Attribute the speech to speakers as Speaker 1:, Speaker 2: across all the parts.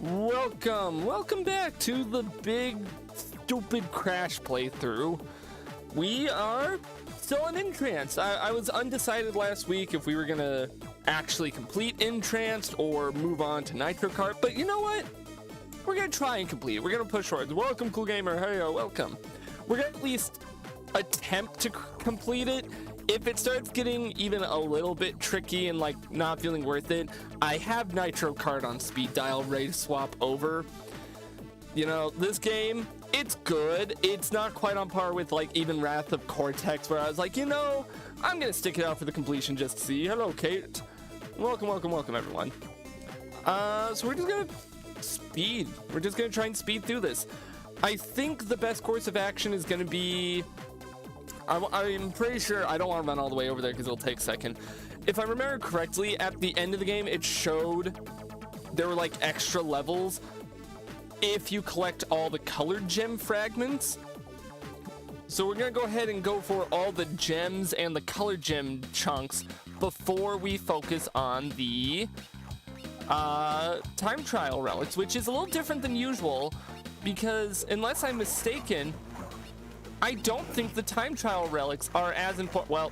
Speaker 1: Welcome back to the big stupid crash playthrough. We are still in N-Tranced. I was undecided last week if we were gonna actually complete N-Tranced or move on to Nitro Kart, but you know what? We're gonna try and complete it. We're gonna push towards. Welcome, cool gamer. Hey, welcome. We're gonna at least attempt to complete it. If it starts getting even a little bit tricky and like not feeling worth it, I have Nitro Kart on speed dial ready to swap over. You know, this game, it's good. It's not quite on par with like even Wrath of Cortex, where I was like, you know, I'm gonna stick it out for the completion just to see. Hello, Kate. Welcome, everyone. So we're just gonna speed. We're just gonna try and speed through this. I think the best course of action is gonna be, I'm pretty sure, I don't want to run all the way over there because it'll take a second. If I remember correctly, at the end of the game, it showed there were like extra levels if you collect all the colored gem fragments. So we're going to go ahead and go for all the gems and the colored gem chunks before we focus on the time trial relics, which is a little different than usual because, unless I'm mistaken, I don't think the time trial relics are as important. Well,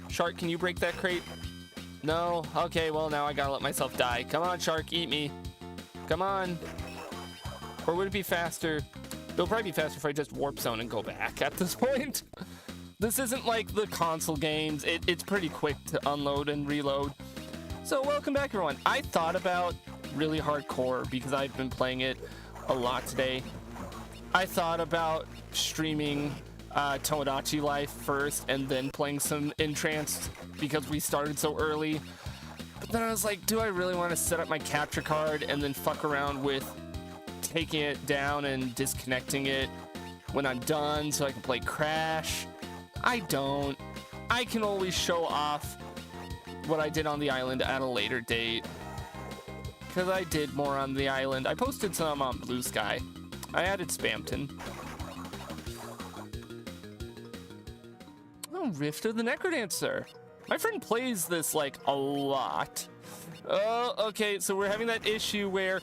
Speaker 1: Shark, can you break that crate? No? Okay, well, now I gotta let myself die. Come on, Shark, eat me. Come on. Or would it be faster? It'll probably be faster if I just warp zone and go back at this point. This isn't like the console games. It's pretty quick to unload and reload. So welcome back, everyone. I thought about really hardcore because I've been playing it a lot today. I thought about streaming Tomodachi Life first and then playing some N-Tranced because we started so early. But then I was like, do I really want to set up my capture card and then fuck around with taking it down and disconnecting it when I'm done so I can play Crash? I don't. I can always show off what I did on the island at a later date. Because I did more on the island. I posted some on Blue Sky. I added Spamton. Oh, Rift of the Necrodancer. My friend plays this like a lot. Oh, okay, so we're having that issue where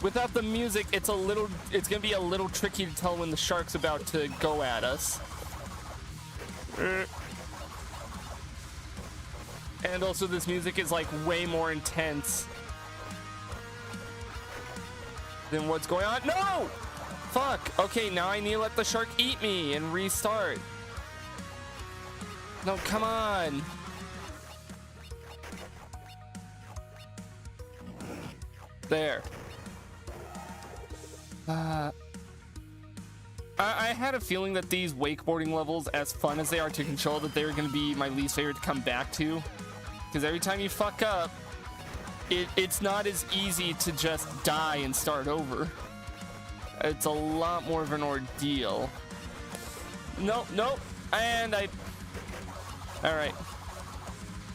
Speaker 1: without the music, it's gonna be a little tricky to tell when the shark's about to go at us. And also this music is like way more intense than what's going on. No! Fuck. Okay, now I need to let the shark eat me and restart. No, come on. There. I had a feeling that these wakeboarding levels, as fun as they are to control, that they were going to be my least favorite to come back to. Because every time you fuck up, it's not as easy to just die and start over. It's a lot more of an ordeal. Nope, nope. And all right.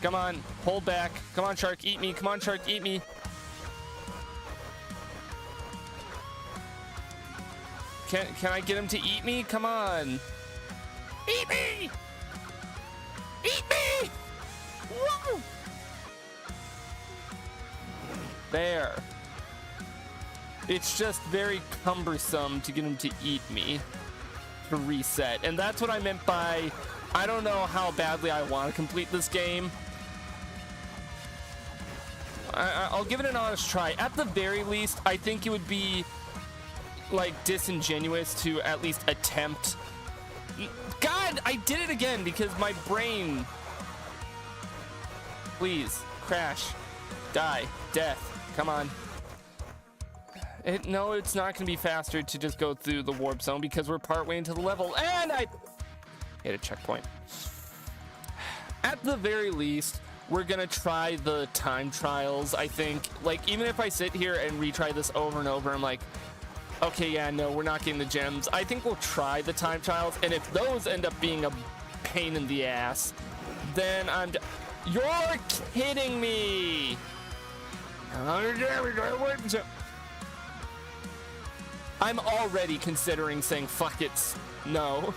Speaker 1: Come on, hold back. Come on, shark, eat me. Come on, shark, eat me. Can I get him to eat me? Come on. Eat me! Eat me! Whoa! There. It's just very cumbersome to get him to eat me to reset. And that's what I meant by, I don't know how badly I want to complete this game. I'll give it an honest try. At the very least, I think it would be like disingenuous to at least attempt. God, I did it again because my brain. Please, crash, die, death. Come on. No, it's not going to be faster to just go through the warp zone because we're partway into the level and I hit a checkpoint. At the very least, we're going to try the time trials. I think, like, even if I sit here and retry this over and over, I'm like, okay, yeah, no, we're not getting the gems. I think we'll try the time trials, and if those end up being a pain in the ass, then you're kidding me. I'm already considering saying fuck it. No.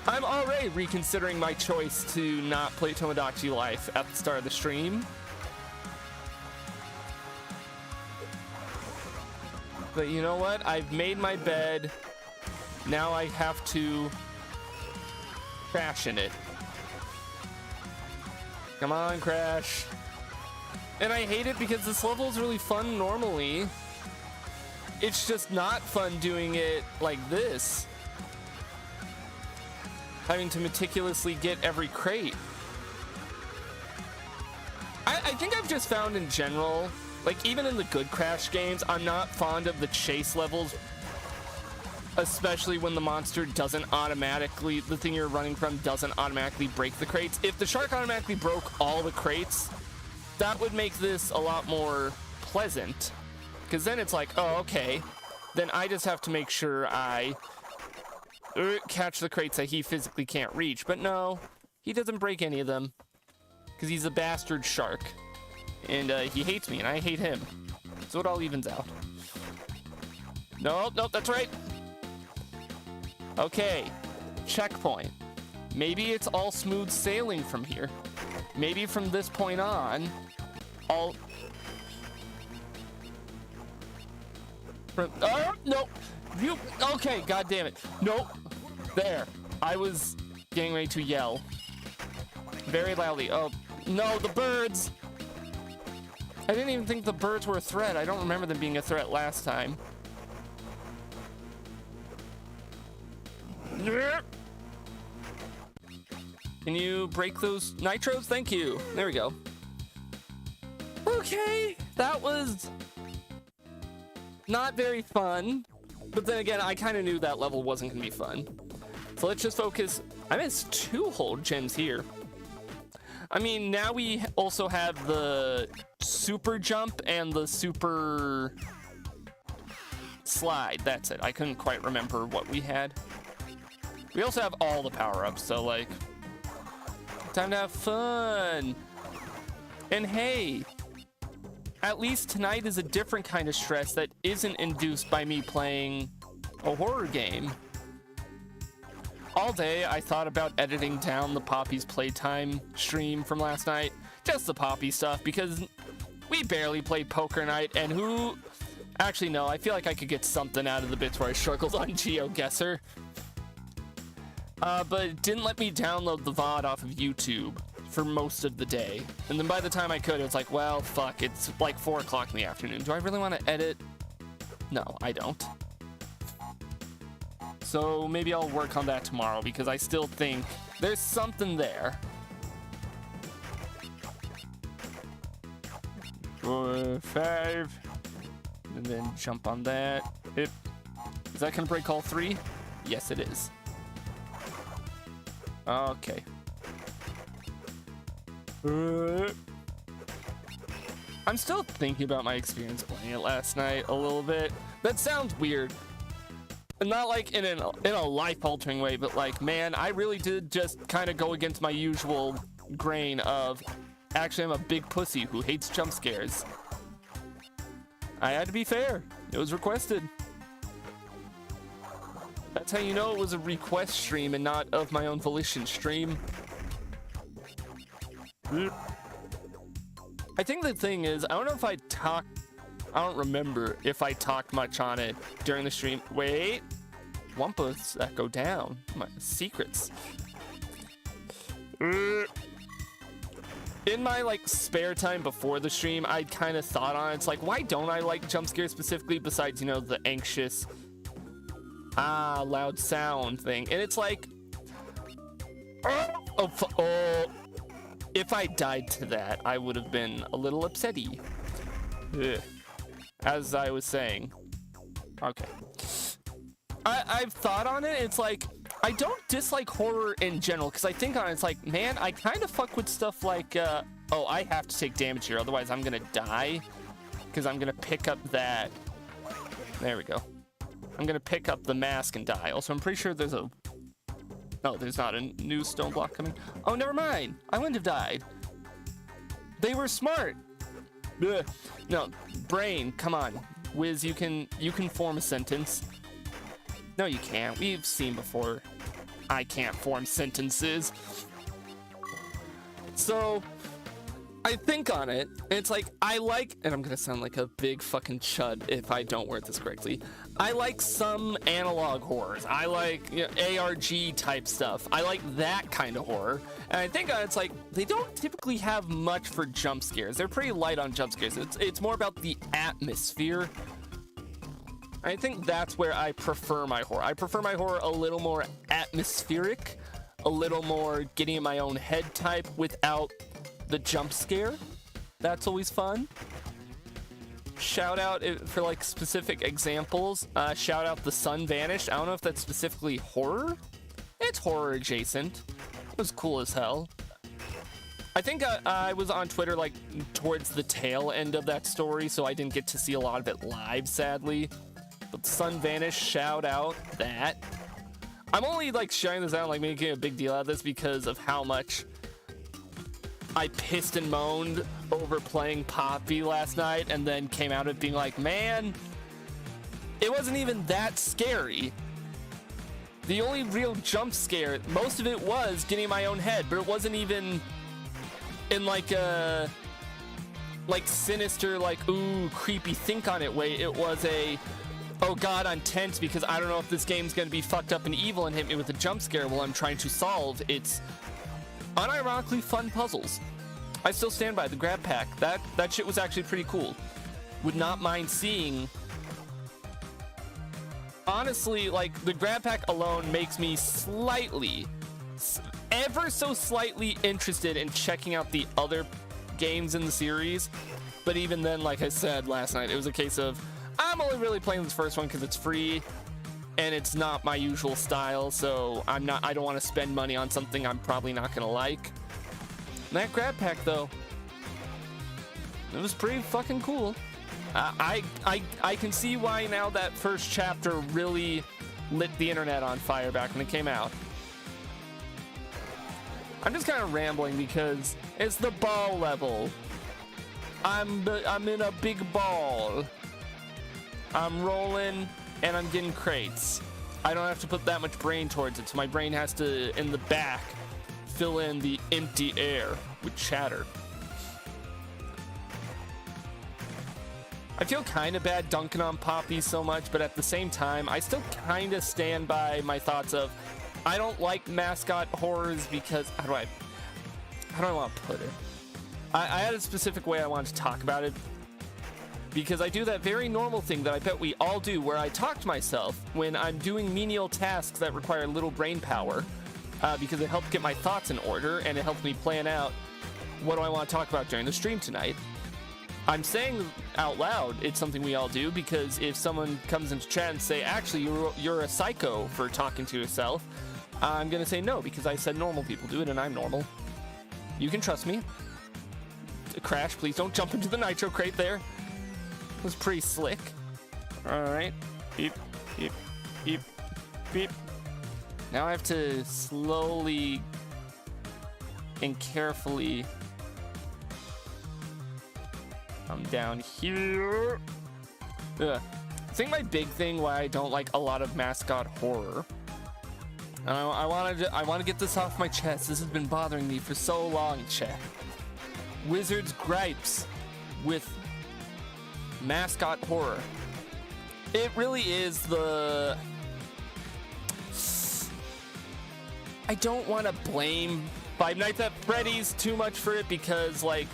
Speaker 1: I'm already reconsidering my choice to not play Tomodachi Life at the start of the stream. But you know what? I've made my bed. Now I have to crash in it. Come on, crash. And I hate it because this level is really fun normally. It's just not fun doing it like this. Having to meticulously get every crate. I think I've just found in general, like even in the good Crash games, I'm not fond of the chase levels, especially when the monster doesn't automatically, the thing you're running from doesn't automatically break the crates. If the shark automatically broke all the crates, that would make this a lot more pleasant. Because then it's like, oh, okay, then I just have to make sure I catch the crates that he physically can't reach. But no, he doesn't break any of them. Because he's a bastard shark. And he hates me, and I hate him. So it all evens out. Nope, nope, that's right. Okay, checkpoint. Maybe it's all smooth sailing from here. Maybe from this point on, all... Oh, no. You... Okay, god damn it. Nope. There. I was getting ready to yell. Very loudly. Oh, no, the birds! I didn't even think the birds were a threat. I don't remember them being a threat last time. Can you break those nitros? Thank you. There we go. Okay, that was not very fun. But then again, I kind of knew that level wasn't going to be fun. So let's just focus. I missed 2 hold gems here. I mean, now we also have the super jump and the super slide. That's it. I couldn't quite remember what we had. We also have all the power-ups, so like, time to have fun. And hey, at least tonight is a different kind of stress that isn't induced by me playing a horror game. All day, I thought about editing down the Poppy's Playtime stream from last night. Just the Poppy stuff, because we barely played Poker Night, and who... Actually, no, I feel like I could get something out of the bits where I struggled on GeoGuessr. But it didn't let me download the VOD off of YouTube for most of the day. And then by the time I could, it was like, well, fuck, it's like 4 o'clock in the afternoon. Do I really want to edit? No, I don't. So maybe I'll work on that tomorrow, because I still think there's something there. 4, 5, and then jump on that. Is that gonna break all 3? Yes, it is. Okay. I'm still thinking about my experience playing it last night a little bit. That sounds weird. Not like in a life-altering way, but like, man, I really did just kind of go against my usual grain of, actually, I'm a big pussy who hates jump scares. I had to be fair. It was requested. That's how you know it was a request stream and not of my own volition stream. I think the thing is, I don't know if I don't remember if I talked much on it during the stream. Wait, Wumpas that go down. My secrets. In my like spare time before the stream, I kind of thought on it. It's like, why don't I like jump scares specifically besides, you know, the anxious, loud sound thing? And it's like, if I died to that, I would have been a little upsetty. Ugh. As I was saying. Okay. I've thought on it. It's like, I don't dislike horror in general, because I think on it, it's like, man, I kind of fuck with stuff like, oh, I have to take damage here, otherwise I'm gonna die, because I'm gonna pick up that, there we go. I'm gonna pick up the mask and die. Also, I'm pretty sure there's a, no, there's not a new stone block coming. Oh, never mind. I wouldn't have died. They were smart. Ugh. No, brain, come on. Wiz, you can form a sentence. No, you can't. We've seen before. I can't form sentences. So, I think on it, and it's like, I like, and I'm gonna sound like a big fucking chud if I don't word this correctly. I like some analog horrors. I like, you know, ARG type stuff. I like that kind of horror. And I think it's like, they don't typically have much for jump scares. They're pretty light on jump scares. It's more about the atmosphere. I think that's where I prefer my horror. I prefer my horror a little more atmospheric, a little more getting in my own head type without the jump scare. That's always fun. Shout out for like specific examples. Shout out The Sun Vanished. I don't know if that's specifically horror. It's horror adjacent. It was cool as hell. I think I was on Twitter like towards the tail end of that story, so I didn't get to see a lot of it live, sadly. But The Sun Vanished, shout out that. I'm only like sharing this out, like making a big deal out of this because of how much I pissed and moaned over playing Poppy last night, and then came out of it being like, man, it wasn't even that scary. The only real jump scare, most of it was getting in my own head, but it wasn't even in like a sinister, like, ooh, creepy think on it way. It was a, oh god, I'm tense because I don't know if this game's gonna be fucked up and evil and hit me with a jump scare while I'm trying to solve its unironically fun puzzles. I still stand by the grab pack. That shit was actually pretty cool. Would not mind seeing. Honestly, like, the grab pack alone makes me slightly, ever so slightly interested in checking out the other games in the series. But even then, like I said last night, it was a case of, I'm only really playing this first one because it's free and it's not my usual style, so I don't want to spend money on something I'm probably not gonna like. And that grab pack though, it was pretty fucking cool. I can see why now that first chapter really lit the internet on fire back when it came out. I'm just kind of rambling because it's the ball level. I'm in a big ball. I'm rolling and I'm getting crates. I don't have to put that much brain towards it, so my brain has to, in the back, fill in the empty air with chatter. I feel kind of bad dunking on Poppy so much, but at the same time, I still kind of stand by my thoughts of, I don't like mascot horrors because, how do I want to put it? I had a specific way I wanted to talk about it, because I do that very normal thing that I bet we all do, where I talk to myself when I'm doing menial tasks that require little brain power, because it helps get my thoughts in order, and it helps me plan out what do I want to talk about during the stream tonight. I'm saying out loud it's something we all do, because if someone comes into chat and say, actually, you're a psycho for talking to yourself, I'm going to say no, because I said normal people do it, and I'm normal. You can trust me. Crash, please don't jump into the Nitro crate there. It was pretty slick. Alright. Beep, beep, beep, beep. Now I have to slowly and carefully come down here. Ugh. I think my big thing why I don't like a lot of mascot horror. I want to get this off my chest. This has been bothering me for so long, chat. Wizards' gripes with mascot horror. It really is the... I don't want to blame Five Nights at Freddy's too much for it, because, like,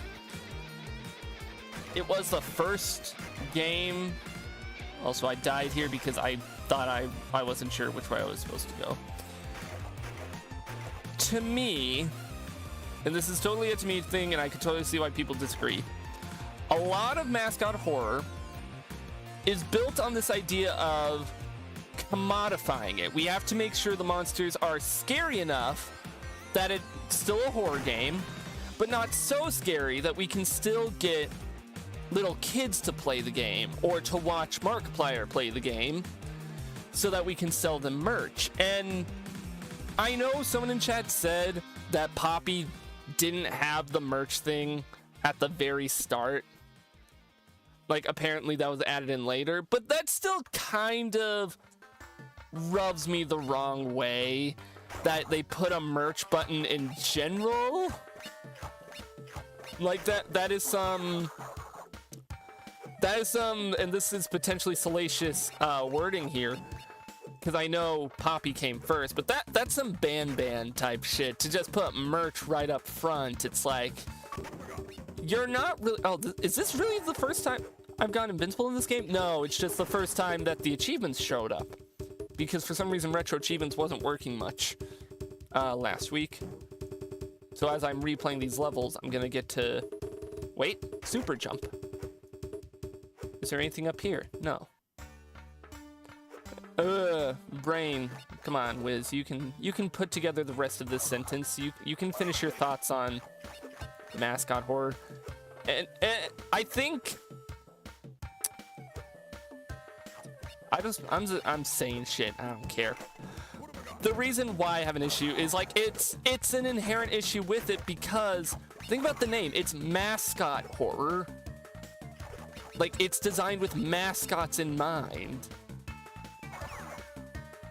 Speaker 1: it was the first game. Also, I died here because I thought I wasn't sure which way I was supposed to go. To me, and this is totally a to me thing, and I can totally see why people disagree, a lot of mascot horror is built on this idea of commodifying it. We have to make sure the monsters are scary enough that it's still a horror game, but not so scary that we can still get little kids to play the game or to watch Markiplier play the game so that we can sell them merch. And I know someone in chat said that Poppy didn't have the merch thing at the very start. Like, apparently that was added in later, but that still kind of rubs me the wrong way that they put a merch button in general. Like that is some, and this is potentially salacious wording here, because I know Poppy came first, but that's some ban type shit to just put merch right up front. It's like, you're not really, oh, is this really the first time I've gone invincible in this game? No, it's just the first time that the achievements showed up, because for some reason retro achievements wasn't working much last week. So as I'm replaying these levels, I'm gonna get to, wait, super jump. Is there anything up here? No. Brain, come on, Wiz. You can put together the rest of this sentence. You can finish your thoughts on mascot horror. And I think I'm saying shit. I don't care. The reason why I have an issue is like it's an inherent issue with it, because think about the name. It's mascot horror. Like, it's designed with mascots in mind.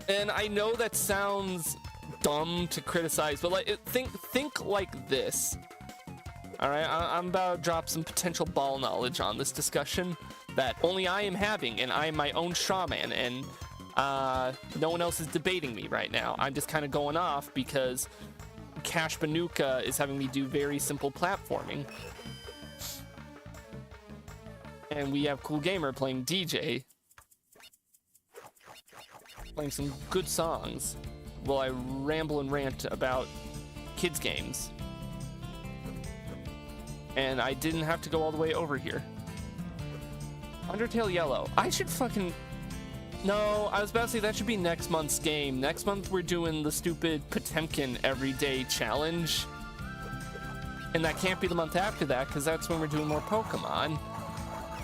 Speaker 1: And I know that sounds dumb to criticize, but like, think like this. All right, I'm about to drop some potential ball knowledge on this discussion that only I am having, and I am my own shaman, and no one else is debating me right now. I'm just kind of going off because Cash Banuka is having me do very simple platforming. And we have Cool Gamer playing DJ, playing some good songs while I ramble and rant about kids games. And I didn't have to go all the way over here. Undertale Yellow. I should fucking... No, I was about to say that should be next month's game. Next month we're doing the stupid Potemkin everyday challenge. And that can't be the month after that, because that's when we're doing more Pokemon.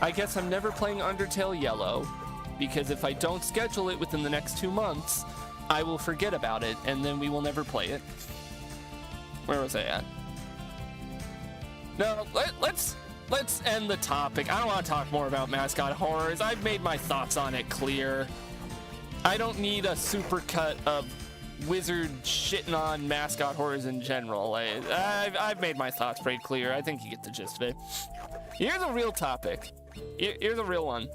Speaker 1: I guess I'm never playing Undertale Yellow, because if I don't schedule it within the next 2 months, I will forget about it, and then we will never play it. Where was I at? No, let's end the topic. I don't want to talk more about mascot horrors. I've made my thoughts on it clear. I don't need a supercut of wizard shitting on mascot horrors in general. I've made my thoughts pretty clear. I think you get the gist of it. Here's a real topic. Here's a real one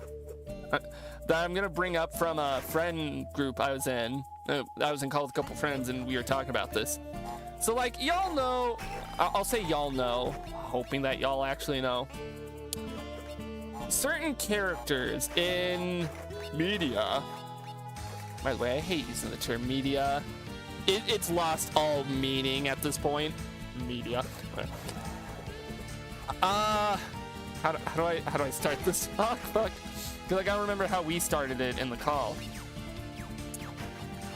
Speaker 1: that I'm gonna bring up from a friend group I was in. I was in call with a couple friends, and we were talking about this. So, like, y'all know, I'll say y'all know, hoping that y'all actually know. Certain characters in media, by the way, I hate using the term media. It's lost all meaning at this point. Media. How do I start this talk? Fuck. Because I gotta remember how we started it in the call.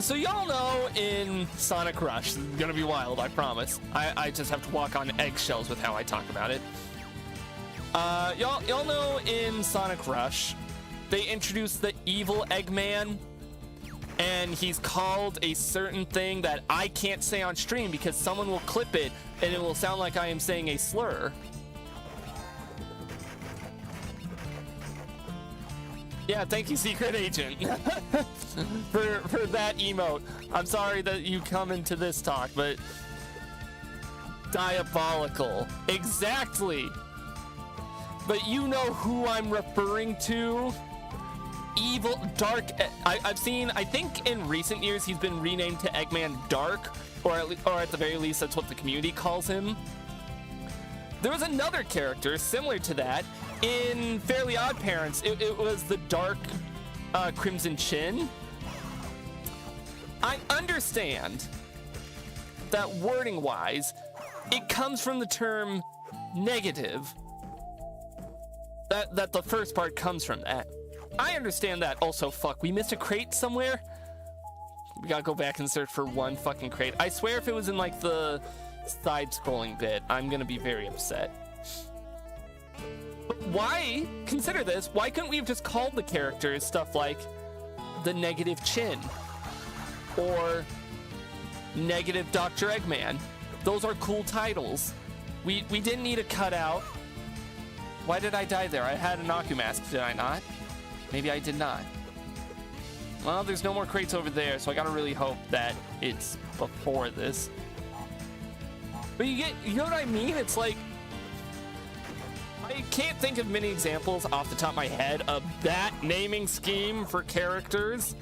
Speaker 1: So y'all know in Sonic Rush, this is gonna be wild, I promise. I just have to walk on eggshells with how I talk about it. Y'all know in Sonic Rush, they introduced the evil Eggman, and he's called a certain thing that I can't say on stream because someone will clip it and it will sound like I am saying a slur. Yeah, thank you, Secret Agent, for that emote. I'm sorry that you come into this talk, but diabolical. Exactly. But you know who I'm referring to. Evil, Dark. I've seen, I think in recent years, he's been renamed to Eggman Dark, or at the very least, that's what the community calls him. There was another character similar to that in Fairly Odd Parents. It was the Dark Crimson Chin. I understand that wording-wise, it comes from the term negative. That the first part comes from that. I understand that. Also, fuck, we missed a crate somewhere? We gotta go back and search for one fucking crate. I swear if it was in, like, the side-scrolling bit, I'm gonna be very upset. But why, consider this, why couldn't we have just called the characters stuff like the Negative Chin or Negative Dr. Eggman? Those are cool titles. We didn't need a cutout. Why did I die there? I had an Ocumask, did I not? Maybe I did not. Well, there's no more crates over there, so I gotta really hope that it's before this. But you know what I mean? It's like, I can't think of many examples off the top of my head of that naming scheme for characters.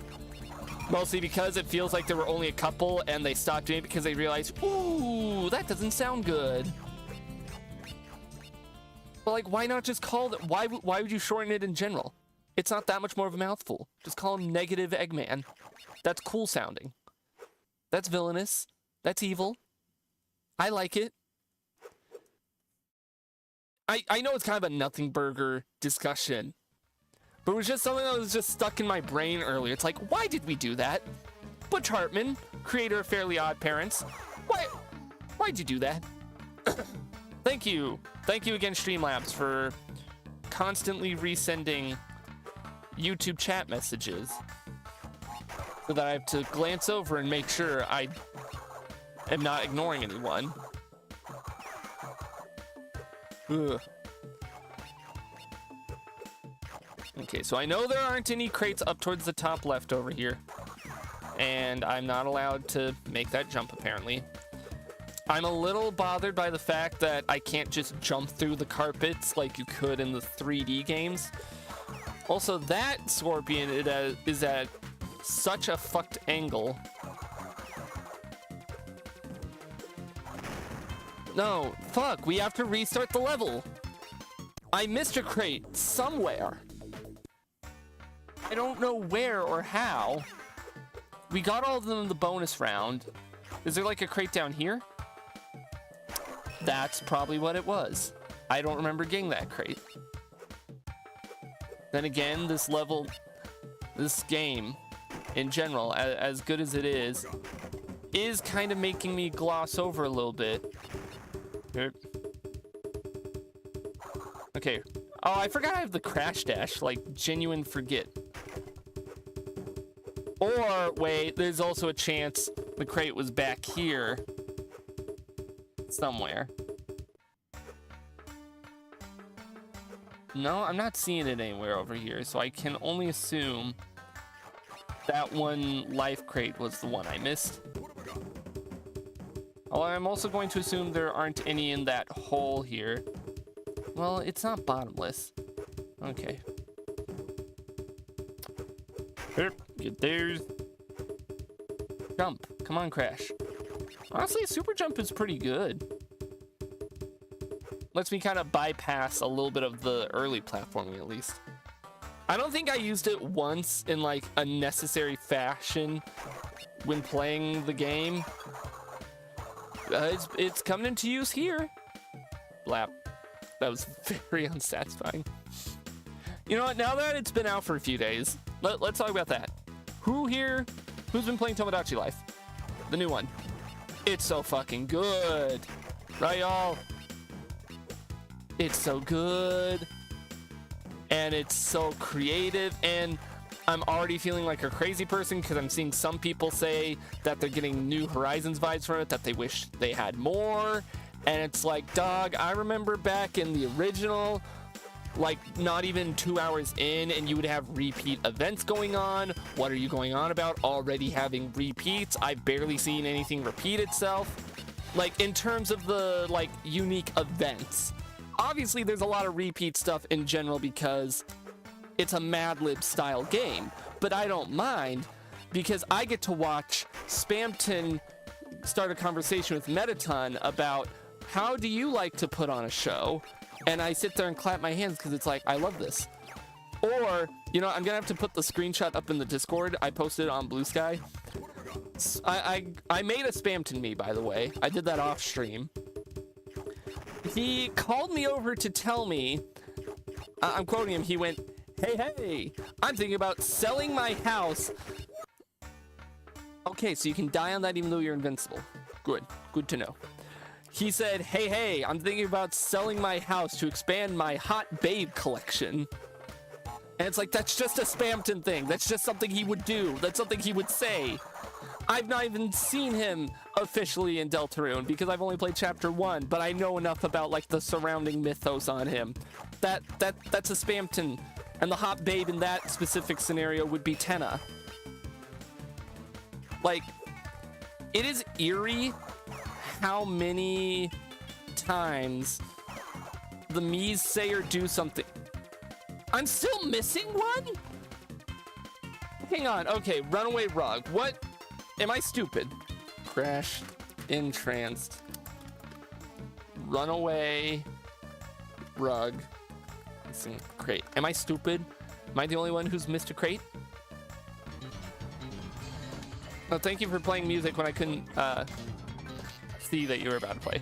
Speaker 1: Mostly because it feels like there were only a couple and they stopped doing it because they realized, ooh, that doesn't sound good. But like, why not just call it, why would you shorten it in general? It's not that much more of a mouthful. Just call him Negative Eggman. That's cool sounding. That's villainous. That's evil. I like it. I know it's kind of a nothing burger discussion, but it was just something that was just stuck in my brain earlier. It's like, why did we do that? Butch Hartman, creator of Fairly Odd Parents. Why'd you do that? Thank you. Thank you again, Streamlabs, for constantly resending YouTube chat messages so that I have to glance over and make sure I am not ignoring anyone. Ugh. Okay, so I know there aren't any crates up towards the top left over here, and I'm not allowed to make that jump apparently. I'm a little bothered by the fact that I can't just jump through the carpets like you could in the 3D games. Also, that scorpion is at such a fucked angle. No, fuck, we have to restart the level. I missed a crate somewhere. I don't know where or how. We got all of them in the bonus round. Is there like a crate down here? That's probably what it was. I don't remember getting that crate. Then again, this level, this game in general, as good as it is kind of making me gloss over a little bit. Okay. Oh, I forgot I have the crash dash, like genuine forget. Or wait, there's also a chance the crate was back here somewhere. No, I'm not seeing it anywhere over here, so I can only assume that one life crate was the one I missed. Oh, I'm also going to assume there aren't any in that hole here. Well, it's not bottomless. Okay. Get there. Jump. Come on, Crash. Honestly, super jump is pretty good. Lets me kind of bypass a little bit of the early platforming, at least. I don't think I used it once in like a necessary fashion when playing the game. It's coming into use here. Blap. That was very unsatisfying. You know what? Now that it's been out for a few days, let's talk about that. Who's been playing Tomodachi Life? The new one. It's so fucking good. Right, y'all? It's so good. And it's so creative. And I'm already feeling like a crazy person because I'm seeing some people say that they're getting New Horizons vibes from it, that they wish they had more. And it's like, dog, I remember back in the original, like not even 2 hours in, and you would have repeat events going on. What are you going on about? Already having repeats? I've barely seen anything repeat itself. Like in terms of the like unique events. Obviously there's a lot of repeat stuff in general because it's a Mad Lib style game, but I don't mind because I get to watch Spamton start a conversation with Metaton about how do you like to put on a show? And I sit there and clap my hands because it's like, I love this. Or, you know, I'm gonna have to put the screenshot up in the Discord. I posted it on Blue Sky. I made a Spamton me, by the way. I did that off stream. He called me over to tell me, I'm quoting him, he went, hey, I'm thinking about selling my house. Okay, so you can die on that even though you're invincible. Good to know. He said, hey, I'm thinking about selling my house to expand my hot babe collection. And it's like, that's just a Spamton thing. That's just something he would do. That's something he would say. I've not even seen him officially in Deltarune because I've only played chapter 1, but I know enough about like the surrounding mythos on him. That's a Spamton, and the hot babe in that specific scenario would be Tenna. Like, it is eerie how many times the Mii's say or do something. I'm still missing one? Hang on. Okay, runaway rug. What? Am I stupid? Crash, N-Tranced, runaway rug, missing crate. Am I stupid? Am I the only one who's missed a crate? Well, thank you for playing music when I couldn't see that you were about to play.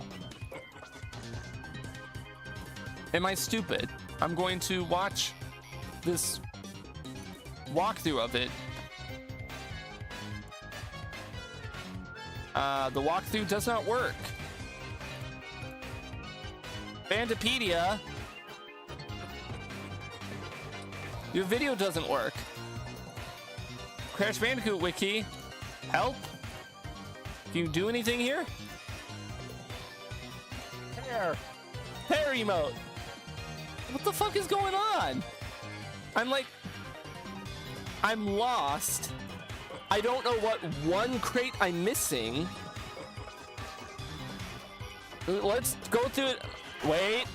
Speaker 1: Am I stupid? I'm going to watch this walkthrough of it. The walkthrough does not work. Bandipedia, your video doesn't work. Crash Bandicoot Wiki, help? Can you do anything here? Hair emote. What the fuck is going on? I'm lost. I don't know what one crate I'm missing. Let's go through it. Wait.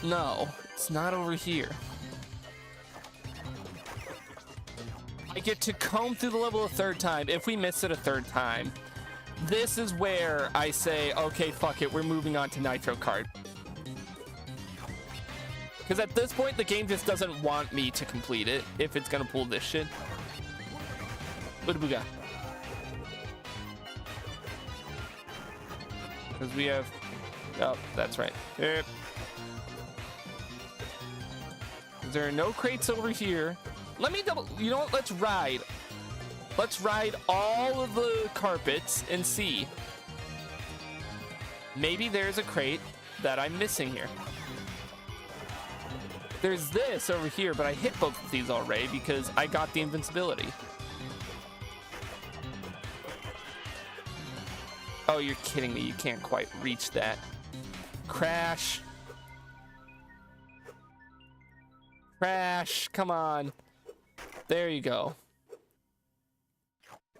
Speaker 1: No, it's not over here. I get to comb through the level a third time. If we miss it a third time, this is where I say, okay, fuck it, we're moving on to Nitro Kart. Because at this point, the game just doesn't want me to complete it if it's gonna pull this shit. What do we got? Because we have... Oh, that's right. Is there no crates over here? Let me double... You know what? Let's ride. Let's ride all of the carpets and see. Maybe there's a crate that I'm missing here. There's this over here, but I hit both of these already because I got the invincibility. Oh, you're kidding me. You can't quite reach that. Crash. Crash, come on. There you go.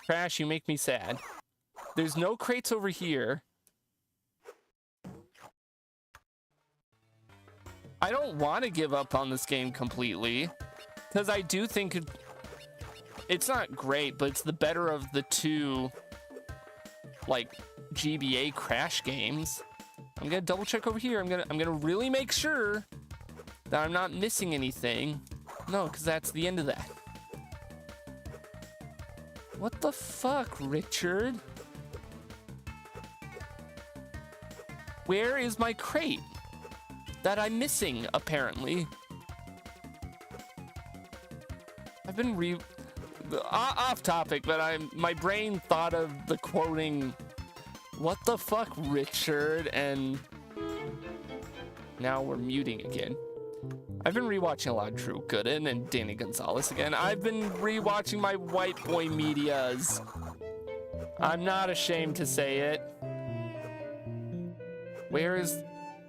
Speaker 1: Crash, you make me sad. There's no crates over here. I don't want to give up on this game completely, because I do think it's not great, but it's the better of the two, like, GBA Crash games. I'm gonna double check over here. I'm gonna really make sure that I'm not missing anything. No, because that's the end of that. What the fuck, Richard? Where is my crate that I'm missing, apparently? I've been off topic, but my brain thought of the quoting, "What the fuck, Richard?" and now we're muting again. I've been rewatching a lot of Drew Gooden and Danny Gonzalez again. I've been rewatching my white boy medias. I'm not ashamed to say it. Where is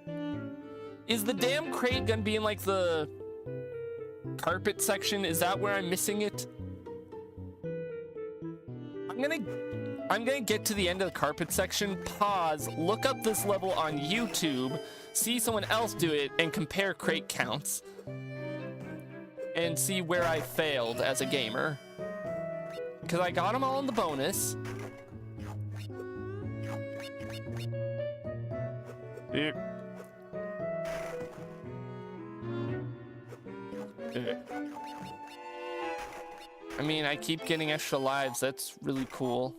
Speaker 1: the damn crate gonna be in, like, the carpet section? Is that where I'm missing it? I'm gonna get to the end of the carpet section, pause, look up this level on YouTube, see someone else do it, and compare crate counts. And see where I failed as a gamer. Because I got them all in the bonus. I mean, I keep getting extra lives. That's really cool.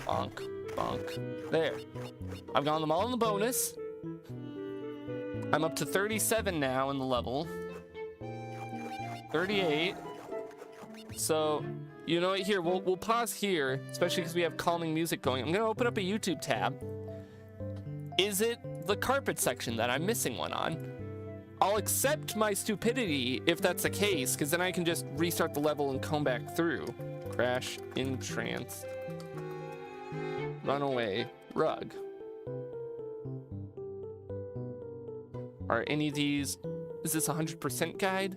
Speaker 1: Bonk, bonk. There. I've gotten them all in the bonus. I'm up to 37 now in the level. 38. So, you know what? Here, we'll pause here, especially because we have calming music going. I'm gonna open up a YouTube tab. Is it the carpet section that I'm missing one on? I'll accept my stupidity if that's the case, because then I can just restart the level and come back through. Crash, N-Tranced, runaway rug. Are any of these... Is this 100% guide?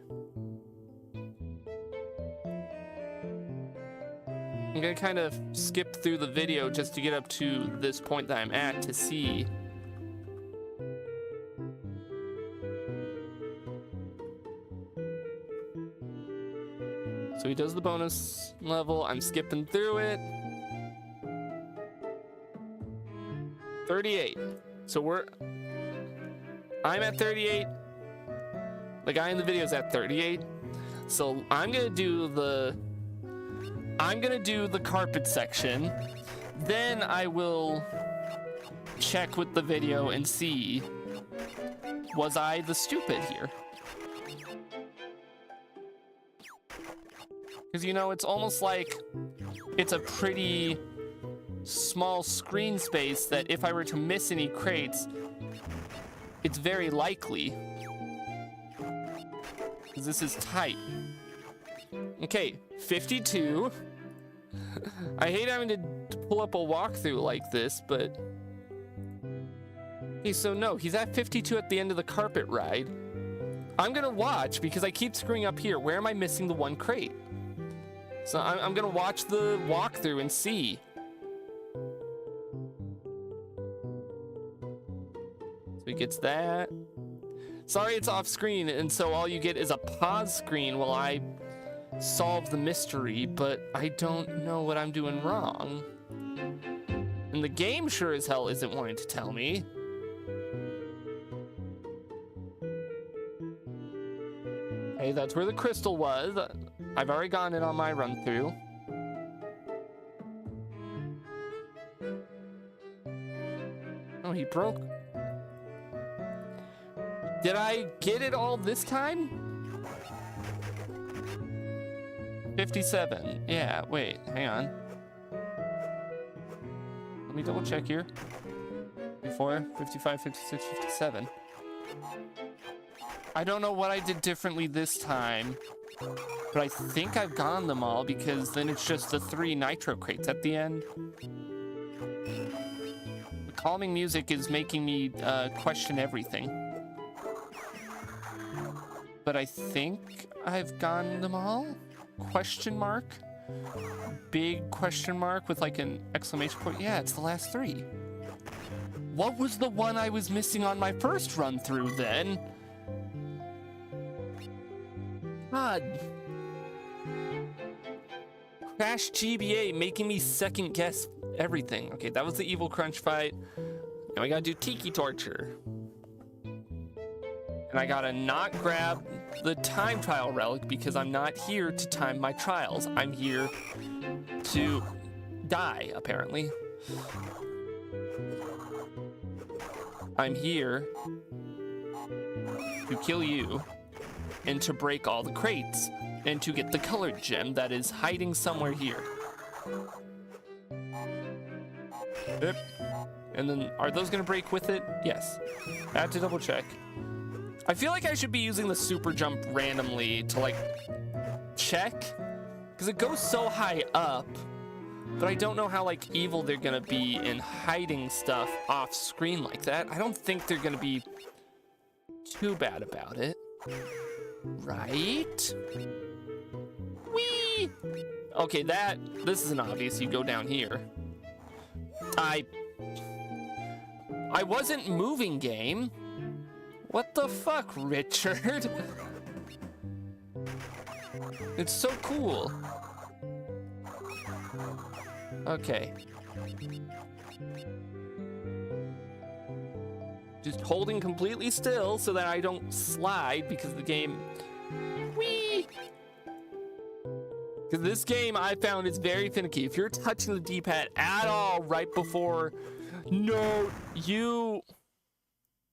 Speaker 1: I'm gonna kind of skip through the video just to get up to this point that I'm at to see does the bonus level. I'm skipping through it. 38. So I'm at 38. The guy in the video is at 38. So I'm gonna do the carpet section. Then I will check with the video and see, was I the stupid here? Because, you know, it's almost like it's a pretty small screen space that if I were to miss any crates, it's very likely. Because this is tight. Okay, 52. I hate having to pull up a walkthrough like this, but... Okay, so no, he's at 52 at the end of the carpet ride. I'm gonna watch, because I keep screwing up here. Where am I missing the one crate? So I'm gonna watch the walkthrough and see. So he gets that. Sorry it's off screen, and so all you get is a pause screen while I solve the mystery, but I don't know what I'm doing wrong. And the game sure as hell isn't wanting to tell me. Hey, that's where the crystal was. I've already gotten it on my run through. Oh, he broke. Did I get it all this time? 57. Yeah, wait, hang on. Let me double check here. 54, 55, 56, 57. I don't know what I did differently this time, but I think I've gone them all because then it's just the 3 Nitro crates at the end. The calming music is making me question everything. But I think I've gone them all? Question mark? Big question mark with like an exclamation point. Yeah, it's the last 3. What was the one I was missing on my first run through then? God. Crash GBA making me second guess everything. Okay, that was the evil crunch fight. Now we gotta do Tiki Torture. And I gotta not grab the time trial relic because I'm not here to time my trials. I'm here to die, apparently. I'm here to kill you and to break all the crates and to get the colored gem that is hiding somewhere here. Yep. And then are those gonna break with it? Yes. I have to double check. I feel like I should be using the super jump randomly to like check because it goes so high up, but I don't know how like evil they're gonna be in hiding stuff off screen like that. I don't think they're gonna be too bad about it. Right? Whee! Okay, this is an obvious. You go down here. I wasn't moving, game. What the fuck, Richard? It's so cool. Okay. Just holding completely still so that I don't slide because the game... Whee! Because this game I found is very finicky. If you're touching the D-pad at all right before... No, you...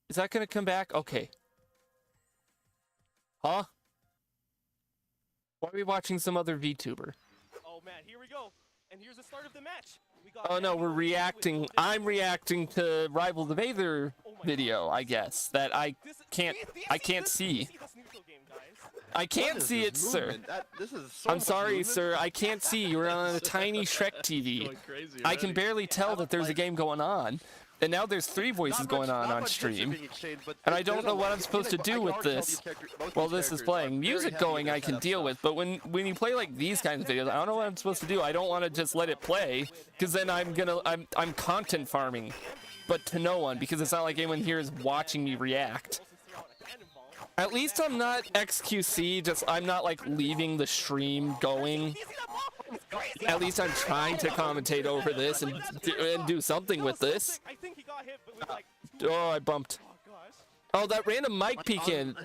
Speaker 1: Is that gonna come back? Okay. Huh? Why are we watching some other VTuber?
Speaker 2: Oh man, here we go. And here's the start of the match.
Speaker 1: Oh no, we're reacting. I'm reacting to Rival the Bather video, I guess. That I can't see. I can't see it, sir. I'm sorry, sir. I can't see. You're on a tiny Shrek TV. I can barely tell that there's a game going on. And now there's 3 voices going on stream, and I don't know what I'm supposed to do with this. Well, this is playing. Music going I can deal with, but when you play like these kinds of videos, I don't know what I'm supposed to do. I don't want to just let it play, because then I'm content farming, but to no one, because it's not like anyone here is watching me react. At least I'm not XQC, just I'm not like leaving the stream going. At least I'm trying to commentate over this and do something with this.
Speaker 2: I think he got hit, but with like...
Speaker 1: Oh, I bumped.
Speaker 2: Oh, gosh.
Speaker 1: Oh, that random mic peek in.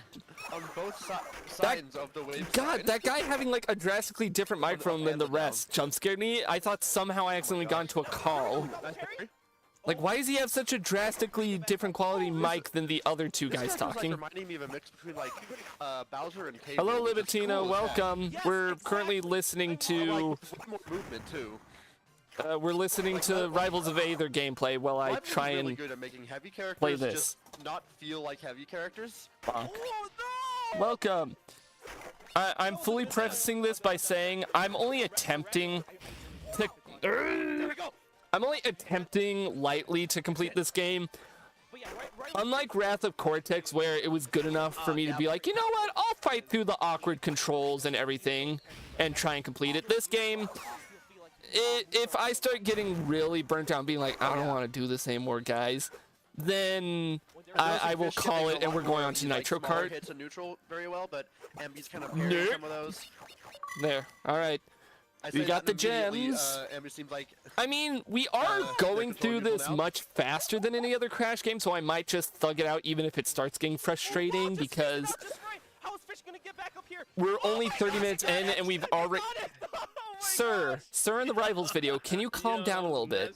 Speaker 3: On both sides of the wave.
Speaker 1: God, that guy having like a drastically different microphone than the rest jump scared me. I thought somehow I accidentally got into a call. Like, why does he have such a drastically different quality mic than the other two guys talking?
Speaker 3: Reminding me of a mix between like Bowser and Cable.
Speaker 1: Hello, Libitina. Welcome. We're currently listening to.
Speaker 3: More movement too.
Speaker 1: We're listening to Rivals of Aether gameplay while I try
Speaker 3: really
Speaker 1: and
Speaker 3: good at making heavy characters
Speaker 1: play this.
Speaker 3: Just not feel like heavy characters.
Speaker 1: Bonk.
Speaker 2: Oh, no!
Speaker 1: Welcome. I'm fully prefacing this by saying I'm only attempting to.
Speaker 2: There we go!
Speaker 1: I'm only attempting lightly to complete this game.
Speaker 2: But yeah, right.
Speaker 1: Unlike Wrath of Cortex, where it was good enough for me to be like, you know what, I'll fight through the awkward controls and everything and try and complete it. This game, if I start getting really burnt out and being like, I don't want to do this anymore, guys, then I will call it and we're going on to Nitro Kart.
Speaker 3: Hits a neutral very well, but MB's kind of pairing some of those.
Speaker 1: There, all right. We got the gems.
Speaker 3: MB seems like.
Speaker 1: I mean, we are going through this much faster than any other Crash game, so I might just thug it out even if it starts getting frustrating because
Speaker 2: How is Fish gonna get back up here?
Speaker 1: we're only 30 minutes in and we've already... Sir in the Rivals video, can you calm down a little bit?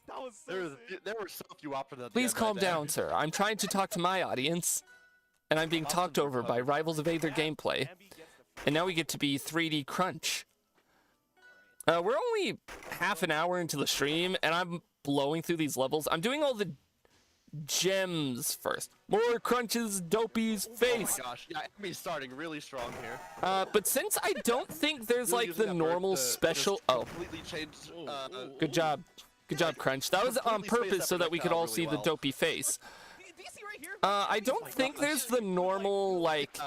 Speaker 2: That was so
Speaker 3: There were so few options. at the
Speaker 1: Please
Speaker 3: end
Speaker 1: calm
Speaker 3: right there.
Speaker 1: down, sir. I'm trying to talk to my audience, and I'm being talked over by Rivals of Aether gameplay. And now we get to be 3D Crunch. We're only half an hour into the stream, and I'm blowing through these levels. I'm doing all the gems first. More crunches, Dopey's face.
Speaker 3: Oh my gosh, yeah, MB's starting really strong here.
Speaker 1: But since I don't think there's
Speaker 3: Really
Speaker 1: like
Speaker 3: using
Speaker 1: the
Speaker 3: that bird
Speaker 1: normal
Speaker 3: to
Speaker 1: special...
Speaker 3: just
Speaker 1: Oh,
Speaker 3: completely changed,
Speaker 1: good job. Good job, Crunch. That was on
Speaker 3: Completely spaced
Speaker 1: purpose
Speaker 3: that
Speaker 1: so that we could all see
Speaker 3: projectile
Speaker 1: the
Speaker 3: really
Speaker 1: Dopey face.
Speaker 2: DC right here.
Speaker 1: I don't think there's the normal, like...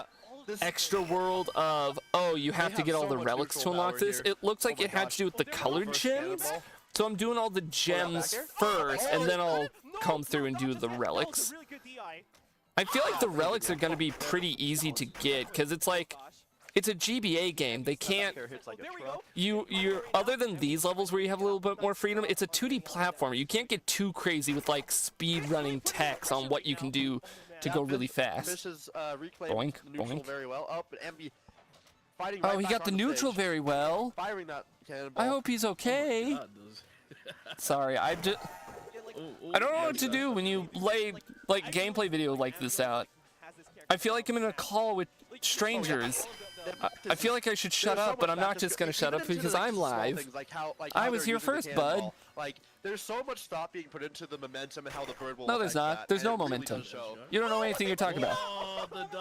Speaker 3: this
Speaker 1: extra world of, oh, you have to
Speaker 3: have
Speaker 1: get all
Speaker 3: so
Speaker 1: the
Speaker 3: much
Speaker 1: relics to
Speaker 3: neutral
Speaker 1: unlock
Speaker 3: power
Speaker 1: this.
Speaker 3: here.
Speaker 1: It looks like
Speaker 3: Oh my
Speaker 1: it had
Speaker 3: gosh.
Speaker 1: to do with the colored gems. So I'm doing all the gems first, and then I'll come through and do the relics.
Speaker 2: Really good DI.
Speaker 1: I feel like the relics are going to be pretty easy to get, because it's like, it's a GBA game. They can't,
Speaker 3: hits like a
Speaker 2: There we
Speaker 3: truck.
Speaker 2: go.
Speaker 1: you're, other than these levels where you have a little bit more freedom, it's a 2D platformer. You can't get too crazy with like speed running techs on what you can do to go really fast.
Speaker 3: Fish has reclaimed
Speaker 1: Boink,
Speaker 3: the neutral
Speaker 1: boink.
Speaker 3: very well. Up, but MB fighting
Speaker 1: Oh,
Speaker 3: right
Speaker 1: he
Speaker 3: back
Speaker 1: got the
Speaker 3: on
Speaker 1: neutral
Speaker 3: stage,
Speaker 1: very well.
Speaker 3: firing that cannonball.
Speaker 1: I hope he's okay. Sorry, I just... I don't know what to do when you lay like gameplay video like this out. I feel like I'm in a call with strangers. I feel like I should shut
Speaker 3: There's so
Speaker 1: up, but
Speaker 3: much
Speaker 1: I'm not
Speaker 3: practice
Speaker 1: just gonna
Speaker 3: go-
Speaker 1: shut
Speaker 3: even
Speaker 1: up
Speaker 3: into
Speaker 1: because
Speaker 3: the, like,
Speaker 1: I'm
Speaker 3: small
Speaker 1: live.
Speaker 3: things, like how
Speaker 1: I
Speaker 3: they're
Speaker 1: was here
Speaker 3: using the
Speaker 1: first,
Speaker 3: cannonball.
Speaker 1: bud.
Speaker 3: Like, there's so much thought being put into the momentum and how the bird will.
Speaker 1: No, there's
Speaker 3: affect
Speaker 1: not.
Speaker 3: that,
Speaker 1: There's
Speaker 3: and
Speaker 1: no
Speaker 3: it really
Speaker 1: momentum.
Speaker 3: does show.
Speaker 1: You don't know anything you're talking about.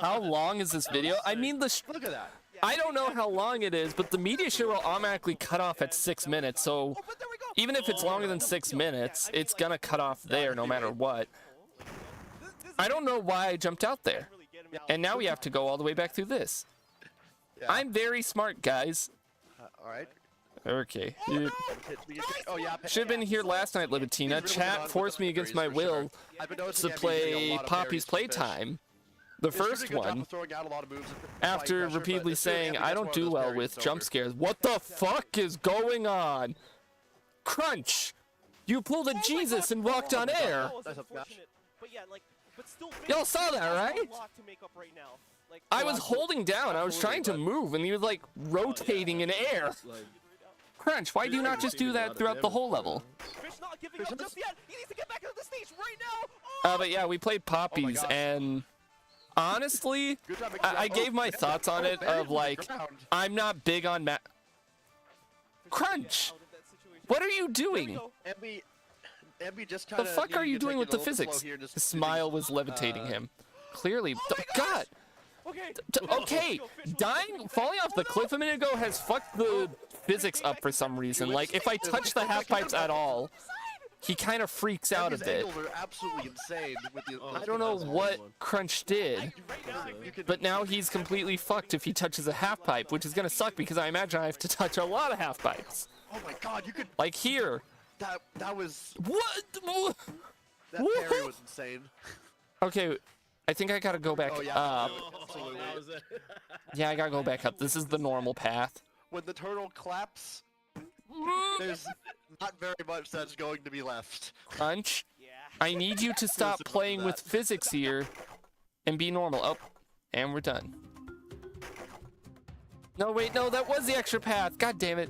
Speaker 1: How long is this video? I mean,
Speaker 3: Look at that.
Speaker 1: I don't know how long it is, but the media share will automatically cut off at 6 minutes. So
Speaker 2: But there we go.
Speaker 1: even if it's longer than 6 minutes, it's gonna cut off there no matter what. I don't know why I jumped out there. And now we have to go all the way back through this.
Speaker 3: Yeah.
Speaker 1: I'm very smart, guys.
Speaker 3: All right.
Speaker 1: Okay.
Speaker 3: Oh yeah.
Speaker 1: Should have been here last night, Libitina. Chat forced me against my will
Speaker 3: I've been noticing
Speaker 1: to
Speaker 3: MB getting a
Speaker 1: play
Speaker 3: lot of
Speaker 1: Poppy's
Speaker 3: parries from Fish.
Speaker 1: Playtime. The
Speaker 3: Fish doing a
Speaker 1: first
Speaker 3: good job
Speaker 1: one.
Speaker 3: of throwing out a lot of moves and applying
Speaker 1: After
Speaker 3: pressure, but
Speaker 1: repeatedly
Speaker 3: it's still
Speaker 1: saying,
Speaker 3: MB
Speaker 1: I
Speaker 3: gets
Speaker 1: don't
Speaker 3: one of
Speaker 1: do
Speaker 3: those
Speaker 1: well
Speaker 3: parries
Speaker 1: with
Speaker 3: that's
Speaker 1: jump
Speaker 3: over.
Speaker 1: scares. What the fuck is going on? Crunch! You pulled a Jesus and walked on air!
Speaker 2: That was
Speaker 3: That's a
Speaker 2: unfortunate. But yeah, like, but still.
Speaker 1: Y'all saw that, right?
Speaker 2: There's a lot to make up right now. Like,
Speaker 1: I was holding down, I was trying to move, and he was like rotating in air. Crunch, why do you not just do that throughout the whole level?
Speaker 2: Fish not giving up just yet. He needs to get back into the stage right now.
Speaker 1: But yeah, we played Poppies,
Speaker 3: gosh.
Speaker 1: and honestly,
Speaker 3: Good job making
Speaker 1: I
Speaker 3: that-
Speaker 1: gave my thoughts on it
Speaker 3: buried
Speaker 1: of
Speaker 3: in the
Speaker 1: like,
Speaker 3: ground.
Speaker 1: I'm not big on Crunch!
Speaker 2: Out of that situation.
Speaker 1: What are you
Speaker 2: There we
Speaker 1: doing?
Speaker 2: go.
Speaker 3: MB just
Speaker 1: The
Speaker 3: kind of.
Speaker 1: fuck are you doing with the physics? His smile was levitating him. Clearly, God!
Speaker 2: Okay.
Speaker 1: Okay, dying, falling off the cliff a minute ago has fucked the physics up for some reason. Like, if I touch the half pipes at all, he kind of freaks out a
Speaker 3: His
Speaker 1: bit.
Speaker 3: angles are absolutely insane with the.
Speaker 1: I don't know what Crunch did,
Speaker 2: Right now.
Speaker 3: You can,
Speaker 1: but now he's completely fucked if he touches a half pipe, which is gonna suck because I imagine I have to touch a lot of half pipes.
Speaker 3: oh my God, you could.
Speaker 1: Like here.
Speaker 3: That was.
Speaker 1: What?
Speaker 3: That parry was insane.
Speaker 1: Okay, I think I gotta go back
Speaker 3: Oh, yeah,
Speaker 1: up.
Speaker 3: absolutely.
Speaker 4: That was it.
Speaker 1: Yeah, I gotta go back up. This is the normal path.
Speaker 3: When the turtle claps, there's not very much that's going to be left.
Speaker 1: Crunch.
Speaker 2: Yeah.
Speaker 1: I need you to stop
Speaker 3: Listen to
Speaker 1: playing
Speaker 3: that.
Speaker 1: with physics here and be normal. Oh, and we're done. No, wait, no, that was the extra path. God damn it.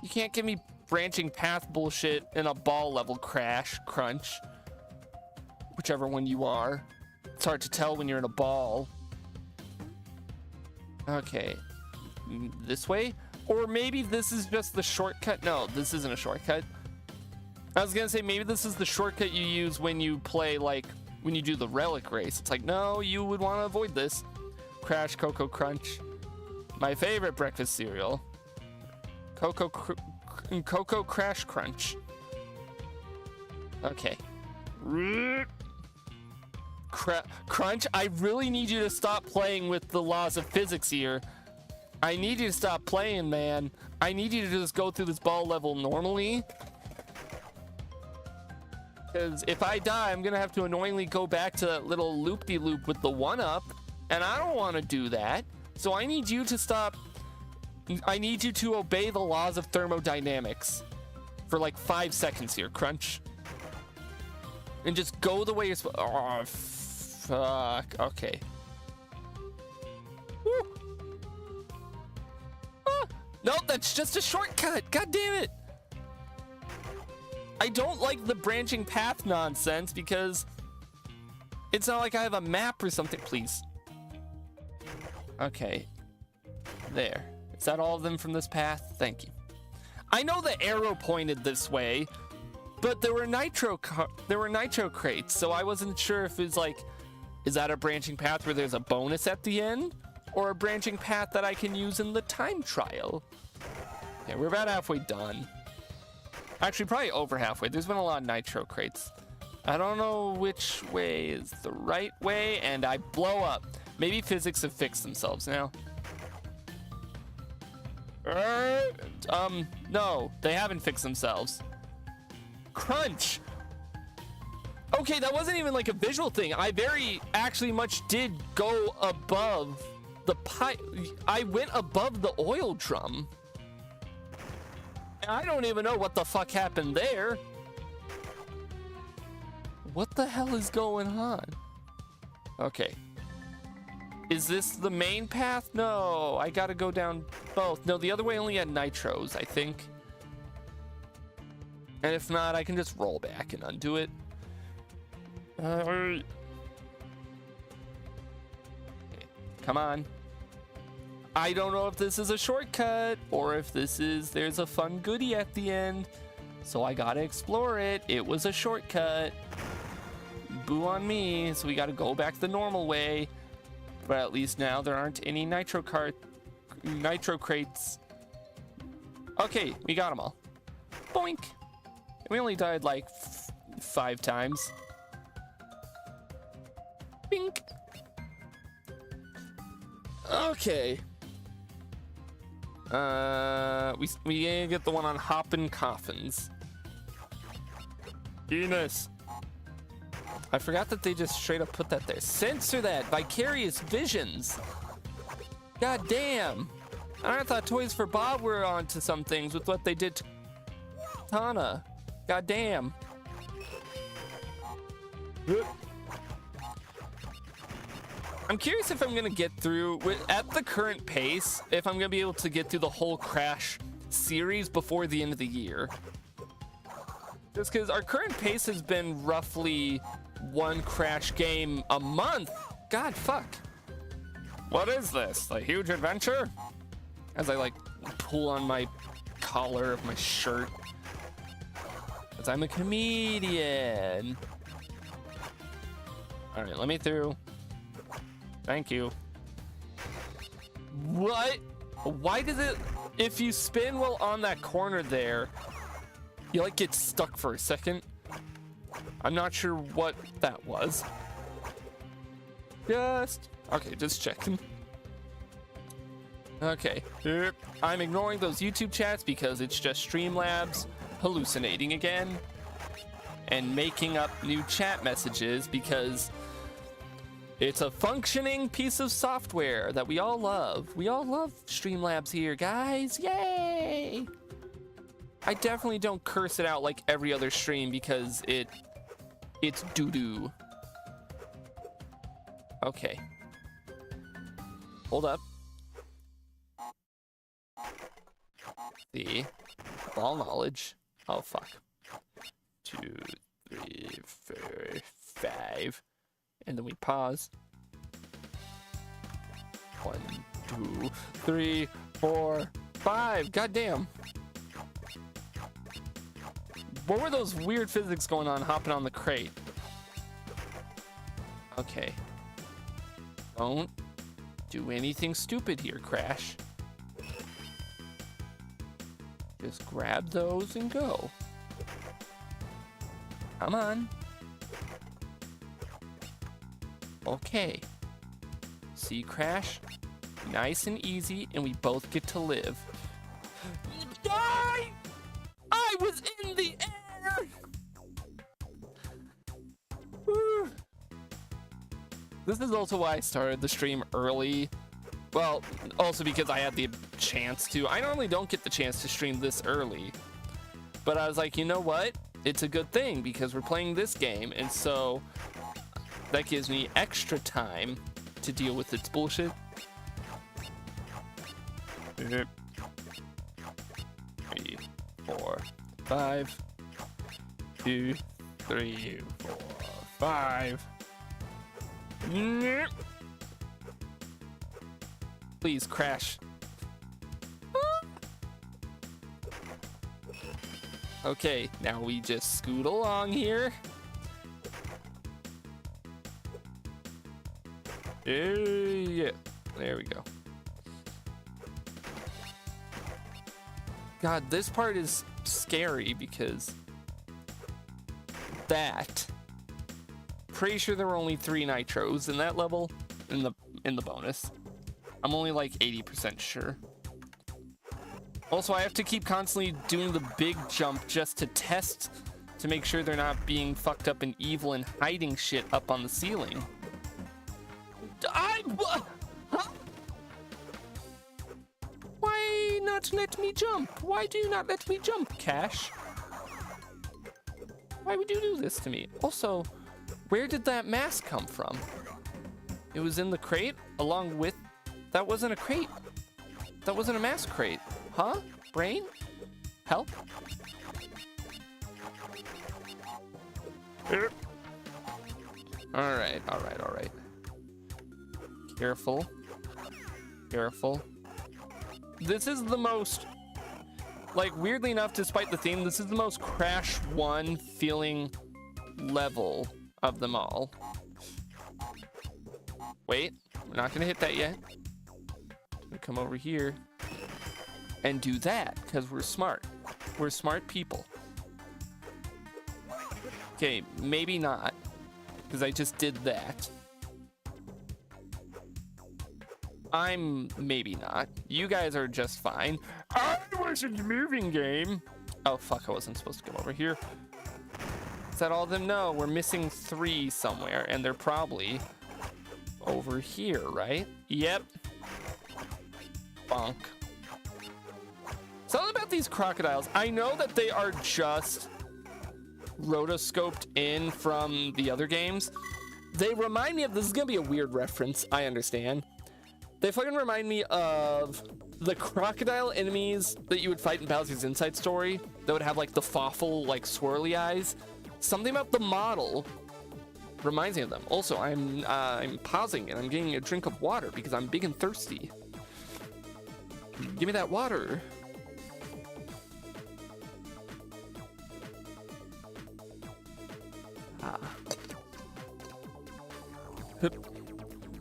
Speaker 1: You can't give me branching path bullshit in a ball level crash, crunch. Whichever one you are. It's hard to tell when you're in a ball. Okay. This way? Or maybe this is just the shortcut. No, this isn't a shortcut. I was gonna say maybe this is the shortcut you use when you play, like, when you do the relic race. It's like, no, you would want to avoid this. Crash Cocoa Crunch. My favorite breakfast cereal. Cocoa Crash Crunch. Okay. Crunch, I really need you to stop playing with the laws of physics here. I need you to stop playing, man. I need you to just go through this ball level normally. Because if I die, I'm going to have to annoyingly go back to that little loop-de-loop with the 1-up. And I don't want to do that. So I need you to stop. I need you to obey the laws of thermodynamics for like 5 seconds here, Crunch. And just go the way you're supposed. Oh, fuck. Okay. Woo. Ah, nope, that's just a shortcut. God damn it. I don't like the branching path nonsense because it's not like I have a map or something. Please. Okay. There. Is that all of them from this path? Thank you. I know the arrow pointed this way, but there were nitro crates, so I wasn't sure if it's like, is that a branching path where there's a bonus at the end, or a branching path that I can use in the time trial? Okay, we're about halfway done. Actually, probably over halfway. There's been a lot of nitro crates. I don't know which way is the right way, and I blow up. Maybe physics have fixed themselves now. No, they haven't fixed themselves. Crunch. Okay, that wasn't even like a visual thing. I actually much did go above the pipe. I went above the oil drum. I don't even know what the fuck happened there. What the hell is going on? Okay. Is this the main path? No, I gotta go down both. No, the other way only had nitros, I think. And if not, I can just roll back and undo it. Okay. Come on. I don't know if this is a shortcut or if there's a fun goodie at the end. So I gotta explore it. It was a shortcut. Boo on me. So we gotta go back the normal way. But at least now there aren't any nitro crates. Okay, we got them all. Boink. We only died like 5 times. Bink. Okay. We get the one on Hoppin' Coffins. Venus. I forgot that they just straight up put that there. Censor that. Vicarious Visions. God damn. I thought Toys for Bob were onto some things with what they did to Tana. God damn. I'm curious if I'm gonna get through at the current pace, if I'm gonna be able to get through the whole Crash series before the end of the year. Just because our current pace has been roughly 1 Crash game a month. God, fuck. What is this? A huge adventure? As I like pull on my collar of my shirt. Because I'm a comedian. All right, let me through. Thank you. What? Why does it, if you spin while on that corner there, you like get stuck for a second? I'm not sure what that was. Just checking. Okay, I'm ignoring those YouTube chats because it's just Streamlabs hallucinating again. and making up new chat messages because it's a functioning piece of software that we all love. We all love Streamlabs here, guys. Yay! I definitely don't curse it out like every other stream because it's doo-doo. Okay. Hold up. The ball knowledge. Oh, fuck. 2, 3, 4, 5. And then we pause. 1, 2, 3, 4, 5. Goddamn. What were those weird physics going on hopping on the crate? Okay. Don't do anything stupid here, Crash. Just grab those and go. Come on. Okay. See, Crash? Nice and easy, and we both get to live. Die! I was in the air! Woo. This is also why I started the stream early. Well, also because I had the chance to. I normally don't get the chance to stream this early. But I was like, you know what? It's a good thing because we're playing this game. And so that gives me extra time to deal with its bullshit. 3, 4, 5. 2, 3, 4, 5. Please crash. Okay, now we just scoot along here. Yeah, there we go. God, this part is scary because that. Pretty sure there were only 3 nitros in that level in the bonus. I'm only like 80% sure. Also, I have to keep constantly doing the big jump just to test to make sure they're not being fucked up and evil and hiding shit up on the ceiling. Why not let me jump? Why do you not let me jump, Cash? Why would you do this to me? Also, where did that mask come from? It was in the crate along with... That wasn't a crate. That wasn't a mask crate. Huh? Brain? Help? Alright, alright, alright. Careful. Careful. This is the most... Like, weirdly enough, despite the theme, this is the most Crash 1 feeling level of them all. Wait, we're not gonna hit that yet. We come over here and do that because we're smart. We're smart people. Okay, maybe not because I just did that. I'm maybe not. You guys are just fine. I wasn't moving, game. Oh fuck, I wasn't supposed to come over here. Is that all of them? No, we're missing 3 somewhere and they're probably over here, right? Yep. Bonk. Something about these crocodiles. I know that they are just rotoscoped in from the other games. They remind me of, this is gonna be a weird reference, I understand. They fucking remind me of the crocodile enemies that you would fight in Bowser's Inside Story that would have like the fawful, like swirly eyes. Something about the model reminds me of them. Also, I'm pausing and I'm getting a drink of water because I'm big and thirsty. Give me that water.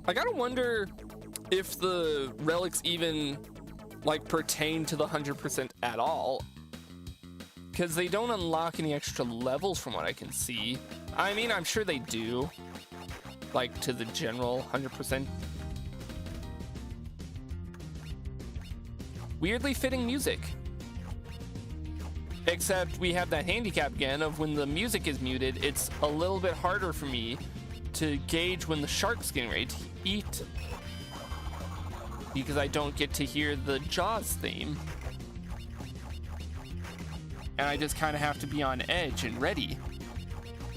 Speaker 1: I gotta wonder if the relics even like pertain to the 100% at all, because they don't unlock any extra levels from what I can see. I mean, I'm sure they do, like to the general 100%. Weirdly fitting music. Except we have that handicap again of when the music is muted, it's a little bit harder for me to gauge when the shark's getting ready to eat. Because I don't get to hear the Jaws theme. And I just kind of have to be on edge and ready.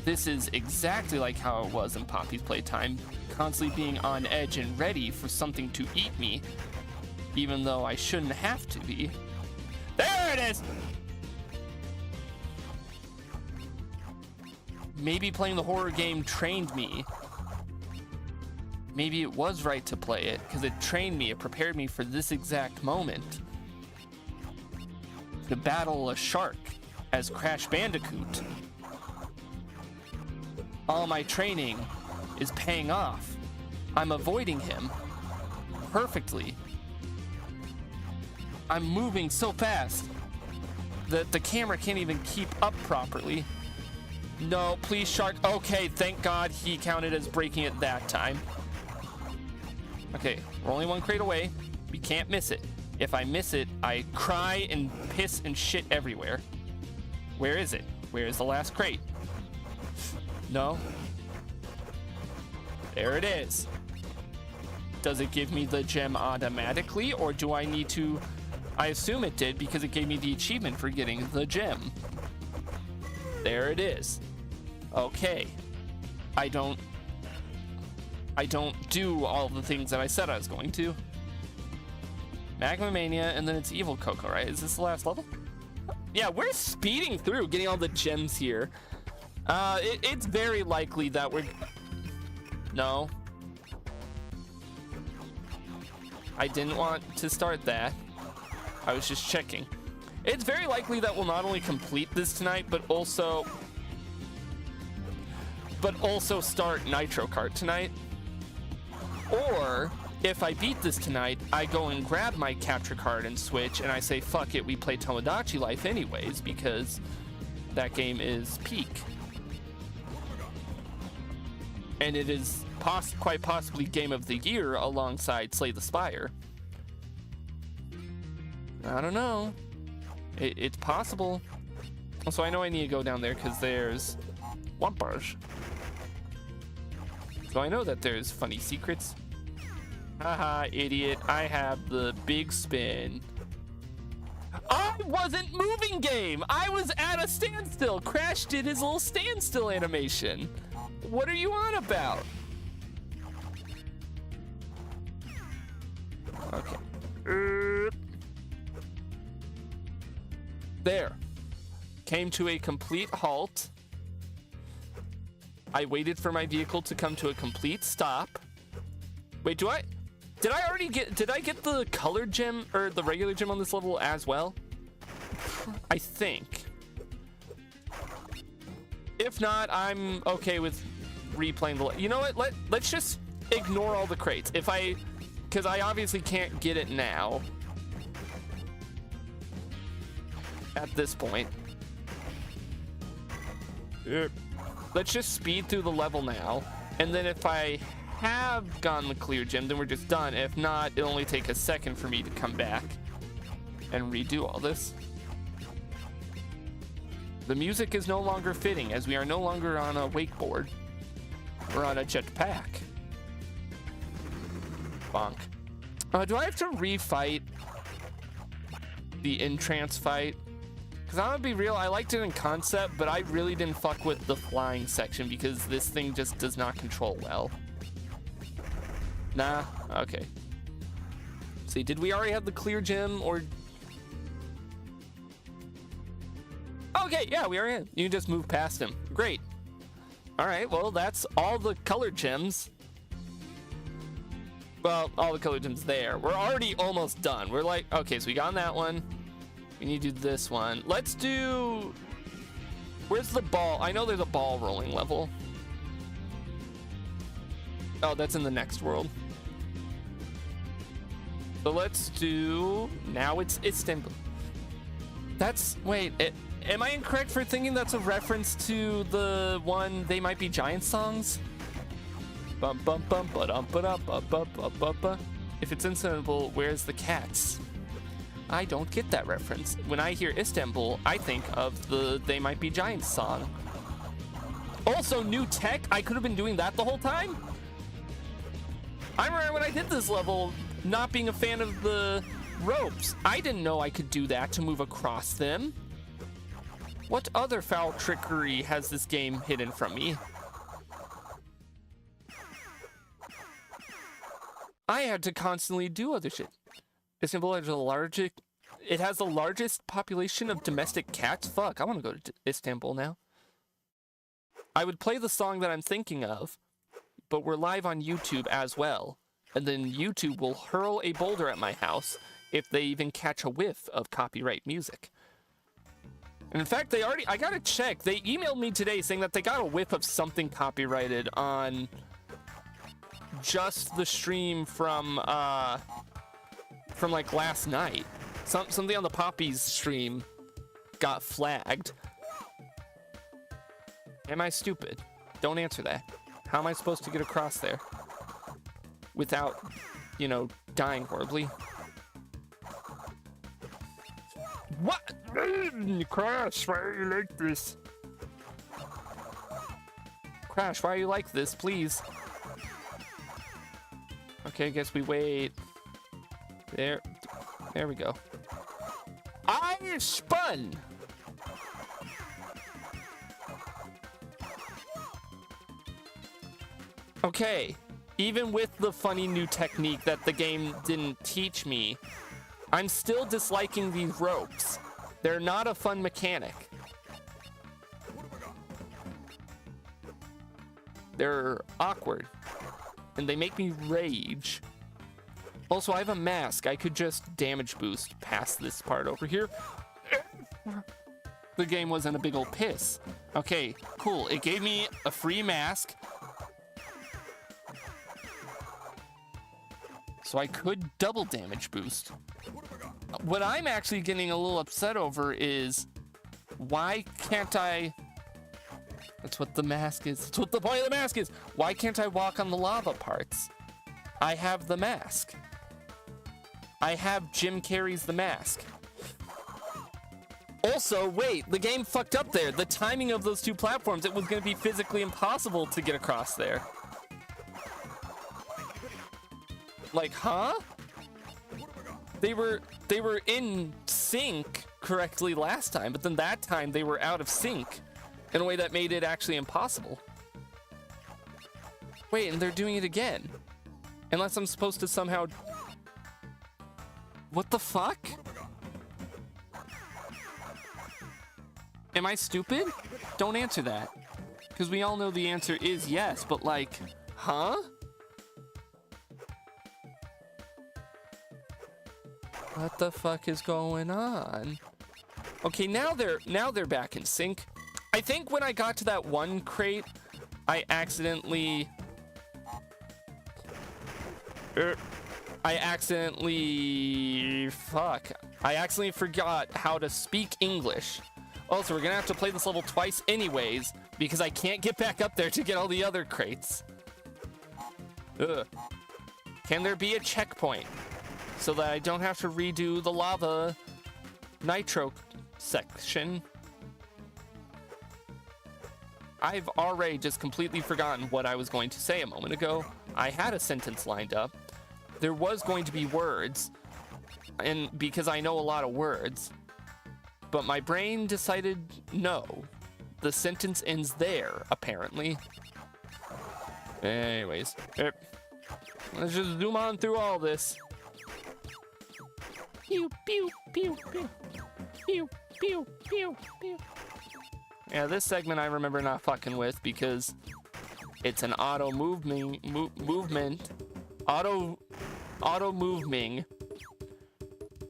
Speaker 1: This is exactly like how it was in Poppy's Playtime, constantly being on edge and ready for something to eat me, even though I shouldn't have to be. There it is! Maybe playing the horror game trained me. Maybe it was right to play it, because it trained me, it prepared me for this exact moment. To battle a shark as Crash Bandicoot. All my training is paying off. I'm avoiding him perfectly. I'm moving so fast that the camera can't even keep up properly. No, please, shark. Okay, thank God he counted as breaking it that time. Okay, we're only one crate away. We can't miss it. If I miss it, I cry and piss and shit everywhere. Where is it? Where is the last crate? No. There it is. Does it give me the gem automatically, or do I need to... I assume it did because it gave me the achievement for getting the gem. There it is. Okay. I don't do all the things that I said I was going to. Magma Mania, and then it's Evil Coco, right? Is this the last level? Yeah, we're speeding through, getting all the gems here. It's very likely that we're... No. I didn't want to start that. I was just checking. It's very likely that we'll not only complete this tonight, but also start Nitro Kart tonight. Or, if I beat this tonight, I go and grab my capture card and switch, and I say, fuck it, we play Tomodachi Life anyways, because that game is peak. And it is quite possibly Game of the Year alongside Slay the Spire. I don't know. It's possible. So I know I need to go down there because there's Wampars. So I know that there's funny secrets. Haha, idiot. I have the big spin. I wasn't moving, game. I was at a standstill. Crash did his little standstill animation. What are you on about? Okay. There. Came to a complete halt. I waited for my vehicle to come to a complete stop. Wait, did I get the colored gem or the regular gem on this level as well? I think. If not, I'm okay with replaying the... You know what? Let's just ignore all the crates. Because I obviously can't get it now. At this point. Let's just speed through the level now. And then if I have gotten the clear gem, then we're just done. If not, it'll only take a second for me to come back and redo all this. The music is no longer fitting, as we are no longer on a wakeboard. We're on a jetpack. Bonk. Do I have to refight the N-Tranced fight? Because I'm gonna be real, I liked it in concept, but I really didn't fuck with the flying section because this thing just does not control well. Nah? Okay. See, did we already have the clear gem, or... Okay, yeah, we are in. You can just move past him. Great. Alright, well, that's all the colored gems. Well, all the colored gems there. We're already almost done. We're like, okay, so we got on that one. We need to do this one. Let's do... Where's the ball? I know there's a ball rolling level. Oh, that's in the next world. So let's do... Now it's Istanbul. That's... Wait, am I incorrect for thinking that's a reference to the one They Might Be Giants songs? Bum bum bum ba dum ba dum ba ba ba ba ba. If it's Istanbul, where's the cats? I don't get that reference. When I hear Istanbul, I think of the They Might Be Giants song. Also, new tech? I could have been doing that the whole time? I remember when I did this level, not being a fan of the ropes. I didn't know I could do that to move across them. What other foul trickery has this game hidden from me? I had to constantly do other shit. Istanbul has it has the largest population of domestic cats. Fuck, I want to go to Istanbul now. I would play the song that I'm thinking of, but we're live on YouTube as well. And then YouTube will hurl a boulder at my house if they even catch a whiff of copyright music. And in fact, I gotta check. They emailed me today saying that they got a whiff of something copyrighted on just the stream from like last night. Something on the Poppies stream got flagged. Am I stupid? Don't answer that. How am I supposed to get across there without, you know, dying horribly? What? Crash, why are you like this? Crash, why are you like this, please? Okay, I guess we wait. There we go. I spun! Okay, even with the funny new technique that the game didn't teach me, I'm still disliking these ropes. They're not a fun mechanic. They're awkward, and they make me rage. Also, I have a mask. I could just damage boost past this part over here. The game wasn't a big old piss. Okay, cool. It gave me a free mask. So I could double damage boost. What I'm actually getting a little upset over is, why can't I... That's what the mask is. That's what the point of the mask is. Why can't I walk on the lava parts? I have the mask. I have Jim Carrey's The Mask. Also, wait, the game fucked up there. The timing of those two platforms, it was going to be physically impossible to get across there. Like, huh? They were in sync correctly last time, but then that time they were out of sync in a way that made it actually impossible. Wait, and they're doing it again. Unless I'm supposed to somehow... What the fuck? Am I stupid? Don't answer that. Because we all know the answer is yes, but like, huh? What the fuck is going on? Okay, now they're back in sync. I think when I got to that one crate, I accidentally forgot how to speak English. Also, we're gonna have to play this level twice anyways, because I can't get back up there to get all the other crates. Ugh. Can there be a checkpoint so that I don't have to redo the lava Nitro section? I've already just completely forgotten what I was going to say a moment ago. I had a sentence lined up. There was going to be words, and because I know a lot of words, but my brain decided no. The sentence ends there, apparently. Anyways, let's just zoom on through all this. Pew, pew, pew, pew. Pew, pew, pew, pew. Yeah, this segment I remember not fucking with because it's an auto moving.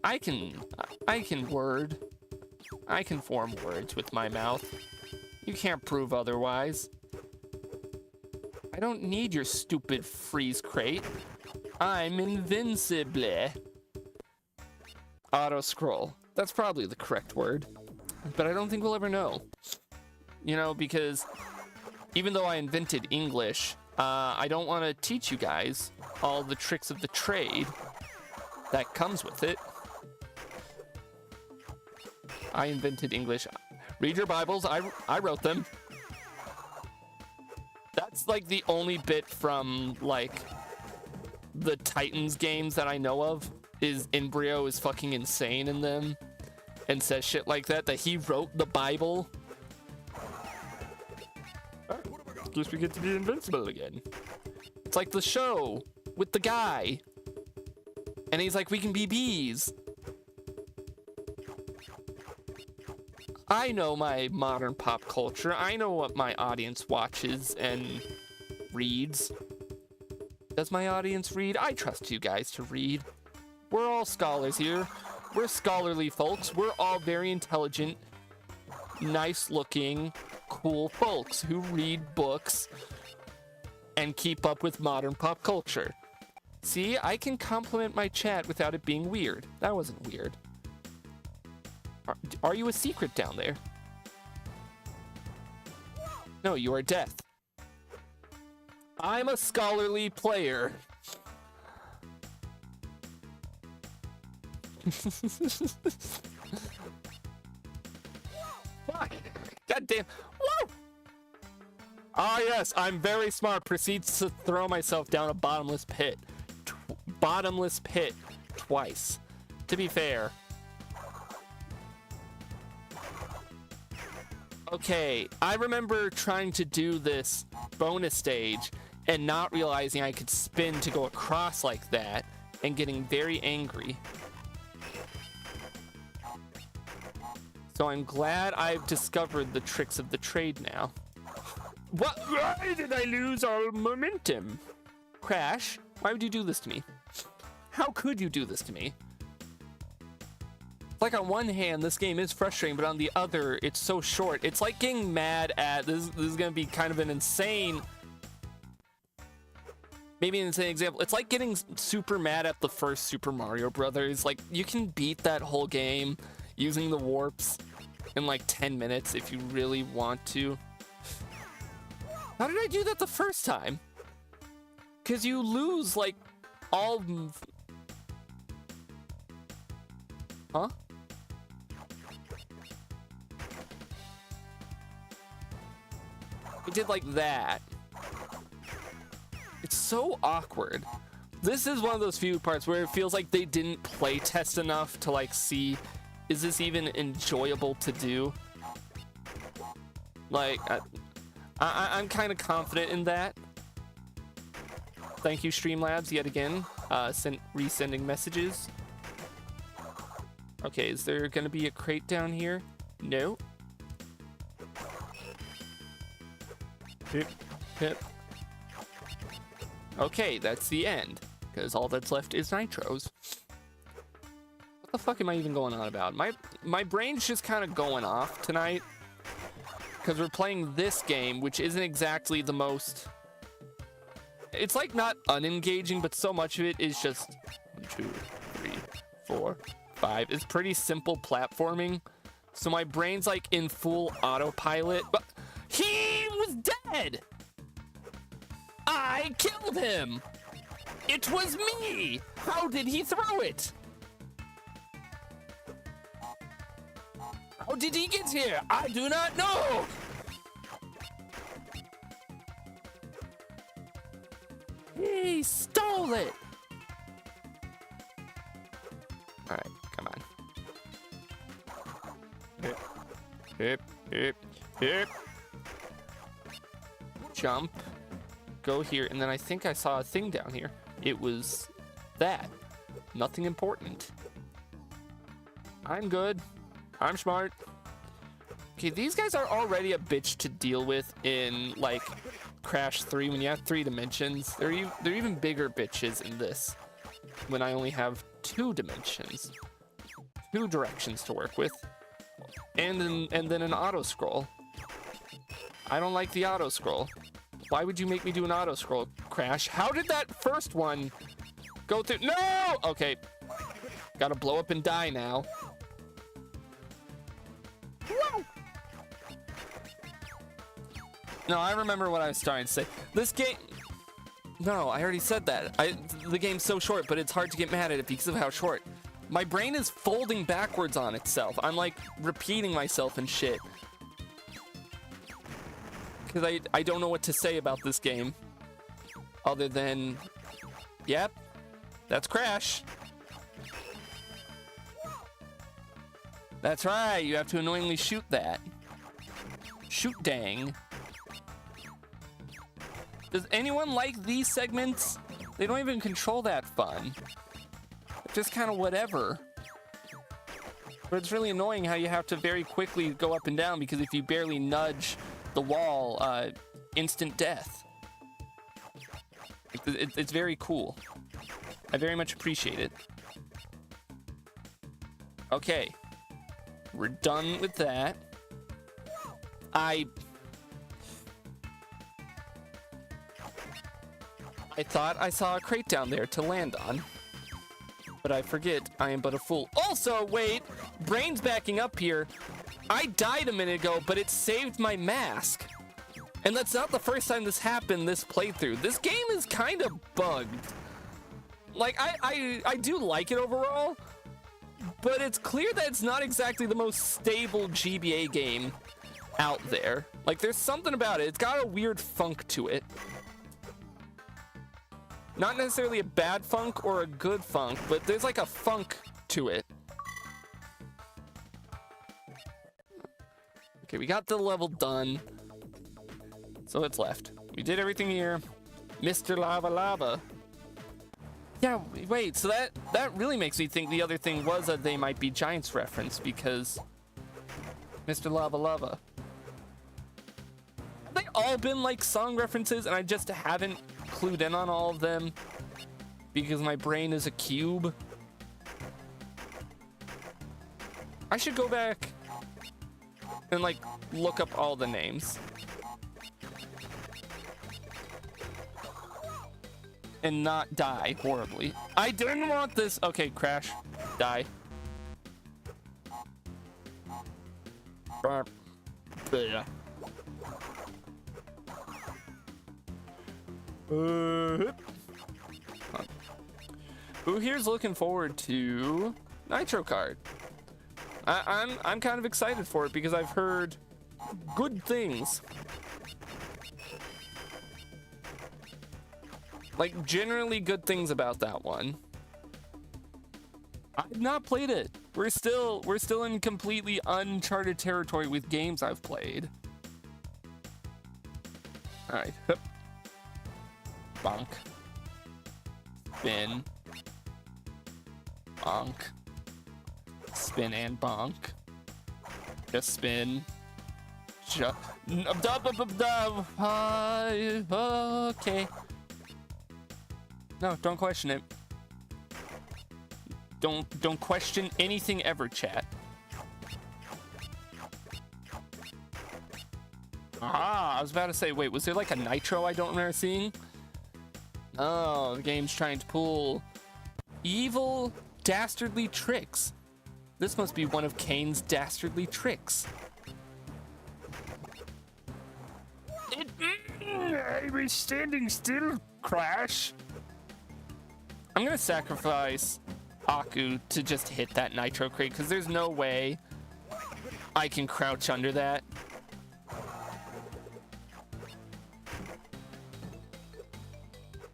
Speaker 1: I can form words with my mouth. You can't prove otherwise. I don't need your stupid freeze crate. I'm invincible. Auto scroll. That's probably the correct word, but I don't think we'll ever know. You know, because even though I invented English, I don't want to teach you guys all the tricks of the trade that comes with it. I invented English. Read your Bibles. I wrote them. That's like the only bit from like the Titans games that I know of is Embryo is fucking insane in them and says shit like that he wrote the Bible. Guess we get to be invincible again. It's like the show with the guy. And he's like, we can be bees. I know my modern pop culture. I know what my audience watches and reads. Does my audience read? I trust you guys to read. We're all scholars here. We're scholarly folks. We're all very intelligent, nice-looking, cool folks who read books and keep up with modern pop culture. See, I can compliment my chat without it being weird. That wasn't weird. Are you a secret down there? No, you are death. I'm a scholarly player. Fuck. God damn. Woo! Ah, yes, I'm very smart. Proceeds to throw myself down a bottomless pit. Bottomless pit twice. To be fair. Okay, I remember trying to do this bonus stage and not realizing I could spin to go across like that and getting very angry. So I'm glad I've discovered the tricks of the trade now. What? Why did I lose all momentum? Crash, why would you do this to me? How could you do this to me? Like on one hand, this game is frustrating, but on the other, it's so short. It's like getting mad at, this is gonna be kind of an insane, maybe an insane example. It's like getting super mad at the first Super Mario Brothers. Like, you can beat that whole game using the warps in like 10 minutes if you really want to. How did I do that the first time? Because you lose like all... Huh? I did like that. It's so awkward. This is one of those few parts where it feels like they didn't play test enough to like see, is this even enjoyable to do? Like, I'm kind of confident in that. Thank you, Streamlabs, yet again. Resending messages. Okay, is there gonna be a crate down here? No. Hip, hip. Okay, that's the end. Because all that's left is Nitros. What the fuck am I even going on about? My brain's just kind of going off tonight. Because we're playing this game, which isn't exactly the most... It's like not unengaging, but so much of it is just 1, 2, 3, 4, 5. It's pretty simple platforming. So my brain's like in full autopilot. But he was dead! I killed him! It was me! How did he throw it? How did he get here? I do not know! He stole it! Alright, come on. Hip, hip, hip, hip. Jump. Go here, and then I think I saw a thing down here. It was that. Nothing important. I'm good. I'm smart. Okay, these guys are already a bitch to deal with in, like, Crash 3 when you have 3 dimensions. They're even bigger bitches in this when I only have 2 dimensions. 2 directions to work with. And then an auto-scroll. I don't like the auto-scroll. Why would you make me do an auto-scroll, Crash? How did that first one go through? No! Okay. Gotta blow up and die now. Whoa! No, I remember what I was starting to say. This game... No, I already said that. The game's so short, but it's hard to get mad at it because of how short. My brain is folding backwards on itself. I'm like repeating myself and shit. Because I don't know what to say about this game. Other than, yep, that's Crash. That's right, you have to annoyingly shoot that. Shoot dang. Does anyone like these segments? They don't even control that fun. It's just kind of whatever. But it's really annoying how you have to very quickly go up and down because if you barely nudge the wall, instant death. It's very cool. I very much appreciate it. Okay. We're done with that. I thought I saw a crate down there to land on. But I forget I am but a fool. Also, wait! Brain's backing up here. I died a minute ago, but it saved my mask. And that's not the first time this happened this playthrough. This game is kind of bugged. Like, I do like it overall, but it's clear that it's not exactly the most stable GBA game out there. Like, there's something about it. It's got a weird funk to it. Not necessarily a bad funk or a good funk, but there's like a funk to it. Okay, we got the level done. So it's left. We did everything here. Mr. Lava Lava. Yeah, wait, so that really makes me think the other thing was a They Might Be Giants reference because Mr. Lava Lava. Have they all been like song references and I just haven't clued in on all of them because my brain is a cube? I should go back and like look up all the names. And not die horribly. I didn't want this. Okay, Crash. Die. Yeah. Who here's looking forward to Nitro Kart? I'm kind of excited for it because I've heard good things. Like, generally good things about that one. I've not played it. We're still in completely uncharted territory with games I've played. Alright. Bonk. Spin. Bonk. Spin and bonk. Just spin. Okay. No, don't question it. Don't question anything ever, chat. Ah, I was about to say, wait, was there like a Nitro I don't remember seeing? Oh, the game's trying to pull evil, dastardly tricks. This must be one of Kane's dastardly tricks. I was standing still, Crash. I'm gonna sacrifice Aku to just hit that Nitro crate because there's no way I can crouch under that.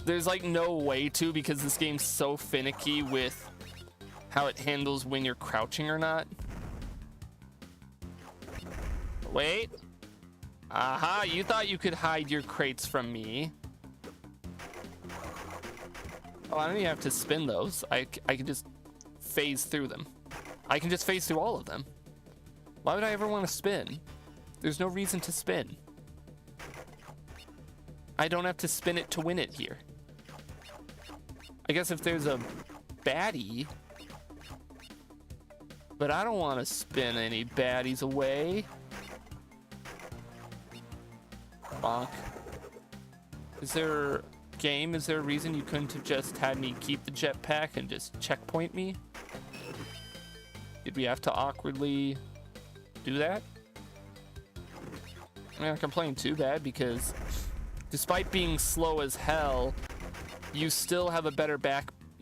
Speaker 1: There's like no way to because this game's so finicky with how it handles when you're crouching or not. Wait. Aha, you thought you could hide your crates from me. Oh, I don't even have to spin those. I can just phase through them. I can just phase through all of them. Why would I ever want to spin? There's no reason to spin. I don't have to spin it to win it here. I guess if there's a baddie, but I don't want to spin any baddies away. Bonk. Is there a reason you couldn't have just had me keep the jetpack and just checkpoint me? Did we have to awkwardly do that? I'm not complaining too bad because despite being slow as hell, you still have a better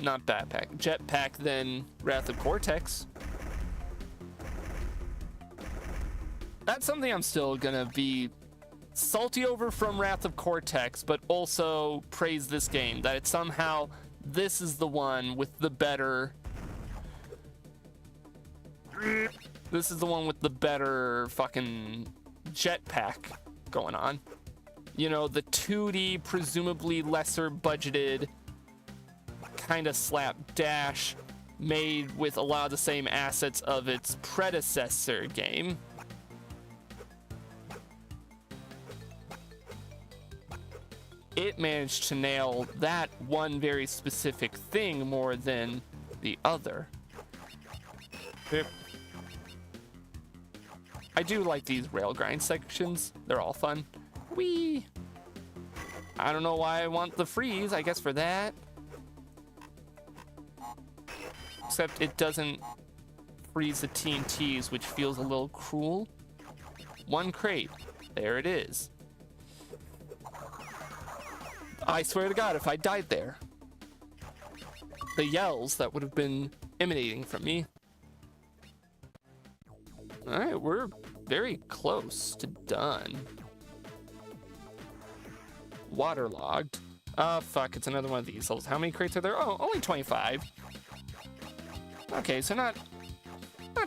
Speaker 1: not backpack, jetpack than Wrath of Cortex. That's something I'm still gonna be salty over from Wrath of Cortex, but also praise this game, that it's somehow, this is the one with the better, this is the one with the better fucking jetpack going on. You know, the 2D, presumably lesser budgeted kind of slapdash made with a lot of the same assets of its predecessor game. It managed to nail that one very specific thing more than the other. I do like these rail grind sections. They're all fun. Whee! I don't know why I want the freeze, I guess for that. Except it doesn't freeze the TNTs, which feels a little cruel. One crate. There it is. I swear to God, if I died there, the yells that would have been emanating from me. All right, we're very close to done. Waterlogged. Oh, fuck, it's another one of these holes. How many crates are there? Oh, only 25. Okay, so not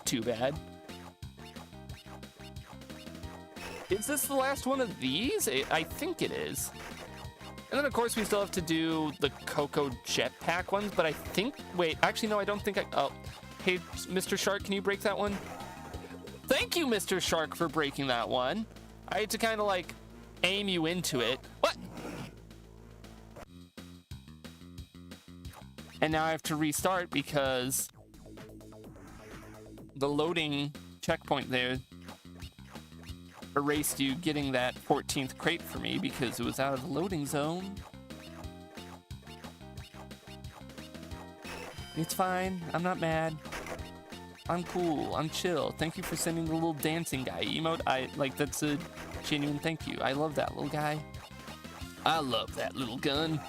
Speaker 1: too bad. Is this the last one of these? I think it is. And then, of course, we still have to do the Coco jetpack ones, but I think... Wait, actually, no, I don't think I... Oh, hey, Mr. Shark, can you break that one? Thank you, Mr. Shark, for breaking that one. I had to kind of, like, aim you into it. What? And now I have to restart because the loading checkpoint there erased you getting that 14th crate for me because it was out of the loading zone. It's fine. I'm not mad. I'm cool. I'm chill. Thank you for sending the little dancing guy emote. That's a genuine thank you. I love that little guy. I love that little gun.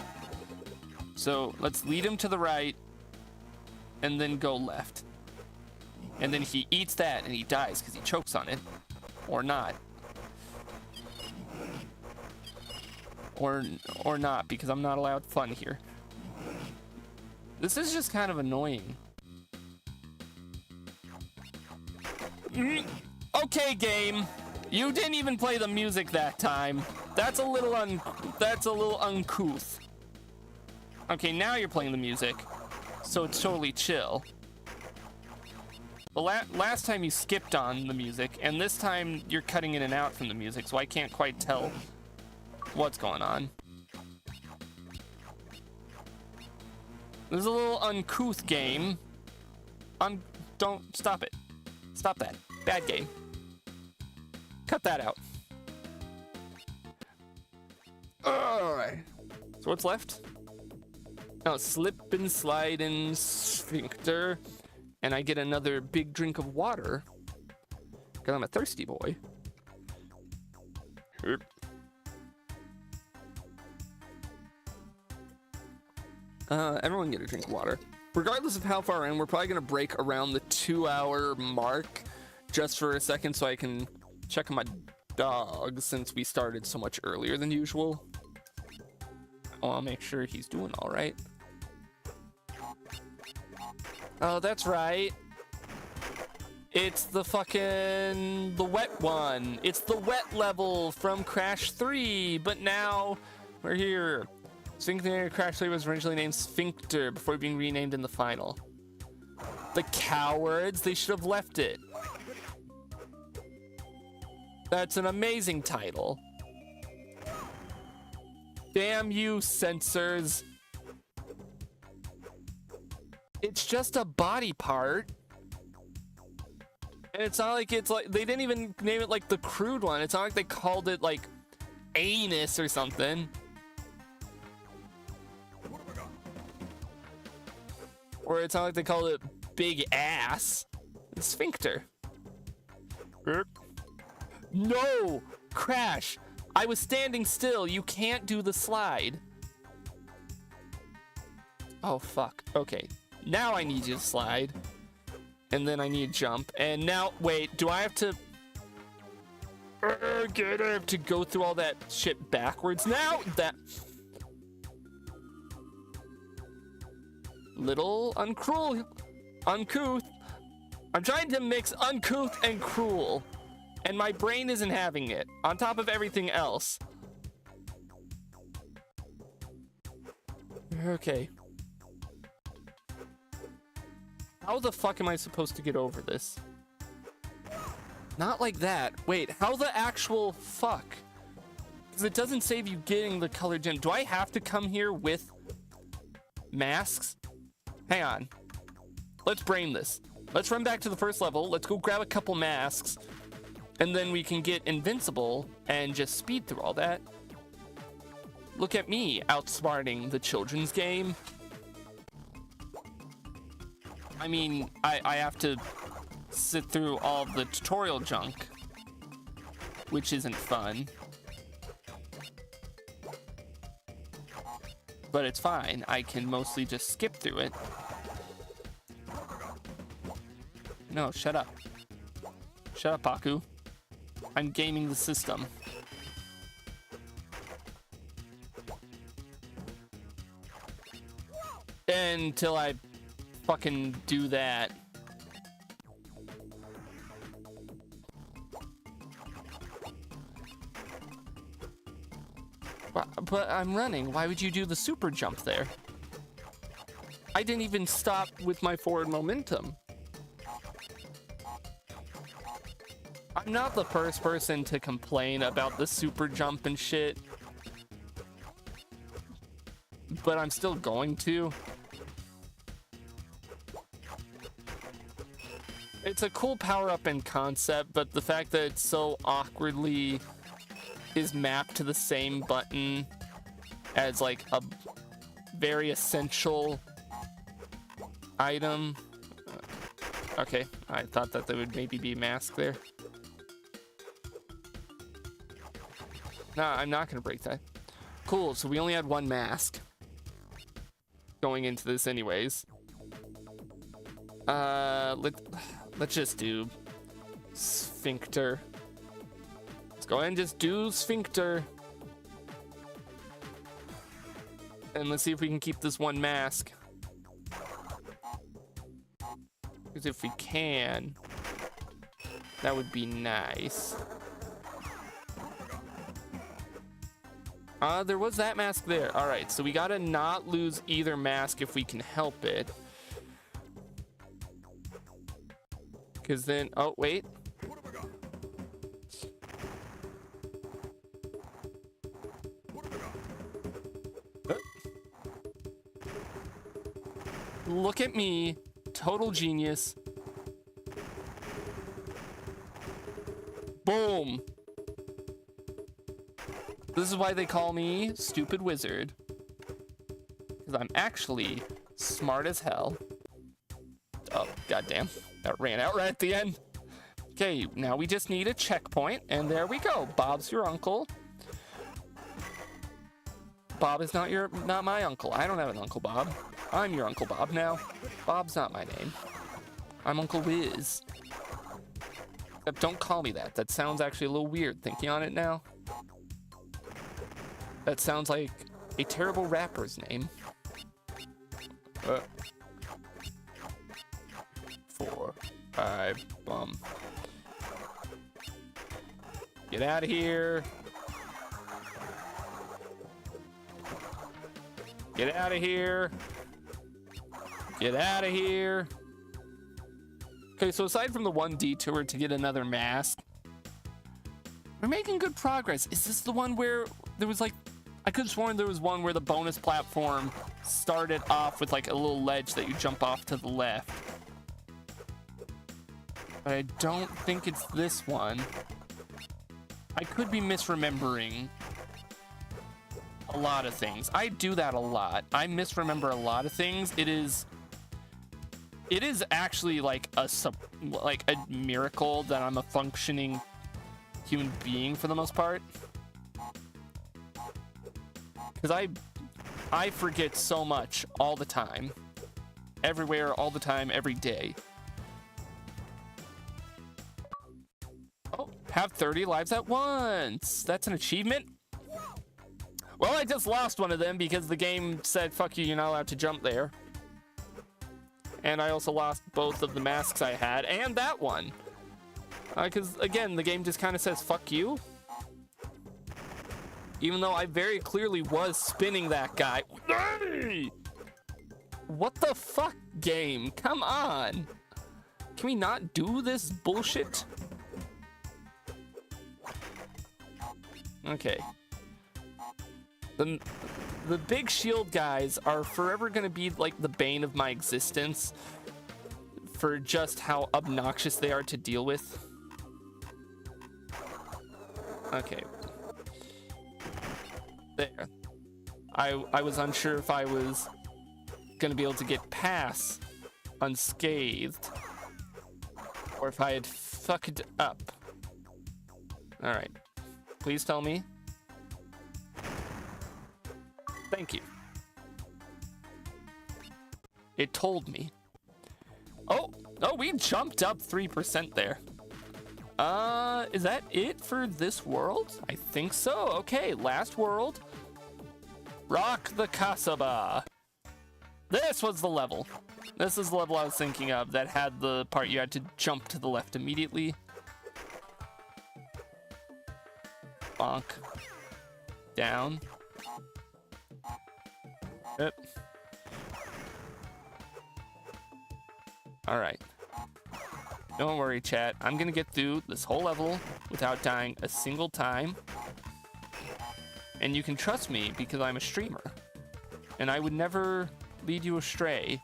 Speaker 1: So let's lead him to the right and then go left. And then he eats that and he dies because he chokes on it. Or not. Or not, because I'm not allowed fun here. This is just kind of annoying. Okay, game. You didn't even play the music that time. That's a little uncouth. Okay, now you're playing the music, so it's totally chill. The last time you skipped on the music, and this time you're cutting in and out from the music, so I can't quite tell what's going on. This is a little uncouth game. Don't stop it. Stop that. Bad game. Cut that out. Alright. So what's left? Oh, slip and slide and sphincter. And I get another big drink of water. Because I'm a thirsty boy. Herp. Everyone get a drink of water. Regardless of how far in, we're probably going to break around the 2-hour mark just for a second so I can check on my dog since we started so much earlier than usual. I'll make sure he's doing all right. Oh, that's right. It's the wet one. It's the wet level from Crash 3, but now we're here. Sphincter Crash 3 was originally named Sphincter before being renamed in the final. The cowards, they should have left it. That's an amazing title. Damn you, censors. It's just a body part. And it's not like they didn't even name it like the crude one. It's not like they called it like anus or something. Or it's not like they called it big ass. It's sphincter. No! Crash! I was standing still. You can't do the slide. Oh, fuck. Okay. Now I need you to slide. And then I need jump. And now, wait, do I have to... Get up to go through all that shit backwards now? That... Little uncruel. Uncouth. I'm trying to mix uncouth and cruel. And my brain isn't having it. On top of everything else. Okay. How the fuck am I supposed to get over this? Not like that. Wait, how the actual fuck? Because it doesn't save you getting the color gem. Do I have to come here with masks? Hang on. Let's brain this. Let's run back to the first level. Let's go grab a couple masks. And then we can get invincible and just speed through all that. Look at me outsmarting the children's game. I mean, I have to sit through all the tutorial junk, which isn't fun. But it's fine. I can mostly just skip through it. No, shut up. Shut up, Paku. I'm gaming the system. Until I fucking do that. But I'm running. Why would you do the super jump there? I didn't even stop with my forward momentum. I'm not the first person to complain about the super jump and shit. But I'm still going to. It's a cool power-up in concept, but the fact that it's so awkwardly is mapped to the same button as like a very essential item. Okay, I thought that there would maybe be a mask there. Nah, I'm not gonna break that. Cool, so we only had one mask going into this anyways. Let's just do sphincter. Let's go ahead and just do sphincter. And let's see if we can keep this one mask. Because if we can, that would be nice. There was that mask there. All right, so we gotta not lose either mask if we can help it. Because then, oh, wait. Look at me, total genius. Boom. This is why they call me Stupid Wizard. Because I'm actually smart as hell. Oh, goddamn. That ran out right at the end. Okay, now we just need a checkpoint, and there we go. Bob's your uncle. Bob is not my uncle. I don't have an Uncle Bob. I'm your Uncle Bob now. Bob's not my name. I'm Uncle Wiz. Except don't call me that. That sounds actually a little weird thinking on it now. That sounds like a terrible rapper's name. 4, 5, bum. Get out of here. Get out of here. Get out of here. Okay, so aside from the one detour to get another mask, we're making good progress. Is this the one where there was like, I could have sworn there was one where the bonus platform started off with like a little ledge that you jump off to the left. But I don't think it's this one. I could be misremembering a lot of things. I do that a lot. I misremember a lot of things. It is actually like a miracle that I'm a functioning human being for the most part. Because I forget so much all the time. Everywhere, all the time, every day. Oh, have 30 lives at once. That's an achievement. Well, I just lost one of them because the game said, fuck you, you're not allowed to jump there. And I also lost both of the masks I had, and that one. Because, again, the game just kind of says, fuck you. Even though I very clearly was spinning that guy. What the fuck, game? Come on. Can we not do this bullshit? Okay. The big shield guys are forever going to be like the bane of my existence for just how obnoxious they are to deal with. Okay. There. I was unsure if I was going to be able to get past unscathed or if I had fucked up. All right. Please tell me. Thank you. It told me. Oh, we jumped up 3% there. Is that it for this world? I think so. Okay, last world. Rock the Kasbah. This was the level. This is the level I was thinking of that had the part you had to jump to the left immediately. Bonk. Down. Yep. Alright. Don't worry, chat. I'm gonna get through this whole level without dying a single time. And you can trust me because I'm a streamer. And I would never lead you astray.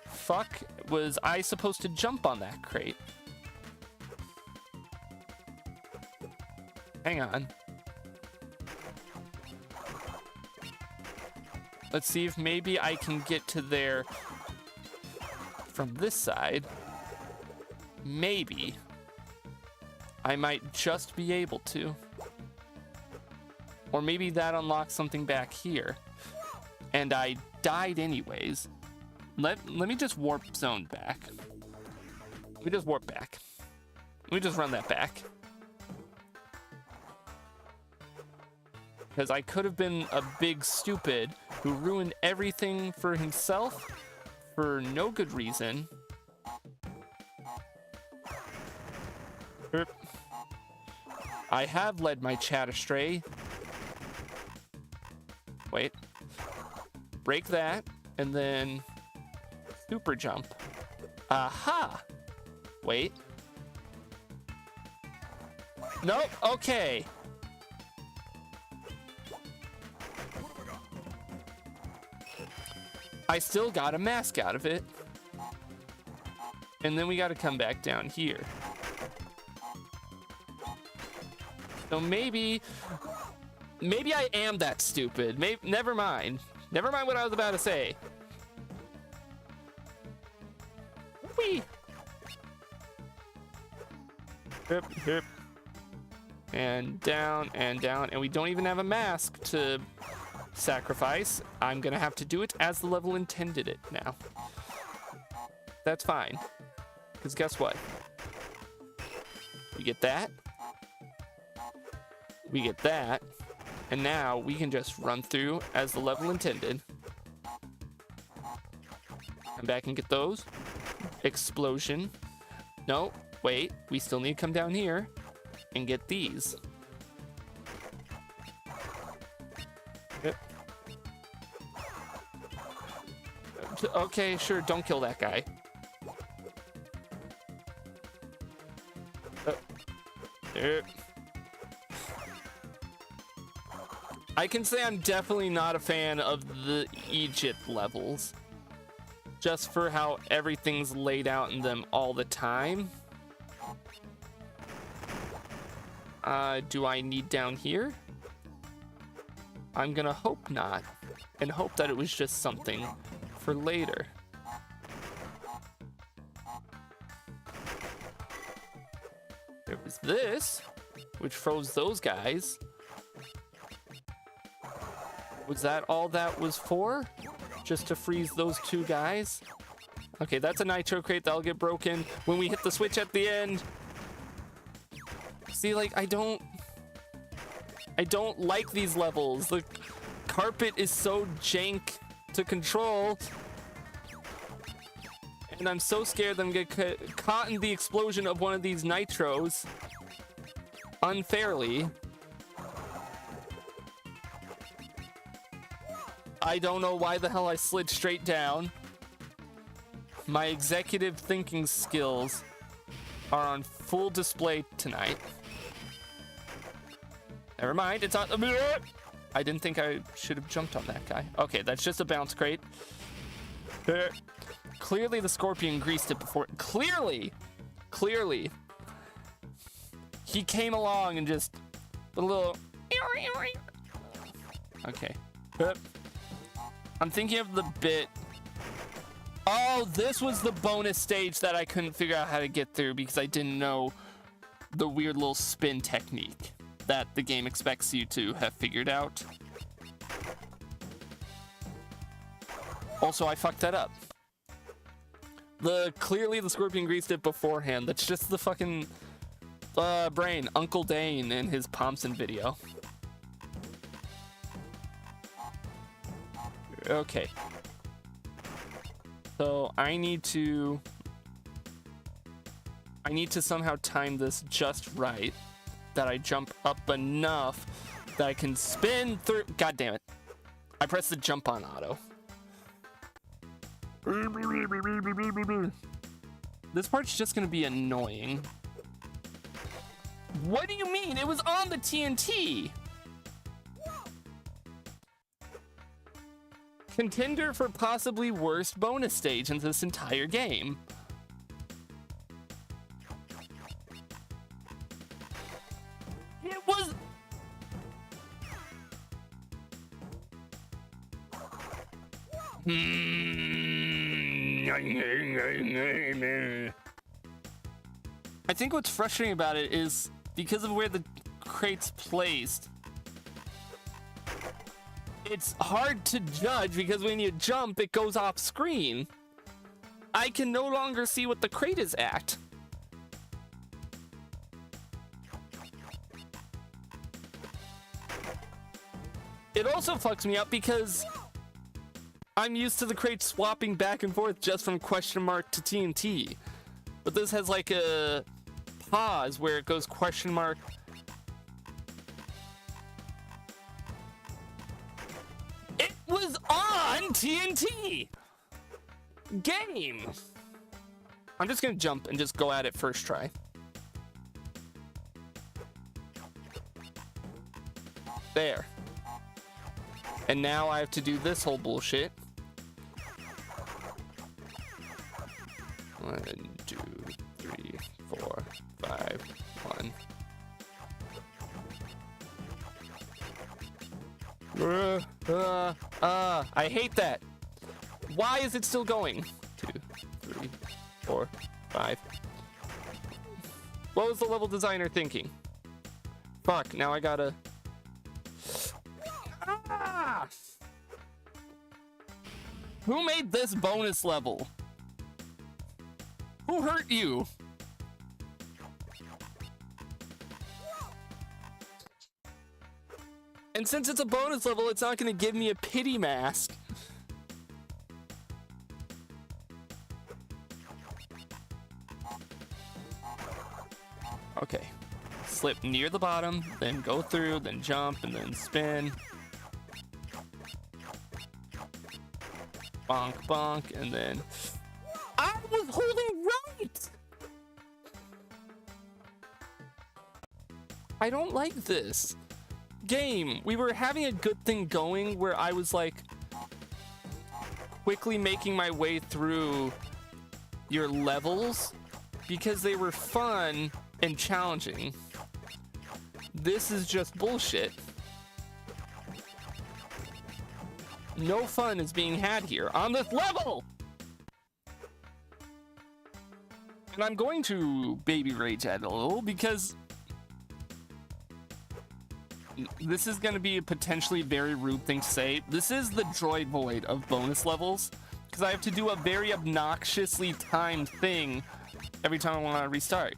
Speaker 1: Fuck, was I supposed to jump on that crate? Hang on. Let's see if maybe I can get to there from this side. Maybe. I might just be able to. Or maybe that unlocks something back here. And I died anyways. Let me just warp zone back. Let me just warp back. Let me just run that back. Because I could have been a big stupid who ruined everything for himself for no good reason. I have led my chat astray. Wait. Break that, and then super jump. Aha! Wait. Nope, okay. I still got a mask out of it. And then we gotta come back down here. So maybe I am that stupid. Never mind. Never mind what I was about to say. Whee! Hip, hip. And down, and we don't even have a mask to sacrifice. I'm gonna have to do it as the level intended it now. That's fine. Because guess what? We get that. We get that. And now we can just run through as the level intended. Come back and get those. Explosion. No, wait. We still need to come down here and get these. Yep. Okay, sure. Don't kill that guy. Yep. I can say I'm definitely not a fan of the Egypt levels. Just for how everything's laid out in them all the time. Do I need down here? I'm gonna hope not. And hope that it was just something for later. There was this, which froze those guys. Was that all that was for? Just to freeze those two guys? Okay, that's a Nitro crate that'll get broken when we hit the switch at the end. See, like, I don't like these levels. The carpet is so jank to control. And I'm so scared that I'm gonna get caught in the explosion of one of these Nitros unfairly. I don't know why the hell I slid straight down. My executive thinking skills are on full display tonight. Never mind, it's on. I didn't think I should have jumped on that guy. Okay, that's just a bounce crate. Clearly the scorpion greased it before. Clearly. He came along and just a little. Okay. I'm thinking of the bit. Oh, this was the bonus stage that I couldn't figure out how to get through because I didn't know the weird little spin technique that the game expects you to have figured out. Also, I fucked that up. Clearly the scorpion greased it beforehand. That's just the fucking brain, Uncle Dane in his Pomson video. Okay. So I need to somehow time this just right, that I jump up enough that I can spin through. God damn it. I pressed the jump on auto. This part's just gonna be annoying. What do you mean? It was on the TNT. Contender for possibly worst bonus stage in this entire game. It was... I think what's frustrating about it is because of where the crate's placed, it's hard to judge because when you jump, it goes off screen. I can no longer see what the crate is at. It also fucks me up because I'm used to the crate swapping back and forth just from question mark to TNT. But this has like a pause where it goes question mark. It was on TNT! Game! I'm just gonna jump and just go at it first try. There. And now I have to do this whole bullshit. 1, 2, 3, 4, 5, 1. I hate that. Why is it still going? 2, 3, 4, 5. What was the level designer thinking? Fuck, now I gotta... Ah! Who made this bonus level? Who hurt you? And since it's a bonus level, it's not going to give me a pity mask. Okay. Slip near the bottom, then go through, then jump, and then spin. Bonk, bonk, and then... I was holding right! I don't like this. Game, we were having a good thing going where I was like quickly making my way through your levels because they were fun and challenging. This is just bullshit. No fun is being had here on this level! And I'm going to baby rage at it a little because this is going to be a potentially very rude thing to say. This is the droid void of bonus levels, because I have to do a very obnoxiously timed thing every time I want to restart.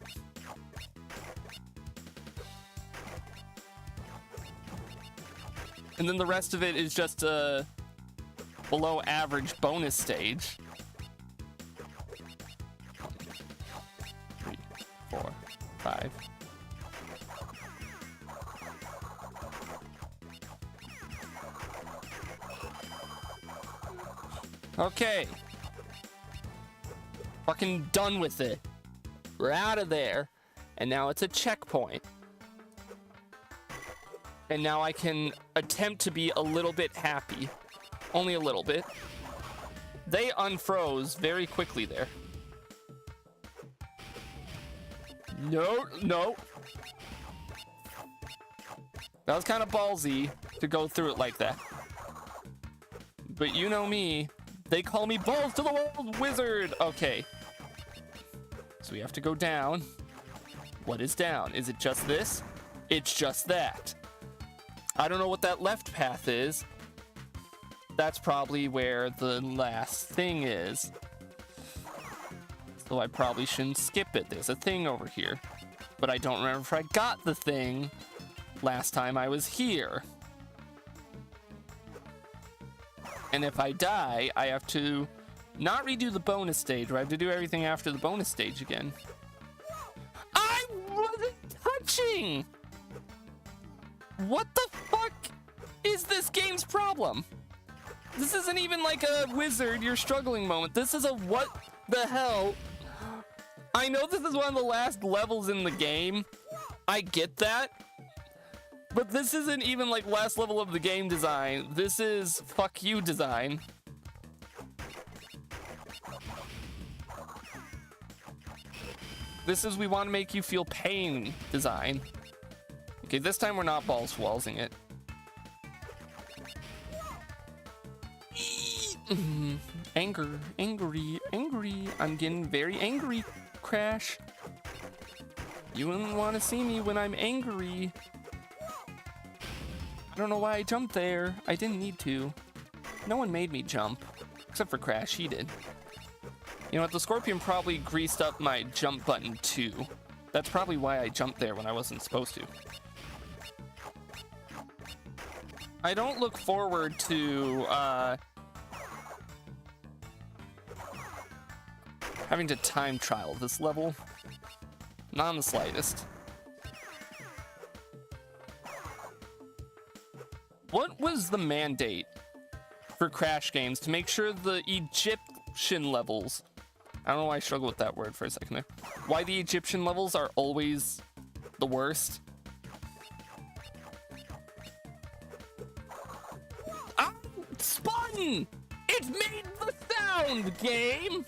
Speaker 1: And then the rest of it is just a below average bonus stage. 3, 4, 5. Okay. Fucking done with it. We're out of there. And now it's a checkpoint. And now I can attempt to be a little bit happy. Only a little bit. They unfroze very quickly there. No, no. That was kind of ballsy to go through it like that. But you know me. They call me Balls to the World Wizard. Okay. So we have to go down. What is down? Is it just this? It's just that. I don't know what that left path is. That's probably where the last thing is. So I probably shouldn't skip it. There's a thing over here. But I don't remember if I got the thing last time I was here. And if I die, I have to not redo the bonus stage, or I have to do everything after the bonus stage again. I wasn't touching! What the fuck is this game's problem? This isn't even like a wizard, you're struggling moment. This is a what the hell? I know this is one of the last levels in the game. I get that. But this isn't even like last level of the game design. This is fuck you design. This is we want to make you feel pain design. Okay, this time we're not balls wallsing it. Anger, angry, angry. I'm getting very angry, Crash. You wouldn't want to see me when I'm angry. I don't know why I jumped there. I didn't need to. No one made me jump. Except for Crash, he did. You know what, the Scorpion probably greased up my jump button too. That's probably why I jumped there when I wasn't supposed to. I don't look forward to, having to time trial this level. Not in the slightest. What was the mandate for Crash games to make sure the Egyptian levels... I don't know why I struggled with that word for a second there. Why the Egyptian levels are always the worst? Ah! Spun! It made the sound, game!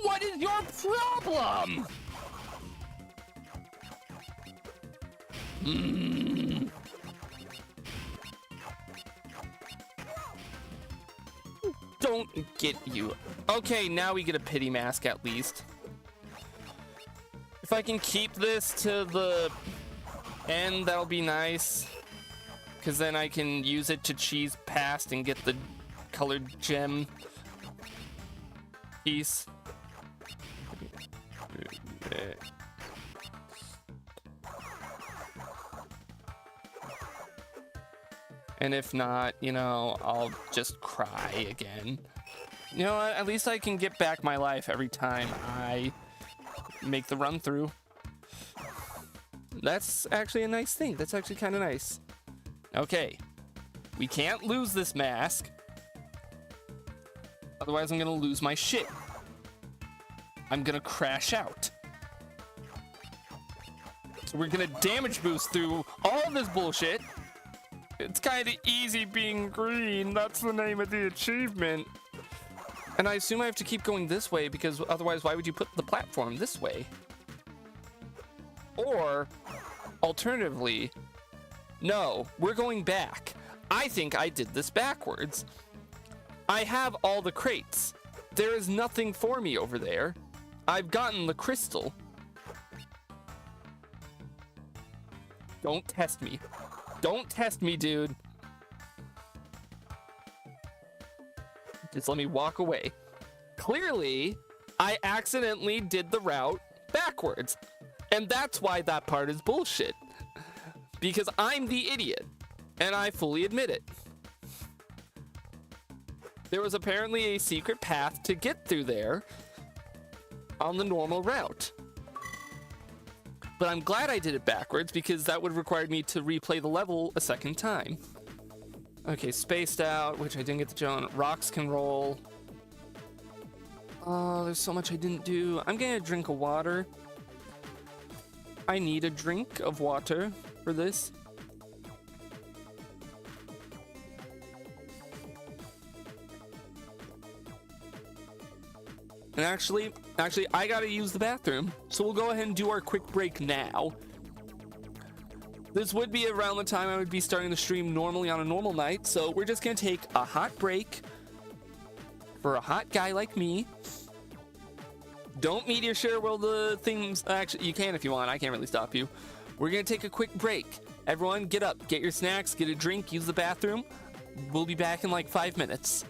Speaker 1: What is your problem? Don't get you. Okay, now we get a pity mask at least. If I can keep this to the end, that'll be nice. Because then I can use it to cheese past and get the colored gem piece. And if not, you know, I'll just cry again. You know what? At least I can get back my life every time I make the run through. That's actually a nice thing. That's actually kind of nice. Okay. We can't lose this mask. Otherwise, I'm going to lose my shit. I'm going to crash out. So we're going to damage boost through all of this bullshit. It's kind of easy being green. That's the name of the achievement. And I assume I have to keep going this way because otherwise why would you put the platform this way? Or, alternatively, no, we're going back. I think I did this backwards. I have all the crates. There is nothing for me over there. I've gotten the crystal. Don't test me. Don't test me, dude. Just let me walk away. Clearly, I accidentally did the route backwards. And that's why that part is bullshit. Because I'm the idiot. And I fully admit it. There was apparently a secret path to get through there on the normal route. But I'm glad I did it backwards because that would have required me to replay the level a second time. Okay, spaced out, which I didn't get to Joan. Rocks can roll. Oh, there's so much I didn't do. I'm getting a drink of water. I need a drink of water for this. And actually, I gotta use the bathroom. So we'll go ahead and do our quick break now. This would be around the time I would be starting the stream normally on a normal night. So we're just gonna take a hot break for a hot guy like me. Don't meteor share while the things, actually, you can if you want. I can't really stop you. We're gonna take a quick break. Everyone get up, get your snacks, get a drink, use the bathroom. We'll be back in like 5 minutes.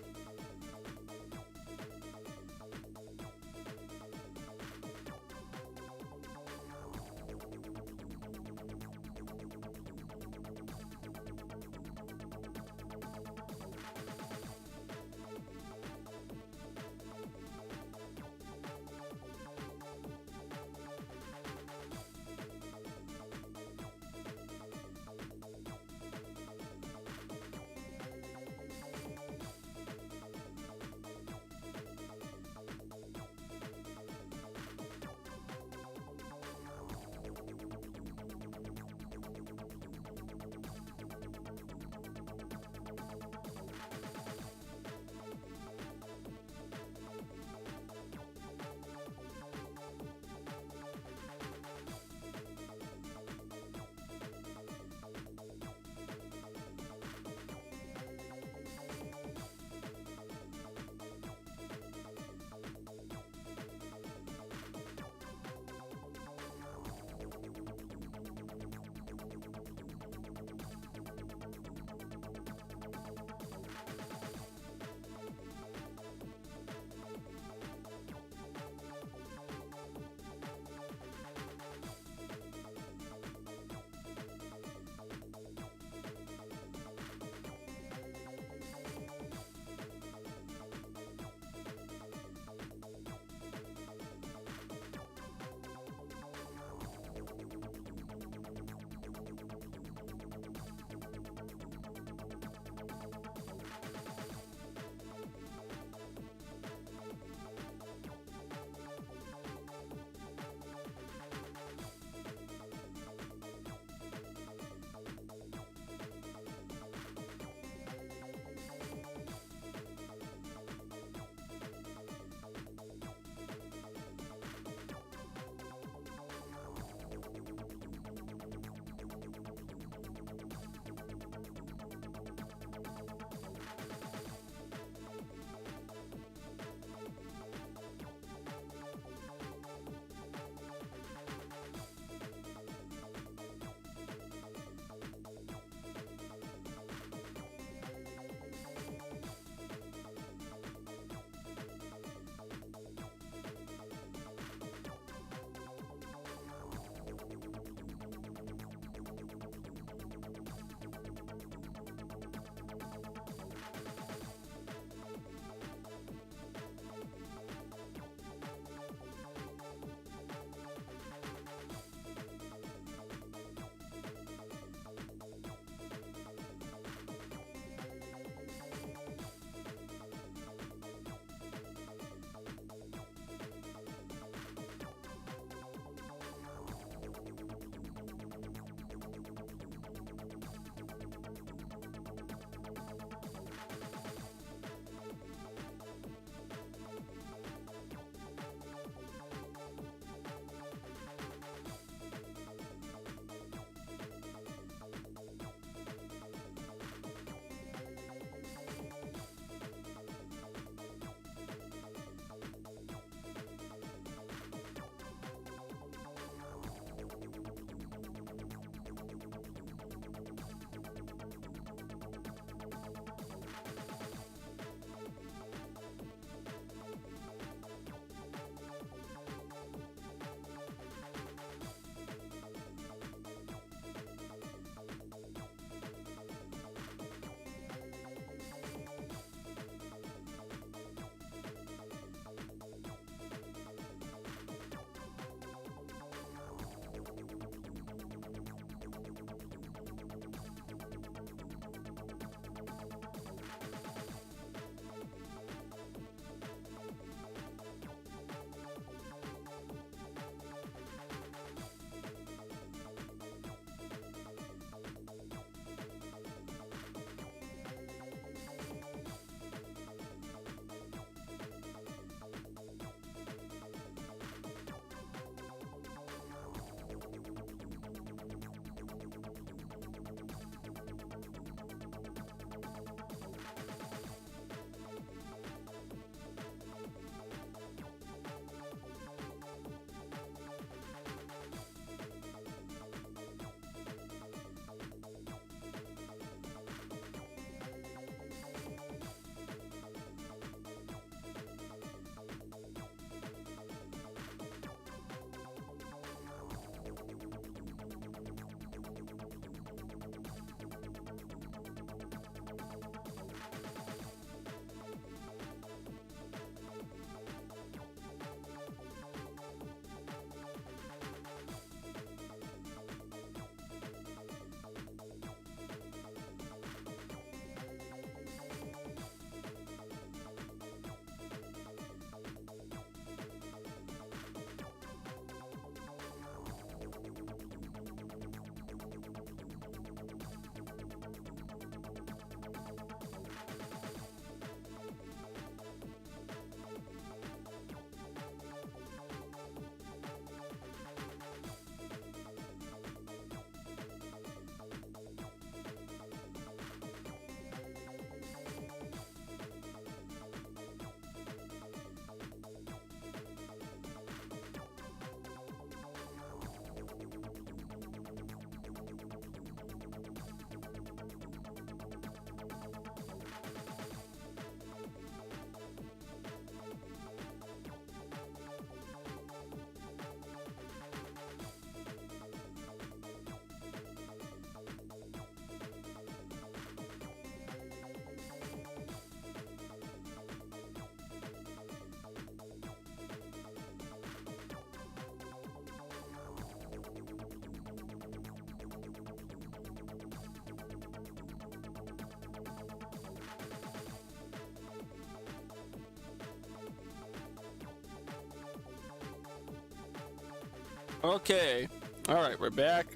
Speaker 1: Okay. All right, we're back.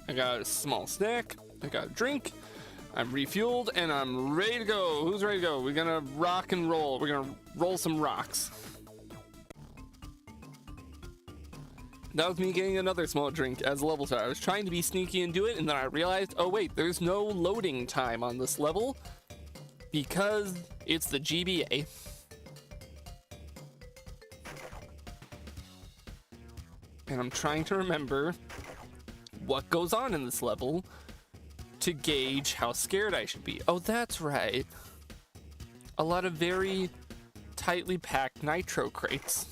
Speaker 1: I got a small snack. I got a drink. I'm refueled and I'm ready to go. Who's ready to go? We're gonna rock and roll. We're gonna roll some rocks. That was me getting another small drink as a level start. I was trying to be sneaky and do it, and then I realized, oh wait, there's no loading time on this level because it's the GBA. And I'm trying to remember what goes on in this level to gauge how scared I should be. Oh, that's right. A lot of very tightly packed Nitro crates.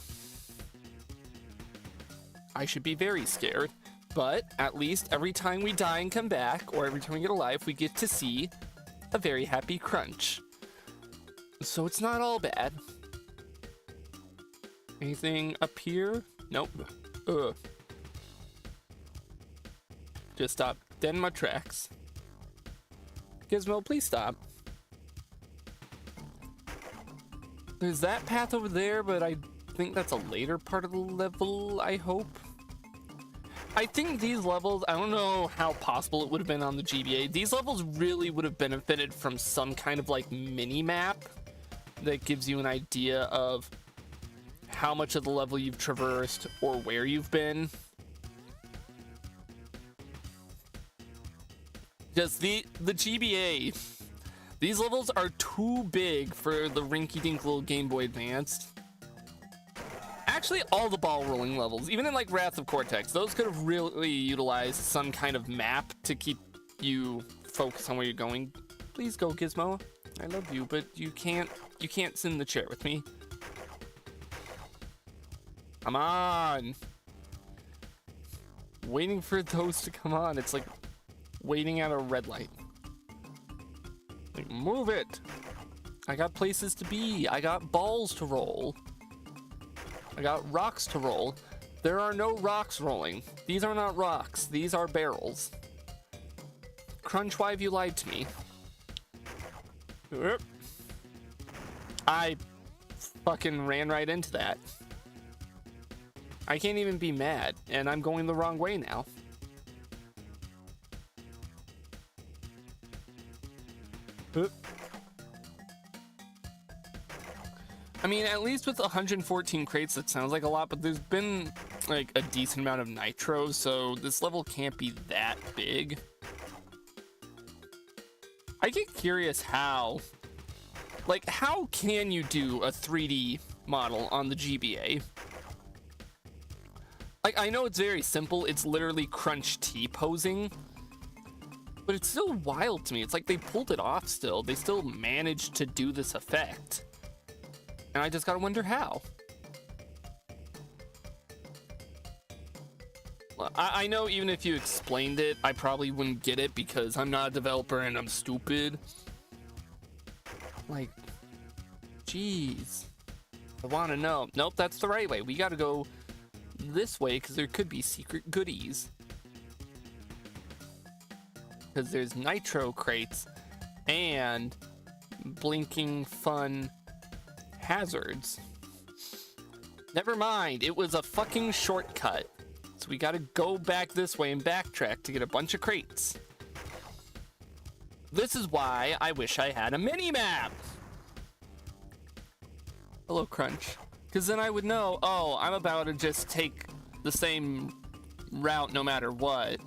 Speaker 1: I should be very scared, but at least every time we die and come back, or every time we get alive, we get to see a very happy crunch. So it's not all bad. Anything up here? Nope. Ugh. Just stop dead in my tracks. Gizmo, please stop. There's that path over there, but I think that's a later part of the level, I hope. I think these levels, I don't know how possible it would have been on the GBA. These levels really would have benefited from some kind of like mini map that gives you an idea of how much of the level you've traversed or where you've been. Just the GBA, these levels are too big for the rinky-dink little Game Boy Advanced. Actually, all the ball rolling levels, even in like Wrath of Cortex, those could have really utilized some kind of map to keep you focused on where you're going. Please go, Gizmo. I love you, but you can't sit in the chair with me. Come on. Waiting for those to come on. It's like waiting at a red light. Like, move it. I got places to be. I got balls to roll. I got rocks to roll. There are no rocks rolling. These are not rocks. These are barrels. Crunch, why have you lied to me? I fucking ran right into that. I can't even be mad, and I'm going the wrong way now. I mean, at least with 114 crates, that sounds like a lot, but there's been like a decent amount of Nitro, so this level can't be that big. I get curious how can you do a 3D model on the GBA? Like, I know it's very simple, it's literally Crunch T-posing, but it's still wild to me. It's like they pulled it off still. They still managed to do this effect. And I just gotta wonder how. Well, I know even if you explained it, I probably wouldn't get it because I'm not a developer and I'm stupid. Like, jeez. I wanna know. Nope, that's the right way. We gotta go this way because there could be secret goodies. Because there's Nitro crates and blinking fun hazards. Never mind, it was a fucking shortcut. So we gotta go back this way and backtrack to get a bunch of crates. This is why I wish I had a mini-map. Hello, Crunch. Because then I would know, oh, I'm about to just take the same route no matter what.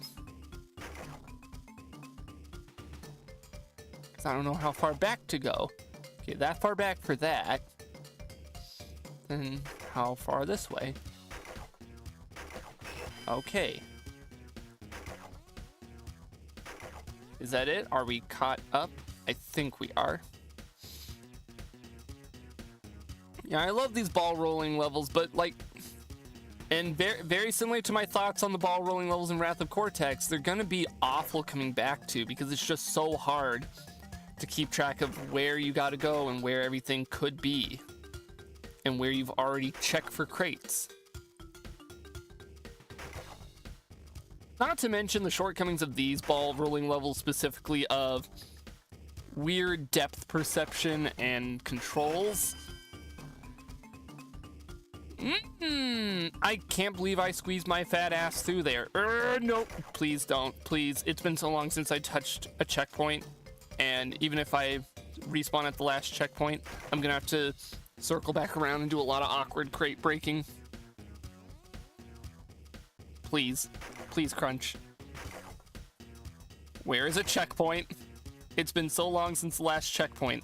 Speaker 1: Because I don't know how far back to go. Okay, that far back for that. Then how far this way? Okay. Is that it? Are we caught up? I think we are. Yeah, I love these ball rolling levels, but like, and very similar to my thoughts on the ball rolling levels in Wrath of Cortex, they're gonna be awful coming back to because it's just so hard to keep track of where you gotta go and where everything could be and where you've already checked for crates. Not to mention the shortcomings of these ball rolling levels, specifically of weird depth perception and controls. I can't believe I squeezed my fat ass through there. Nope. Please don't. Please. It's been so long since I touched a checkpoint. And even if I respawn at the last checkpoint, I'm gonna have to circle back around and do a lot of awkward crate breaking. Please. Please, Crunch. Where is a checkpoint? It's been so long since the last checkpoint.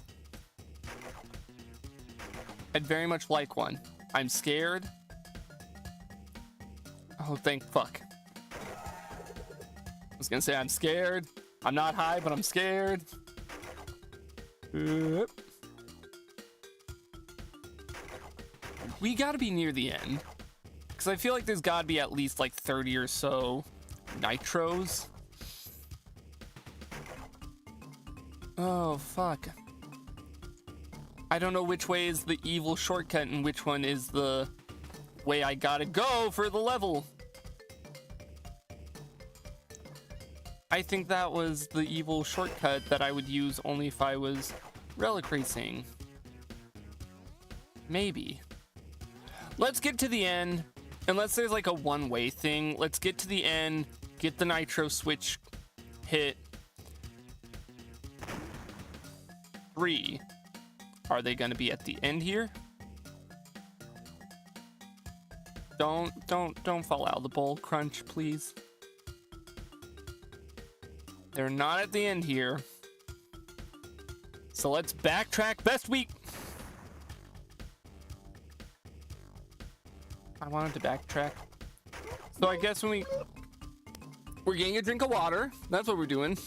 Speaker 1: I'd very much like one. I'm scared. Oh, thank fuck. I was gonna say I'm scared. I'm not high, but I'm scared. We gotta be near the end. Because I feel like there's gotta be at least like 30 or so nitros. Oh, fuck. I don't know which way is the evil shortcut and which one is the way I gotta go for the level. I think that was the evil shortcut that I would use only if I was relic racing. Maybe. Let's get to the end. Unless there's like a one-way thing, let's get to the end, get the nitro switch hit. 3. Are they gonna be at the end here? Don't fall out of the bowl, Crunch, please. They're not at the end here. So let's backtrack best we... I wanted to backtrack. So I guess when we're getting a drink of water. That's what we're doing.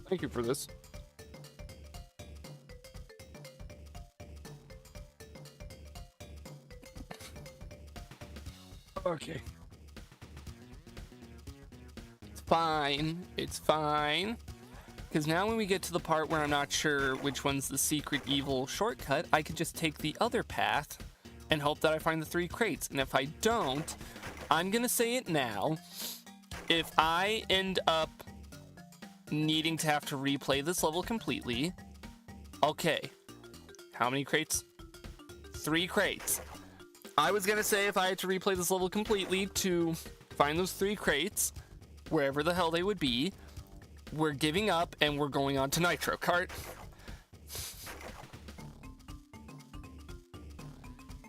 Speaker 1: Thank you for this. Okay. It's fine. It's fine. Because now when we get to the part where I'm not sure which one's the secret evil shortcut, I can just take the other path and hope that I find the 3 crates. And if I don't, I'm going to say it now. If I end up needing to have to replay this level completely, okay. How many crates? 3 crates. I was going to say if I had to replay this level completely to find those 3 crates, wherever the hell they would be, we're giving up and we're going on to Nitro Kart.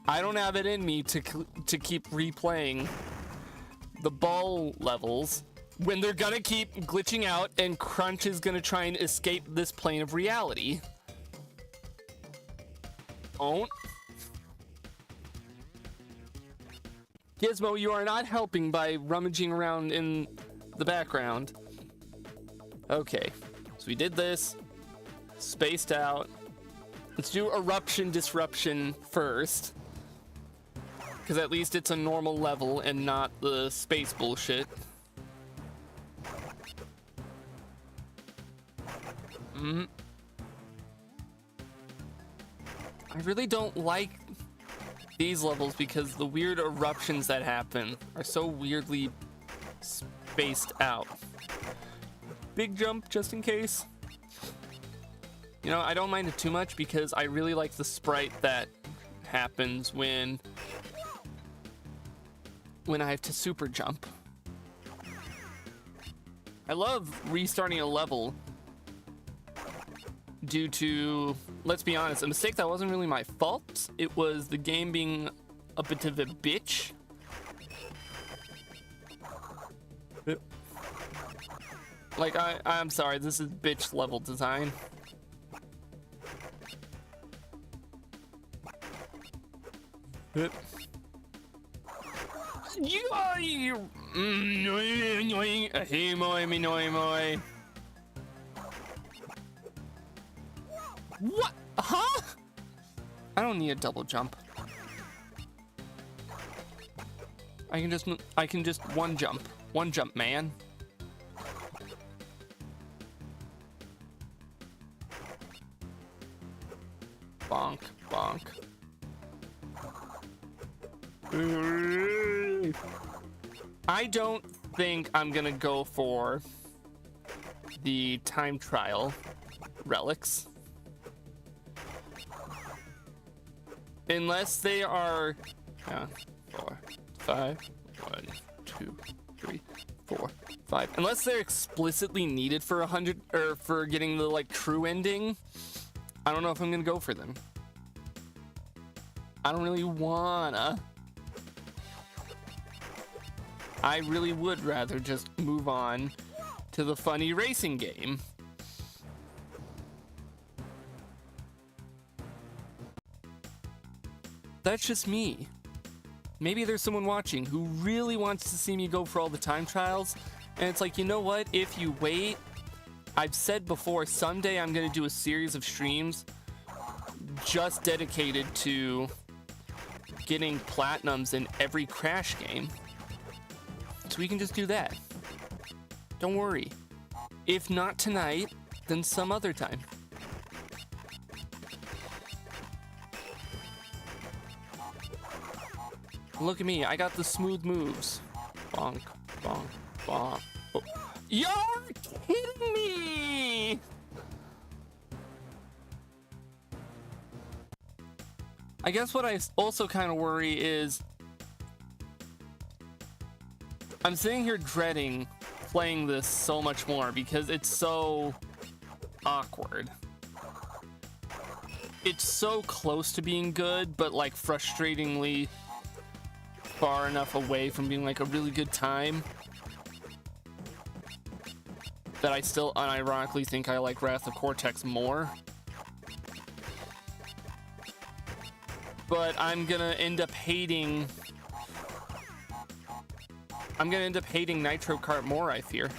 Speaker 1: I don't have it in me to keep replaying the ball levels when they're gonna keep glitching out and Crunch is gonna try and escape this plane of reality. Don't. Gizmo, you are not helping by rummaging around in the background. Okay, so we did this, spaced out. Let's do eruption disruption first, because at least it's a normal level and not the space bullshit. I really don't like these levels because the weird eruptions that happen are so weirdly spaced out. Big jump just in case. You know, I don't mind it too much because I really like the sprite that happens when I have to super jump. I love restarting a level due to, let's be honest, a mistake that wasn't really my fault. It was the game being a bit of a bitch. Like, I'm sorry, this is bitch level design. What? Huh? I don't need a double jump. I can just one jump, man. Bonk, bonk. I don't think I'm gonna go for the time trial relics. unless they are 4, 5, 1, 2, 3, 4, 5. Unless they're explicitly needed for 100 or for getting the like true ending, I don't know if I'm gonna go for them. I don't really wanna. I really would rather just move on to the funny racing game. That's just me. Maybe there's someone watching who really wants to see me go for all the time trials, and it's like, you know what, if you wait, I've said before, someday I'm gonna do a series of streams just dedicated to getting platinums in every Crash game. So we can just do that. Don't worry. If not tonight, then some other time. Look at me, I got the smooth moves. Bonk, bonk, bonk. Oh. You're kidding me! I guess what I also kind of worry is I'm sitting here dreading playing this so much more because it's so awkward. It's so close to being good, but like frustratingly far enough away from being like a really good time that I still unironically think I like Wrath of Cortex more. But I'm gonna end up hating Nitro Kart more, I fear.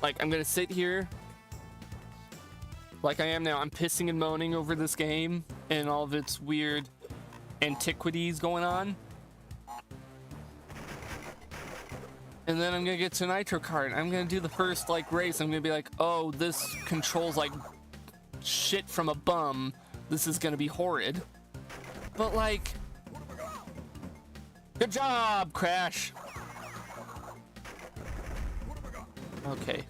Speaker 1: Like, I'm gonna sit here like I am now. I'm pissing and moaning over this game and all of its weird antiquities going on. And then I'm gonna get to Nitro Kart. I'm gonna do the first like race. I'm gonna be like, oh, this controls like shit from a bum. This is gonna be horrid. But like, good job, Crash. Okay.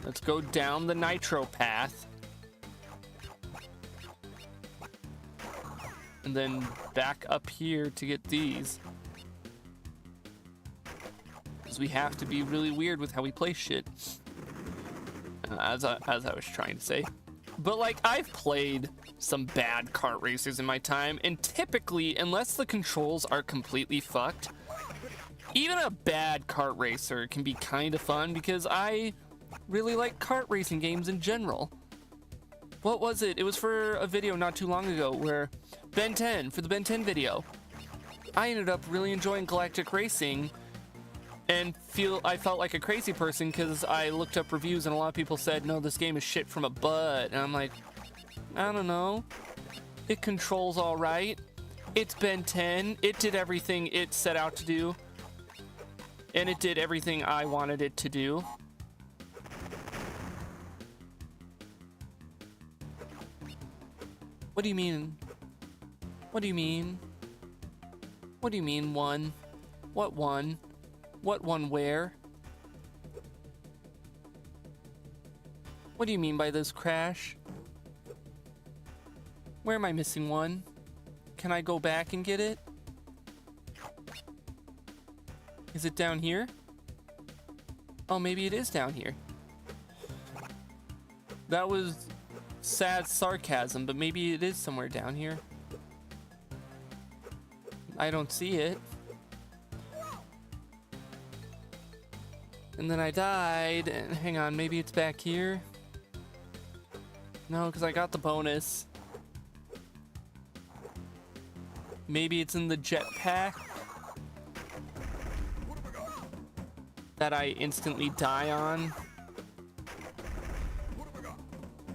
Speaker 1: Let's go down the Nitro path. And then back up here to get these. Because we have to be really weird with how we play shit. As I was trying to say. But like, I've played some bad kart racers in my time, and typically, unless the controls are completely fucked, even a bad kart racer can be kind of fun because I really like kart racing games in general. What was it? It was for a video not too long ago where Ben 10, for the Ben 10 video, I ended up really enjoying Galactic Racing and I felt like a crazy person because I looked up reviews and a lot of people said, no, this game is shit from a butt. And I'm like, I don't know. It controls all right. It's Ben 10. It did everything it set out to do. And it did everything I wanted it to do. What do you mean? What do you mean? What do you mean, one? What one? What one where? What do you mean by this, Crash? Where am I missing one? Can I go back and get it? Is it down here? Oh, maybe it is down here. That was sad sarcasm, but maybe it is somewhere down here. I don't see it. And then I died, and hang on, maybe it's back here? No, because I got the bonus. Maybe it's in the jetpack that I instantly die on.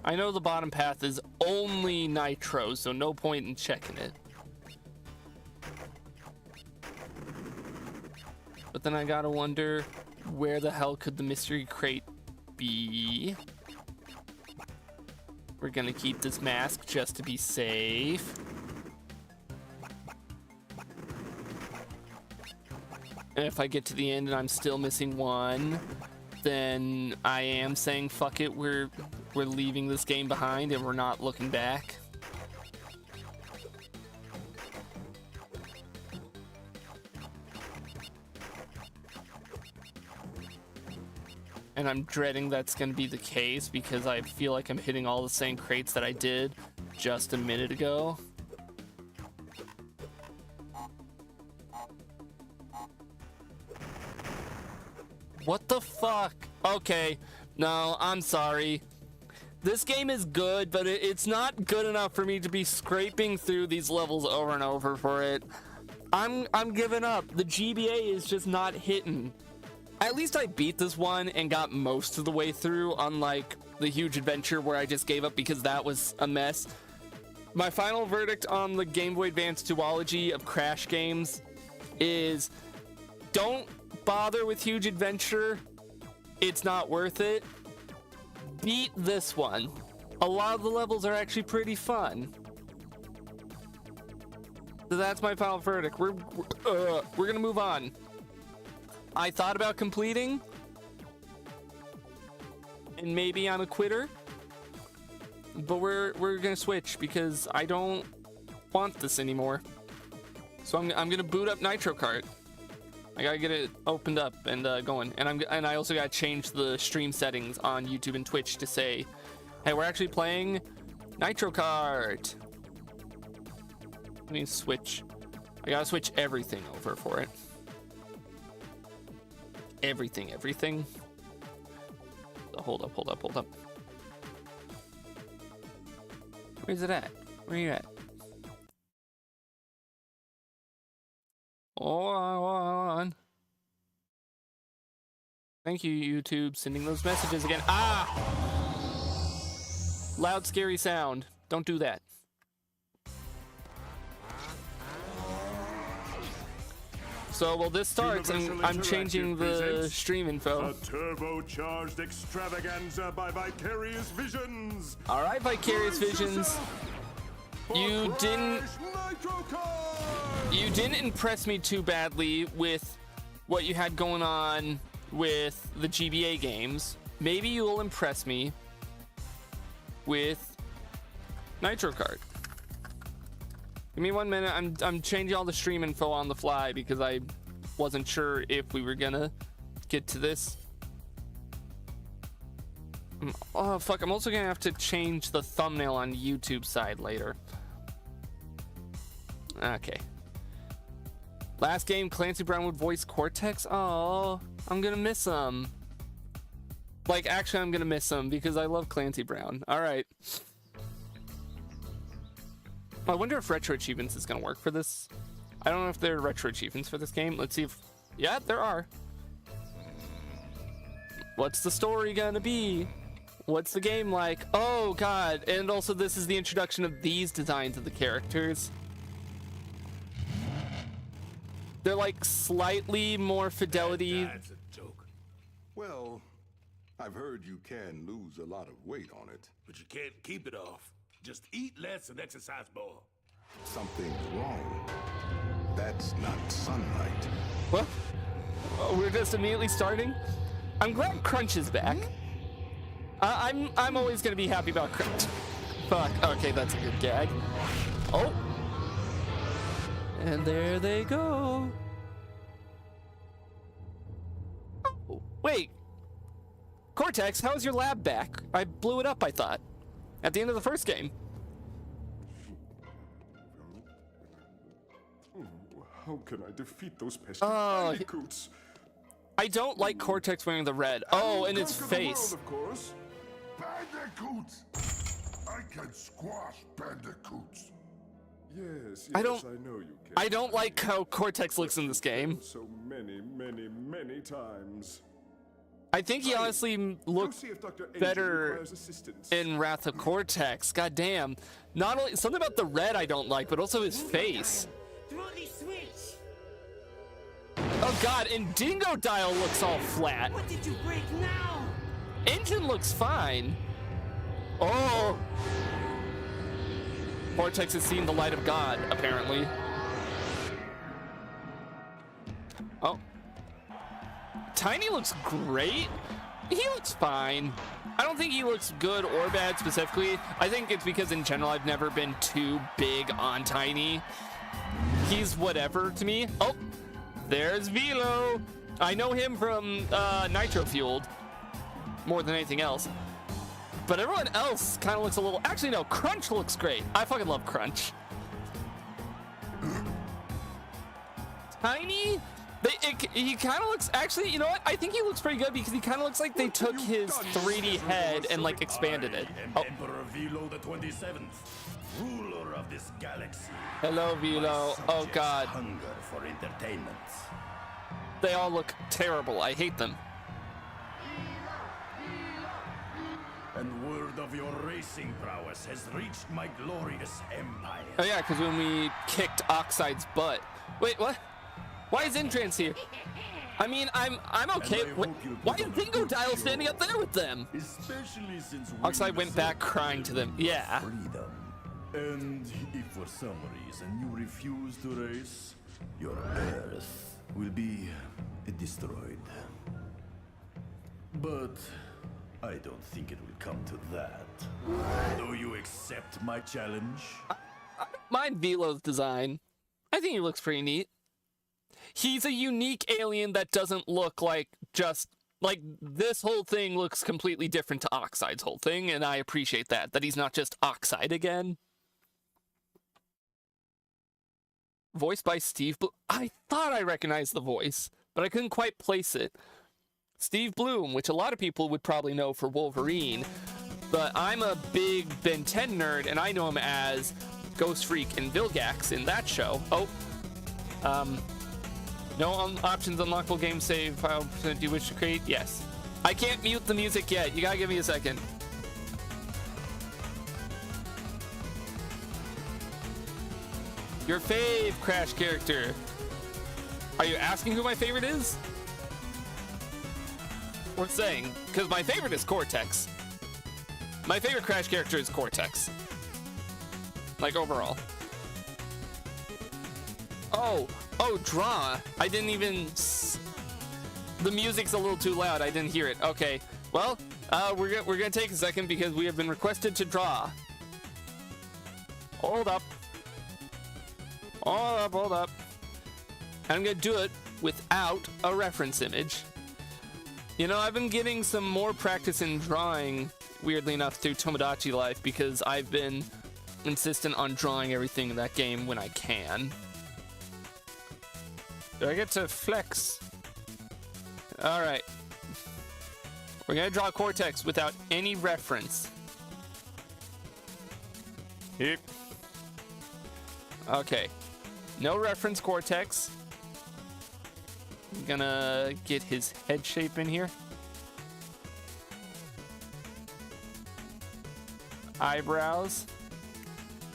Speaker 1: I know the bottom path is only Nitro, so no point in checking it. But then I gotta wonder, where the hell could the mystery crate be? We're gonna keep this mask just to be safe. And if I get to the end and I'm still missing one, then I am saying fuck it, we're leaving this game behind and we're not looking back. And I'm dreading that's going to be the case because I feel like I'm hitting all the same crates that I did just a minute ago. What the fuck? Okay, no, I'm sorry. This game is good, but it's not good enough for me to be scraping through these levels over and over for it. I'm giving up. The GBA is just not hitting. At least I beat this one and got most of the way through, unlike the Huge Adventure where I just gave up because that was a mess. My final verdict on the Game Boy Advance duology of Crash games is don't bother with Huge Adventure. It's not worth it. Beat this one. A lot of the levels are actually pretty fun. So that's my final verdict. We're gonna move on. I thought about completing, and maybe I'm a quitter, but we're gonna switch because I don't want this anymore. So I'm gonna boot up Nitro Kart. I gotta get it opened up and going, and I also gotta change the stream settings on YouTube and Twitch to say, hey, we're actually playing Nitro Kart. Let me switch. I gotta switch everything over for it. Everything. Hold up. Where's it at? Where are you at? Hold on. Thank you, YouTube, sending those messages again. Ah! Loud, scary sound. Don't do that. So, well, this starts, and I'm changing the stream info.
Speaker 4: A turbocharged extravaganza by Vicarious Visions.
Speaker 1: All right, Vicarious Visions. You didn't impress me too badly with what you had going on with the GBA games. Maybe you will impress me with Nitro Kart. Give me 1 minute. I'm changing all the stream info on the fly because I wasn't sure if we were gonna get to this. Oh fuck, I'm also gonna have to change the thumbnail on YouTube side later. Okay. Last game, Clancy Brown would voice Cortex. Oh, I'm gonna miss him. Like, actually, I'm gonna miss him because I love Clancy Brown. All right. I wonder if retro achievements is gonna work for this. I don't know if there are retro achievements for this game. Let's see if... Yeah, there are. What's the story gonna be? What's the game like? Oh, God. And also, this is the introduction of these designs of the characters. They're like slightly more fidelity.
Speaker 4: That's a joke.
Speaker 5: Well, I've heard you can lose a lot of weight on it.
Speaker 4: But you can't keep it off. Just eat less and exercise more.
Speaker 5: Something's wrong. That's not sunlight.
Speaker 1: What? Oh, we're just immediately starting? I'm glad Crunch is back. I'm always gonna be happy about Crunch. Fuck. Okay, that's a good gag. Oh. And there they go. Oh, wait. Cortex, how's your lab back? I blew it up, I thought. At the end of the first game.
Speaker 4: How can I defeat those pesky bandicoots?
Speaker 1: I don't like Cortex wearing the red. Oh, and his face.
Speaker 4: Of course.
Speaker 5: Bandicoots! I can squash bandicoots.
Speaker 4: Yes,
Speaker 1: I
Speaker 4: I know you can.
Speaker 1: I don't like how Cortex looks in this game.
Speaker 4: So many times.
Speaker 1: I think he honestly looks
Speaker 4: See if Dr. Angel
Speaker 1: better
Speaker 4: requires assistance.
Speaker 1: in Wrath of Cortex. God damn. Not only something about the red I don't like, but also his face. Oh god, and Dingo Dial looks all flat.
Speaker 2: What did you break now?
Speaker 1: Engine looks fine. Oh. Cortex has seen the light of God, apparently. Oh. Tiny looks great. He looks fine. I don't think he looks good or bad specifically. I think it's because in general I've never been too big on Tiny. He's whatever to me. Oh, there's Velo. I know him from Nitro Fueled. more than anything else. But everyone else kind of looks a little... Actually, no, Crunch looks great. I fucking love Crunch. Tiny... he kind of looks... Actually, you know what? I think he looks pretty good because he kind of looks like they took his 3D head and, like, expanded it. Oh.
Speaker 4: Emperor Velo the 27th, ruler of this galaxy.
Speaker 1: Hello, Velo. Oh, God.
Speaker 4: Hunger for entertainment.
Speaker 1: They all look terrible. I hate them.
Speaker 4: And word of your racing prowess has reached my glorious empire.
Speaker 1: Oh, yeah, because when we kicked Oxide's butt... Wait, what? Why is N-Tranced here? I mean, I'm okay. Why is Dingodile standing up there with them?
Speaker 4: Especially since
Speaker 1: Oxide went back crying to them. Yeah.
Speaker 4: Freedom. And if for some reason you refuse to race, your Earth will be destroyed. But I don't think it will come to that. Do you accept my challenge?
Speaker 1: Mind Velo's design. I think he looks pretty neat. He's a unique alien that doesn't look like just... Like, this whole thing looks completely different to Oxide's whole thing, and I appreciate that. That he's not just Oxide again. Voiced by Steve Bloom. I thought I recognized the voice, but I couldn't quite place it. Steve Bloom, which a lot of people would probably know for Wolverine, but I'm a big Ben 10 nerd, and I know him as Ghost Freak and Vilgax in that show. Oh, no options unlockable game save file. Do you wish to create? Yes. I can't mute the music yet. You gotta give me a second. Your fave Crash character. Are you asking who my favorite is? Or saying? Because my favorite is Cortex. My favorite Crash character is Cortex. Like, overall. Oh, draw. I didn't even... The music's a little too loud. I didn't hear it. Okay. Well, we're gonna take a second because we have been requested to draw. Hold up. Hold up. I'm gonna do it without a reference image. You know, I've been getting some more practice in drawing, weirdly enough, through Tomodachi Life because I've been insistent on drawing everything in that game when I can. Do I get to flex? Alright. We're gonna draw Cortex without any reference. Yep. Okay. No reference Cortex. I'm gonna get his head shape in here. Eyebrows.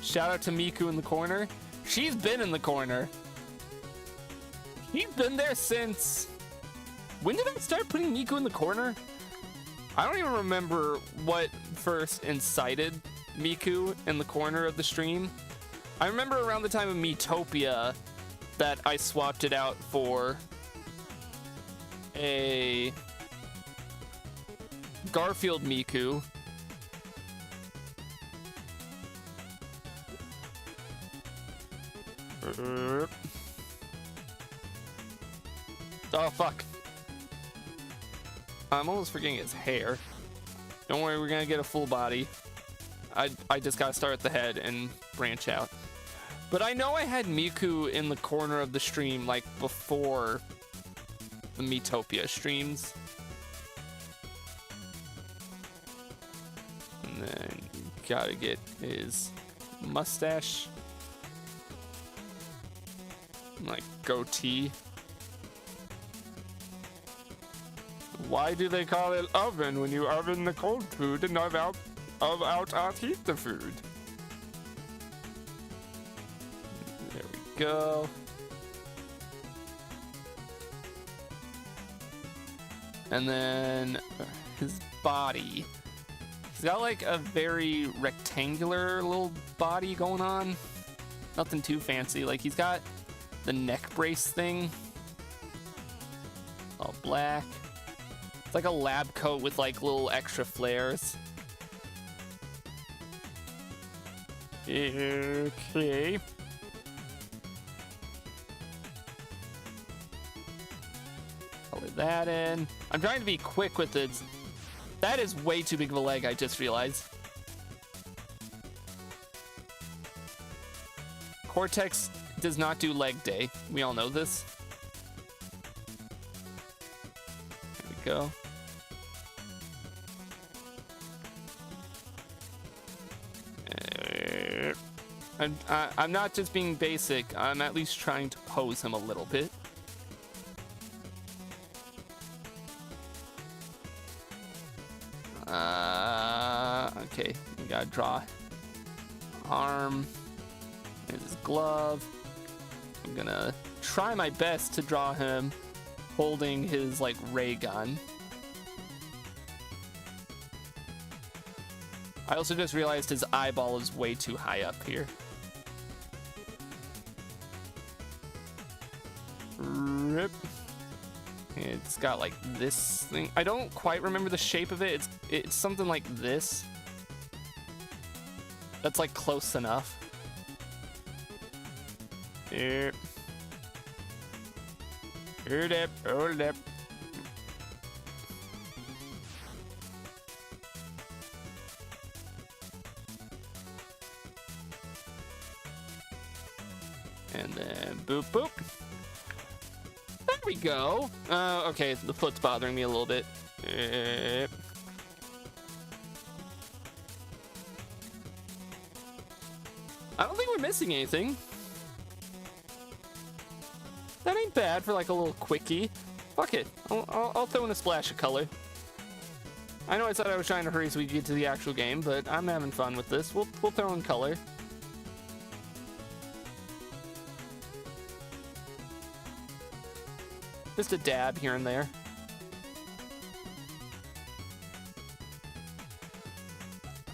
Speaker 1: Shout out to Miku in the corner. She's been in the corner. She's been there since... When did I start putting Miku in the corner? I don't even remember what first incited Miku in the corner of the stream. I remember around the time of Miitopia that I swapped it out for a Garfield Miku. Oh, fuck. I'm almost forgetting his hair. Don't worry, we're gonna get a full body. I just gotta start at the head and branch out. But I know I had Miku in the corner of the stream, like, before the Miitopia streams. And then gotta get his mustache. Like, goatee. Why do they call it oven when you oven the cold food and not out heat the food? There we go. And then his body. He's got like a very rectangular little body going on. Nothing too fancy. Like he's got the neck brace thing. All black. It's like a lab coat with like little extra flares. Okay. Color that in. I'm trying to be quick with it That is way too big of a leg, I just realized. Cortex does not do leg day. We all know this. There we go. I'm not just being basic. I'm at least trying to pose him a little bit. Okay, we gotta draw arm. There's his glove. I'm gonna try my best to draw him holding his like ray gun. I also just realized his eyeball is way too high up here. Rip. It's got like this thing. I don't quite remember the shape of it. It's something like this. That's like close enough. Yep. Hold up, hold up. And then boop boop. There we go. Okay, the foot's bothering me a little bit. I don't think we're missing anything. That ain't bad for like a little quickie. Fuck it. I'll throw in a splash of color. I know I said I was trying to hurry so we could get to the actual game, but I'm having fun with this. We'll throw in color. Just a dab here and there.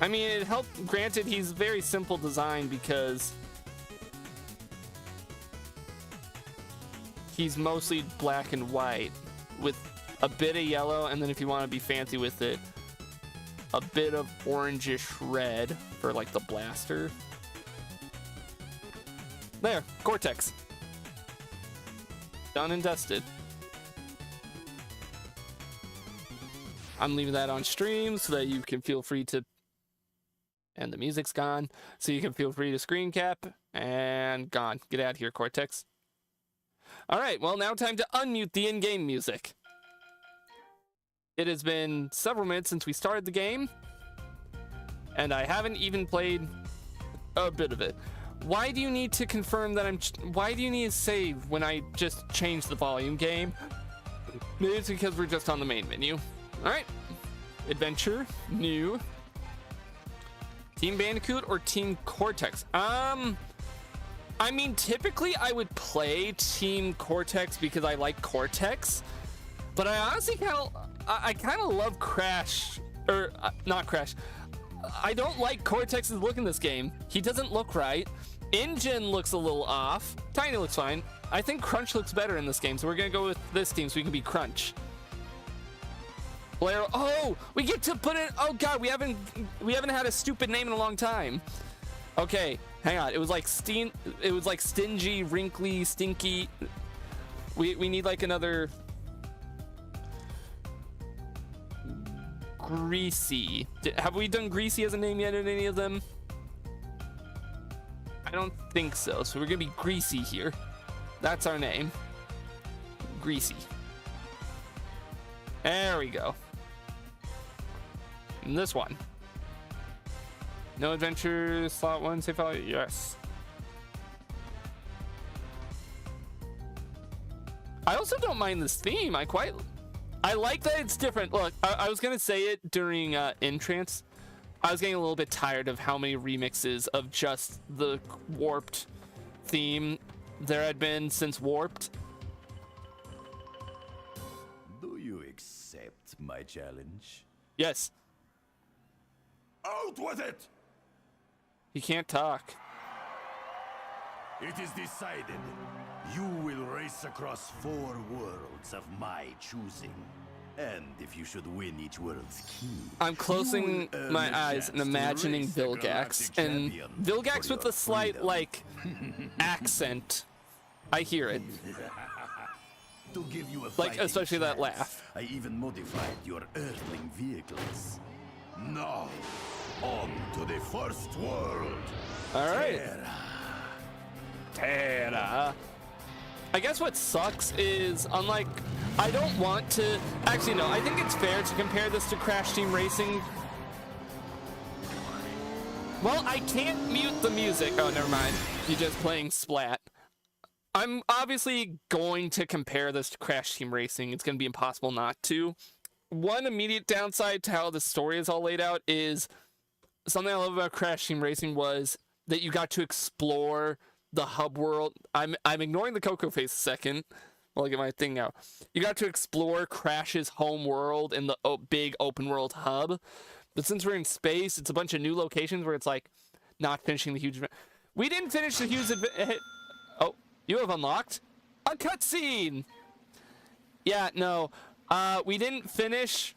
Speaker 1: I mean, it helped. Granted, he's very simple design because he's mostly black and white with a bit of yellow, and then if you want to be fancy with it, a bit of orangish red for like the blaster. There, Cortex. Done and dusted. I'm leaving that on stream so that you can feel free to, and the music's gone, so you can feel free to screen cap, and gone. Get out of here, Cortex. All right, well, now time to unmute the in-game music. It has been several minutes since we started the game, and I haven't even played a bit of it. Why do you need to confirm that why do you need to save when I just changed the volume game? Maybe it's because we're just on the main menu. All right, adventure, new. Team Bandicoot or Team Cortex? I mean, typically I would play Team Cortex because I like Cortex, but I honestly I kind of love Crash, or not Crash. I don't like Cortex's look in this game. He doesn't look right. InGen looks a little off. Tiny looks fine. I think Crunch looks better in this game, so we're gonna go with this team so we can be Crunch. Blair, oh, we get to put it. Oh God, we haven't had a stupid name in a long time. Okay, hang on. It was like stingy, wrinkly, stinky. We need like another greasy. Have we done greasy as a name yet in any of them? I don't think so. So we're gonna be greasy here. That's our name. Greasy. There we go. And this one. No adventure, slot 1, save file, yes. I also don't mind this theme. I like that it's different. Look, I was gonna say it during N-Tranced. I was getting a little bit tired of how many remixes of just the Warped theme there had been since Warped.
Speaker 4: Do you accept my challenge?
Speaker 1: Yes.
Speaker 4: Out with it!
Speaker 1: He can't talk.
Speaker 4: It is decided. You will race across 4 worlds of my choosing. And if you should win each world's key,
Speaker 1: I'm closing my eyes and imagining Vilgax. And Vilgax with a slight, like, accent. I hear it.
Speaker 4: To give you a
Speaker 1: Like, especially that laugh.
Speaker 4: I even modified your earthling vehicles. Now, on to the first world.
Speaker 1: All right.
Speaker 4: Terra.
Speaker 1: Terra. I guess what sucks is, unlike, I don't want to, actually no, I think it's fair to compare this to Crash Team Racing. Well, I can't mute the music. Oh, never mind. You're just playing Splat. I'm obviously going to compare this to Crash Team Racing. It's going to be impossible not to. One immediate downside to how the story is all laid out is something I love about Crash Team Racing was that you got to explore the hub world. I'm ignoring the Coco face a second. I'll look at my thing now. You got to explore Crash's home world in the big open world hub. But since we're in space, it's a bunch of new locations where it's like not finishing the huge. We didn't finish the huge. Oh, you have unlocked a cutscene. Yeah, no, we didn't finish.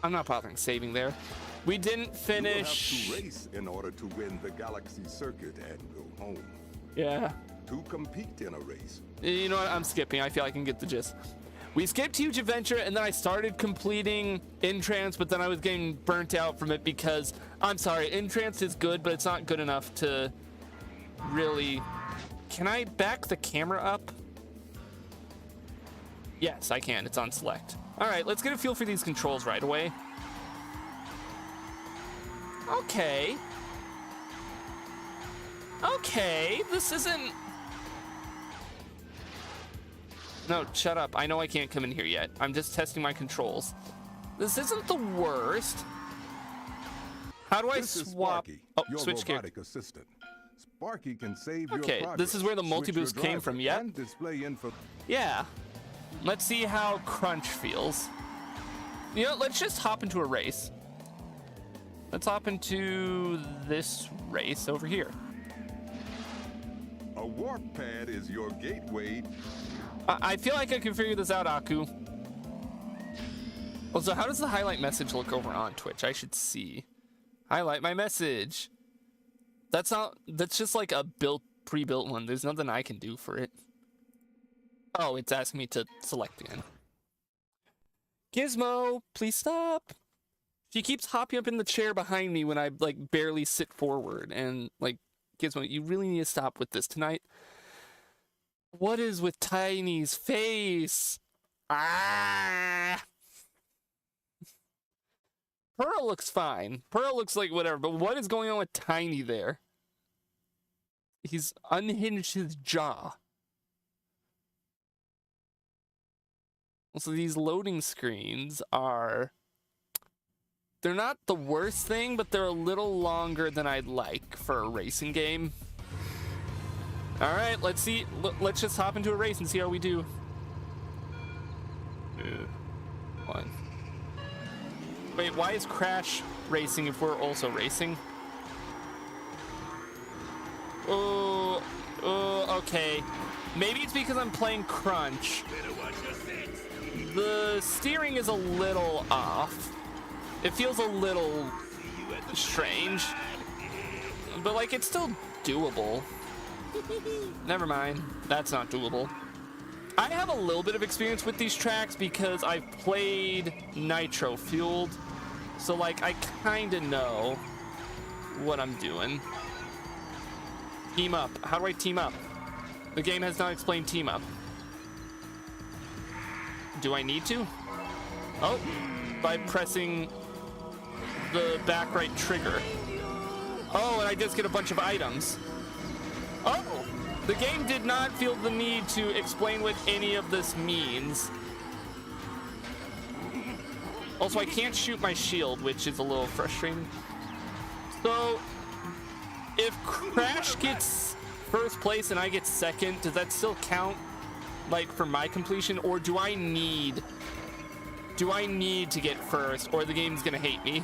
Speaker 1: I'm not bothering saving there. We didn't finish.
Speaker 5: You will have to race in order to win the Galaxy Circuit and go home.
Speaker 1: Yeah.
Speaker 5: To compete in a race.
Speaker 1: You know what? I'm skipping. I feel I can get the gist. We skipped Huge Adventure, and then I started completing N-Tranced, but then I was getting burnt out from it because, I'm sorry, N-Tranced is good, but it's not good enough to really... Can I back the camera up? Yes, I can. It's on select. All right, let's get a feel for these controls right away. Okay. Okay, this isn't... No, shut up. I know I can't come in here yet. I'm just testing my controls. This isn't the worst. How do I swap? Oh,
Speaker 5: your
Speaker 1: switch gear.
Speaker 5: robotic assistant. Sparky can save your
Speaker 1: Okay,
Speaker 5: progress.
Speaker 1: this is where the
Speaker 5: Switch
Speaker 1: multi-boost
Speaker 5: your
Speaker 1: came
Speaker 5: driver
Speaker 1: from, yep.
Speaker 5: and display info.
Speaker 1: Yeah. Let's see how Crunch feels. You know, let's just hop into a race. Let's hop into this race over here.
Speaker 5: A warp pad is your gateway.
Speaker 1: I feel like I can figure this out, Aku. Also, how does the highlight message look over on Twitch? I should see. Highlight my message. That's just like a pre-built one. There's nothing I can do for it. Oh, it's asking me to select again. Gizmo, please stop. She keeps hopping up in the chair behind me when I like barely sit forward, and like, Gizmo, you really need to stop with this tonight. What is with Tiny's face? Ah! Pearl looks fine. Pearl looks like whatever, but what is going on with Tiny there? He's unhinged his jaw. Also, these loading screens are... They're not the worst thing, but they're a little longer than I'd like for a racing game. All right, let's see. Let's just hop into a race and see how we do. 2, 1. Wait, why is Crash racing if we're also racing? Oh, okay. Maybe it's because I'm playing Crunch. The steering is a little off. It feels a little strange. But, like, it's still doable. Never mind. That's not doable. I have a little bit of experience with these tracks because I've played Nitro fueled. So, like, I kind of know what I'm doing. Team up. How do I team up? The game has not explained team up. Do I need to? Oh, by pressing the back right trigger. Oh, and I just get a bunch of items. Oh, the game did not feel the need to explain what any of this means. Also, I can't shoot my shield, which is a little frustrating. So, if Crash gets first place and I get second, does that still count, like, for my completion? Or do I need to get first, or the game's gonna hate me?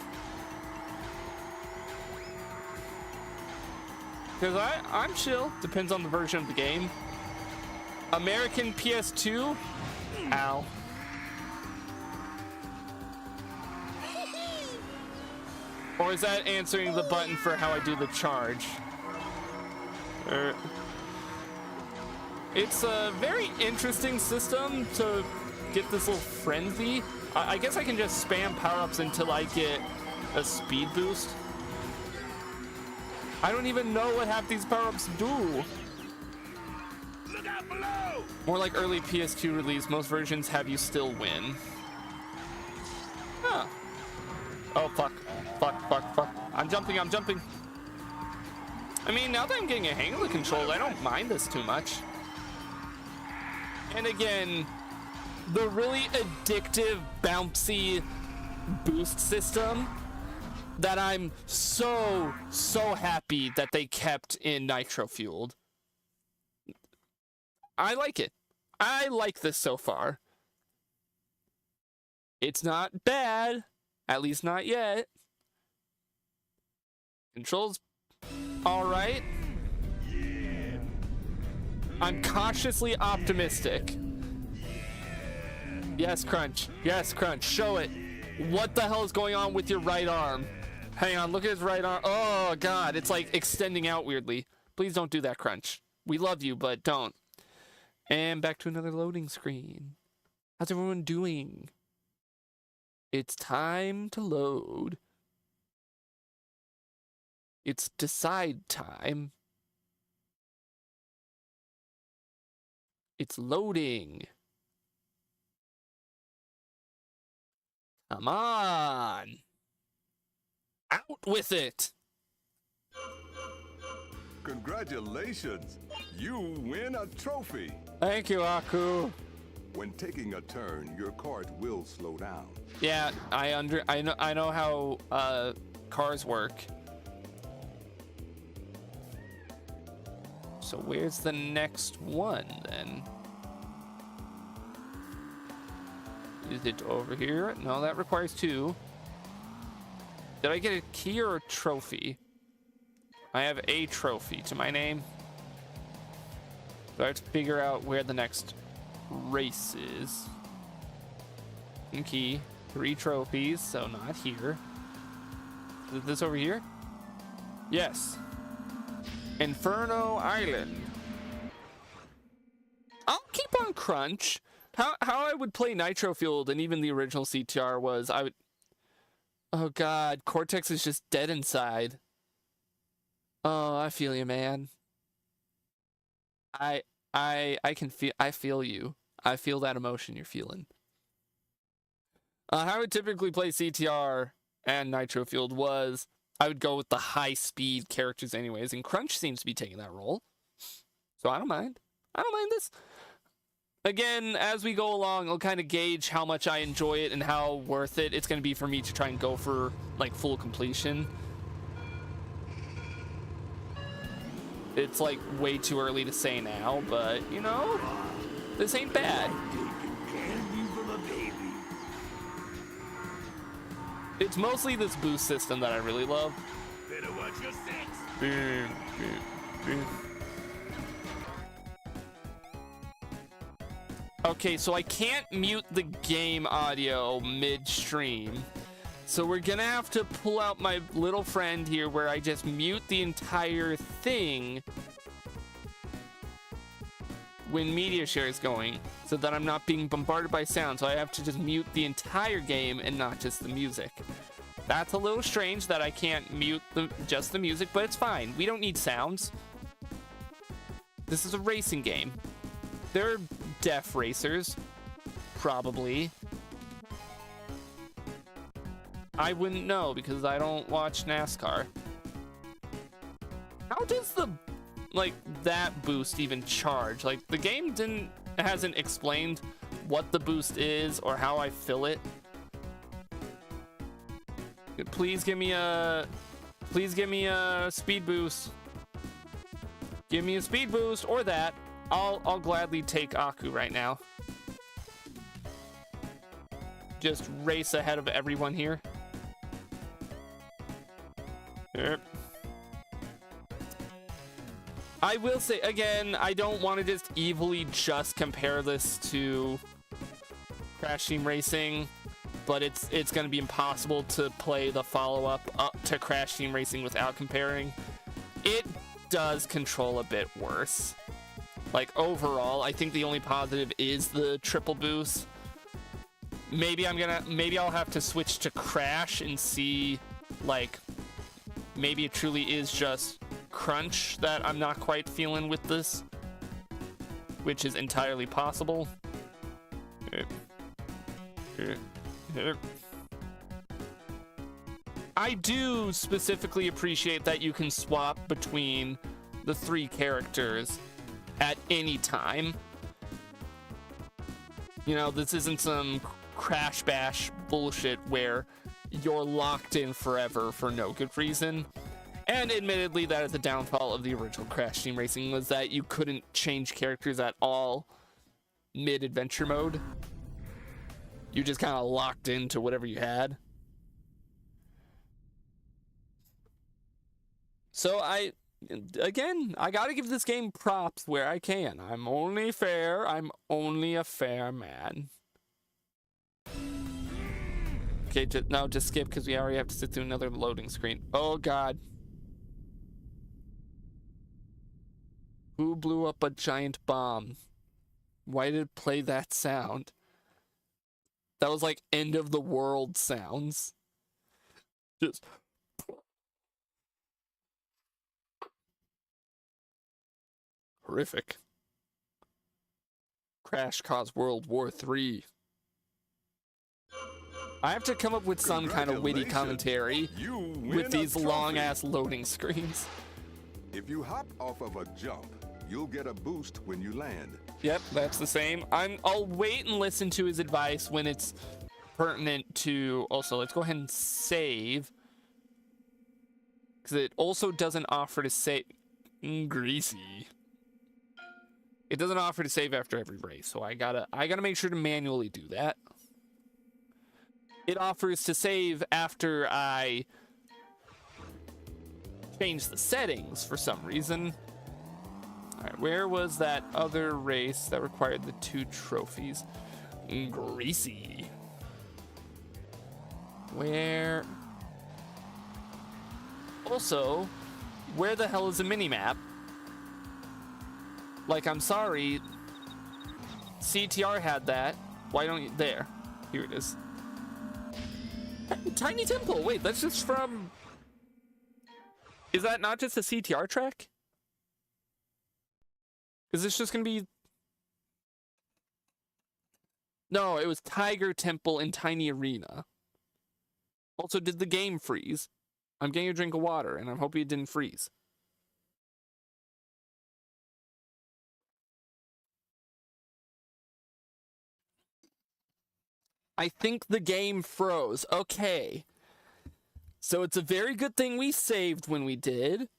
Speaker 1: Because I'm chill. Depends on the version of the game. American PS2? Ow. Or is that answering the button for how I do the charge? It's a very interesting system to get this little frenzy. I guess I can just spam power-ups until I get a speed boost. I don't even know what half these power-ups do.
Speaker 4: Look out below!
Speaker 1: More like early PS2 release, most versions have you still win. Huh. Oh, fuck. Fuck. I'm jumping. I mean, now that I'm getting a hang of the controls, I don't mind this too much. And again, the really addictive, bouncy boost system that I'm so happy that they kept in Nitro Fueled. I like it. I like this so far. It's not bad, at least not yet. Controls all right. I'm cautiously optimistic. Yes, Crunch. Show it. What the hell is going on with your right arm? Hang on, look at his right arm. Oh, God. It's like extending out weirdly. Please don't do that, Crunch. We love you, but don't. And back to another loading screen. How's everyone doing? It's time to load. It's decide time. It's loading. Come on. Out with it.
Speaker 5: Congratulations! You win a trophy!
Speaker 1: Thank you, Aku.
Speaker 5: When taking a turn, your cart will slow down.
Speaker 1: Yeah, I know how cars work. So where's the next one then? Is it over here? No, that requires 2. Did I get a key or a trophy? I have a trophy to my name. So I have to figure out where the next race is. And key. 3 trophies, so not here. Is this over here? Yes. Inferno Island. I'll keep on Crunch. How I would play Nitro Fueled and even the original CTR was I would. Oh God, Cortex is just dead inside. Oh, I feel you, man. I feel you. I feel that emotion you're feeling. How I would typically play CTR and Nitro Fueled was I would go with the high speed characters anyways, and Crunch seems to be taking that role. So I don't mind. I don't mind this. Again, as we go along, I'll kind of gauge how much I enjoy it and how worth it it's going to be for me to try and go for like full completion. It's like way too early to say now, but you know, this ain't bad. It's mostly this boost system that I really love.
Speaker 4: Better watch your six.
Speaker 1: Okay, so I can't mute the game audio midstream. So we're gonna have to pull out my little friend here where I just mute the entire thing when media share is going so that I'm not being bombarded by sound. So I have to just mute the entire game and not just the music. That's a little strange that I can't mute just the music, but it's fine. We don't need sounds. This is a racing game. They're deaf racers, probably. I wouldn't know because I don't watch NASCAR. How does the that boost even charge? Like the game hasn't explained what the boost is or how I fill it. Please give me a speed boost. Give me a speed boost or that. I'll gladly take Aku right now. Just race ahead of everyone here. Yep. I will say again, I don't want to just evilly just compare this to Crash Team Racing, but it's going to be impossible to play the follow-up up to Crash Team Racing without comparing. It does control a bit worse. Like overall, I think the only positive is the triple boost. Maybe I'll have to switch to Crash and see, like, maybe it truly is just crunch that I'm not quite feeling with this, which is entirely possible. I do specifically appreciate that you can swap between the 3 characters at any time. You know, this isn't some Crash Bash bullshit where you're locked in forever for no good reason. And admittedly, that is the downfall of the original Crash Team Racing, was that you couldn't change characters at all mid-adventure mode. You just kind of locked into whatever you had. So I gotta give this game props where I can. I'm only fair. I'm only a fair man. Okay, just skip because we already have to sit through another loading screen. Oh God. Who blew up a giant bomb? Why did it play that sound? That was like end of the world sounds. Just horrific. Crash caused World War III. I have to come up with some kind of witty commentary with these long-ass loading screens.
Speaker 5: If you hop off of a jump, you'll get a boost when you land.
Speaker 1: Yep, that's the same. I'll wait and listen to his advice when it's pertinent to... Also, let's go ahead and save. Because it also doesn't offer to save... Greasy. It doesn't offer to save after every race, so I gotta make sure to manually do that. It offers to save after I change the settings for some reason. Alright, where was that other race that required the 2 trophies? Greasy. Where? Also, where the hell is the minimap? Like, I'm sorry. CTR had that. Why don't you? There. Here it is. Tiny Temple. Wait, that's just from... Is that not just a CTR track? Is this just gonna be... No, it was Tiger Temple and Tiny Arena. Also, did the game freeze? I'm getting a drink of water, and I'm hoping it didn't freeze. I think the game froze. Okay. So it's a very good thing we saved when we did.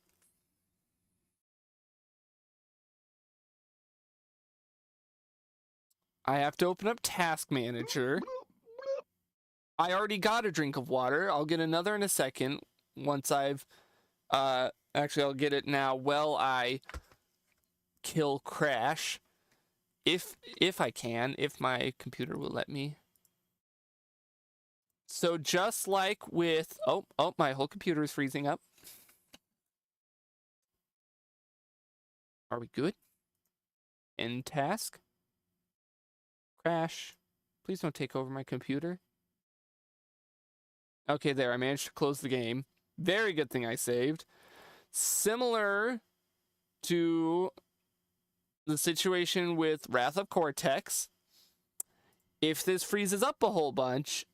Speaker 1: I have to open up Task Manager. I already got a drink of water. I'll get another in a second once I've... actually, I'll get it now while I kill Crash. If I can, if my computer will let me. So just like with... Oh, my whole computer is freezing up. Are we good? End task. Crash. Please don't take over my computer. Okay, there. I managed to close the game. Very good thing I saved. Similar to the situation with Wrath of Cortex. If this freezes up a whole bunch...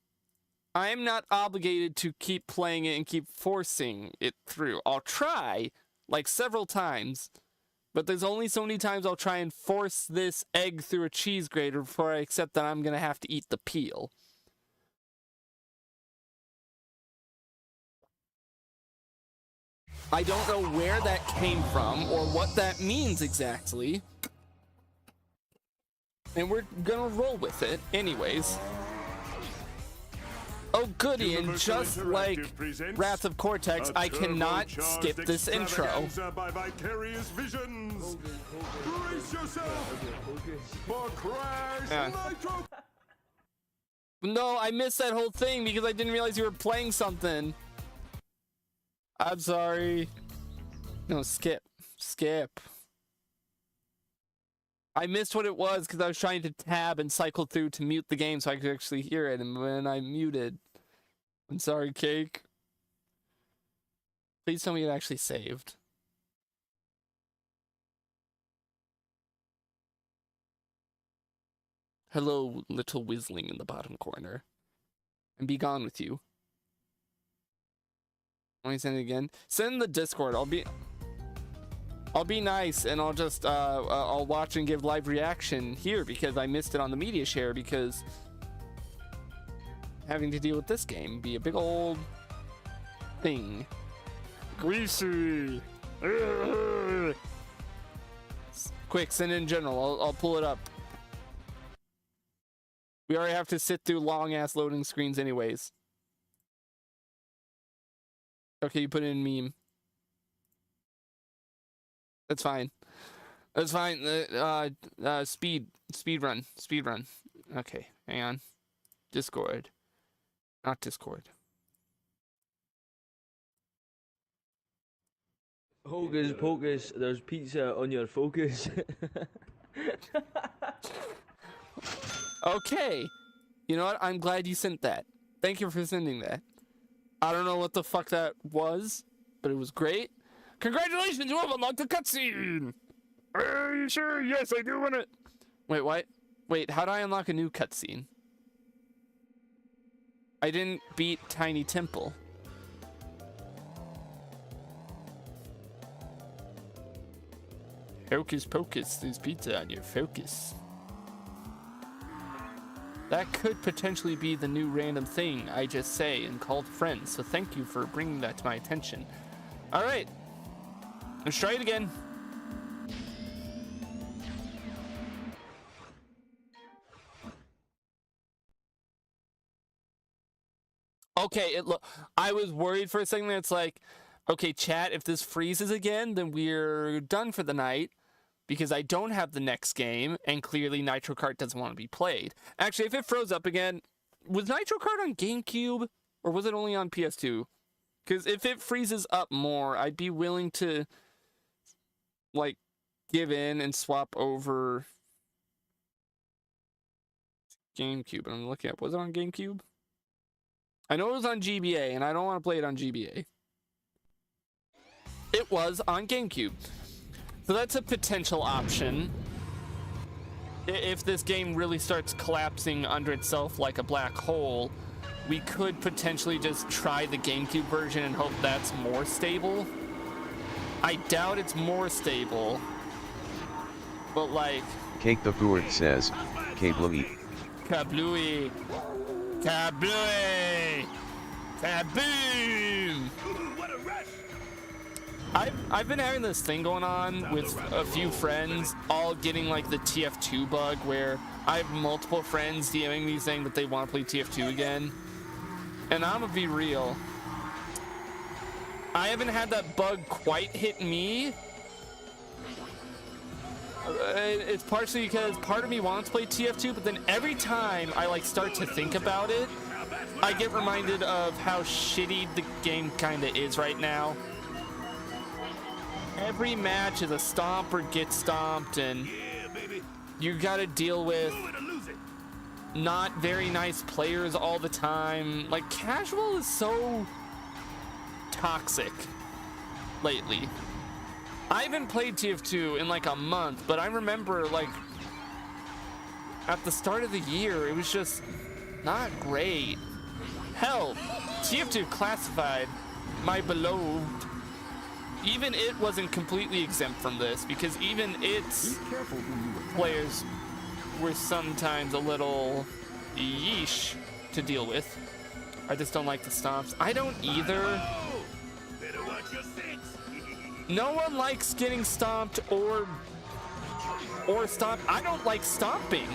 Speaker 1: I am not obligated to keep playing it and keep forcing it through. I'll try, like several times, but there's only so many times I'll try and force this egg through a cheese grater before I accept that I'm going to have to eat the peel. I don't know where that came from or what that means exactly. And we're going to roll with it anyways. Oh goody, and just like Wrath of Cortex, I cannot skip this intro.
Speaker 4: By vicarious visions. Brace yourself for Crash Nitro.
Speaker 1: No, I missed that whole thing because I didn't realize you were playing something. I'm sorry. No, skip. Skip. I missed what it was because I was trying to tab and cycle through to mute the game so I could actually hear it, and when I muted, I'm sorry, Cake. Please tell me it actually saved. Hello, little whizzling in the bottom corner. And be gone with you. Want me to send it again? Send the Discord. I'll be nice, and I'll just I'll watch and give live reaction here because I missed it on the media share because having to deal with this game be a big old thing. Greasy. Ugh. Quick, send it in general. I'll pull it up. We already have to sit through long ass loading screens anyways. Okay, you put it in meme. That's fine. That's fine. Speed run. Okay, hang on. Discord. Not Discord.
Speaker 6: Hocus pocus, there's pizza on your focus.
Speaker 1: Okay. You know what? I'm glad you sent that. Thank you for sending that. I don't know what the fuck that was, but it was great. Congratulations, you have unlocked the cutscene! Are you sure? Yes, I do want it. Wait, what? Wait, how do I unlock a new cutscene? I didn't beat Tiny Temple. Hocus pocus, there's pizza on your focus. That could potentially be the new random thing I just say and called friends, so thank you for bringing that to my attention. Alright, let's try it again. Okay, I was worried for a second. It's like, okay, chat, if this freezes again, then we're done for the night. Because I don't have the next game, and clearly Nitro Kart doesn't want to be played. Actually, if it froze up again, was Nitro Kart on GameCube, or was it only on PS2? Because if it freezes up more, I'd be willing to, like, give in and swap over GameCube. I'm looking up, was it on GameCube? I know it was on GBA, and I don't want to play it on GBA. It was on GameCube. So that's a potential option. If this game really starts collapsing under itself like a black hole, we could potentially just try the GameCube version and hope that's more stable. I doubt it's more stable. But like...
Speaker 7: Cake the Board says, Kablooey.
Speaker 1: Kablooey. Kablooey. Kaboom!
Speaker 4: What a rush!
Speaker 1: I've been having this thing going on with a few friends, all getting like the TF2 bug, where I have multiple friends DMing me saying that they want to play TF2 again. And I'm gonna be real, I haven't had that bug quite hit me. It's partially because part of me wants to play TF2, but then every time I like start to think about it, I get reminded of how shitty the game kind of is right now. Every match is a stomp or get stomped, and you gotta deal with not very nice players all the time. Like, casual is so toxic lately. I haven't played TF2 in like a month, but I remember like at the start of the year, it was just not great. Hell, TF2 Classified, my beloved, even it wasn't completely exempt from this, because even its players were sometimes a little yeesh to deal with. I just don't like the stomps. I don't either. No one likes getting stomped or stomped. I don't like stomping.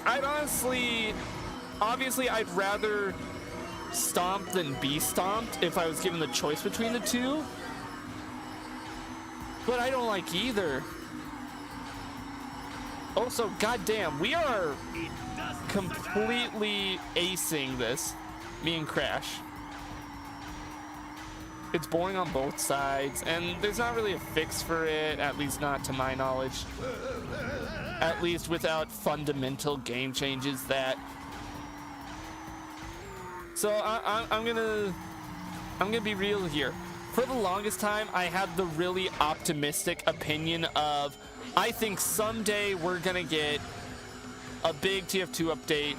Speaker 1: I'd honestly, obviously, I'd rather stomp than be stomped if I was given the choice between the two. But I don't like either. Also, goddamn, we are completely acing this. Me and Crash. it's boring on both sides, and there's not really a fix for it, at least not to my knowledge. At least without fundamental game changes that. So I'm gonna be real here. For the longest time, I had the really optimistic opinion of, I think someday we're gonna get a big TF2 update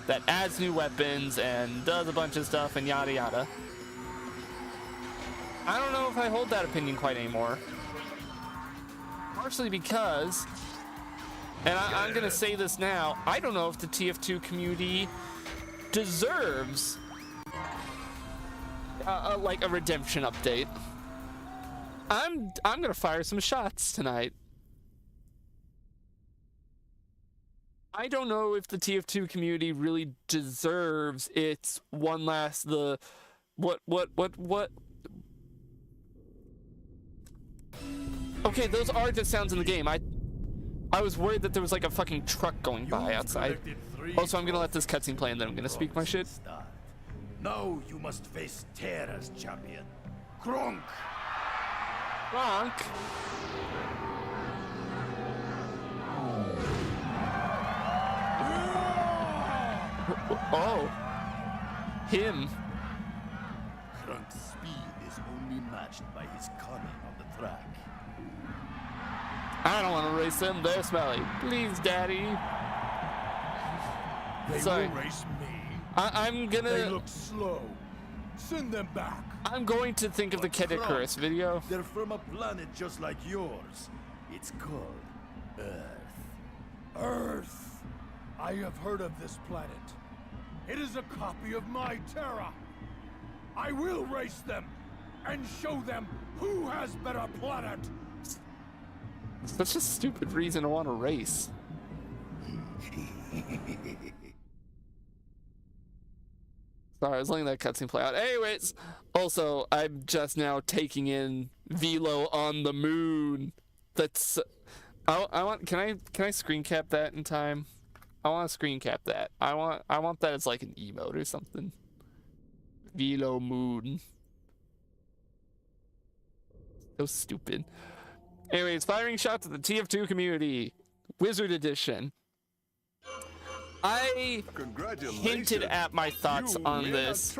Speaker 1: that adds new weapons and does a bunch of stuff and yada yada. I don't know if I hold that opinion quite anymore. Partially because, and I'm gonna say this now, I don't know if the TF2 community deserves like a redemption update. I'm gonna fire some shots tonight. I don't know if the TF2 community really deserves its one last what. Okay, those are the sounds in the game. I was worried that there was like a fucking truck going by outside. Also, I'm gonna let this cutscene play and then I'm gonna speak my shit.
Speaker 4: Now you must face Terra's champion, Kronk.
Speaker 1: Kronk? Oh, him.
Speaker 4: Kronk's speed is only matched by his cunning on the track.
Speaker 1: I don't want to race them. They're smelly. Please, Daddy.
Speaker 8: They
Speaker 1: Sorry.
Speaker 8: will race me.
Speaker 1: I'm gonna.
Speaker 8: They look slow. Send them back.
Speaker 1: I'm going to think of the Kid Icarus video.
Speaker 4: They're from a planet just like yours. It's called Earth.
Speaker 8: Earth. I have heard of this planet. It is a copy of my Terra. I will race them and show them who has better planet.
Speaker 1: Such a stupid reason to want to race. Sorry, I was letting that cutscene play out. Anyways, also, I'm just now taking in Velo on the moon. That's... I want... Can I screen cap that in time? I want to screen cap that. I want that as like an emote or something. Velo moon. So stupid. Anyways, firing shots at the TF2 community. Wizard Edition. I hinted at my thoughts on this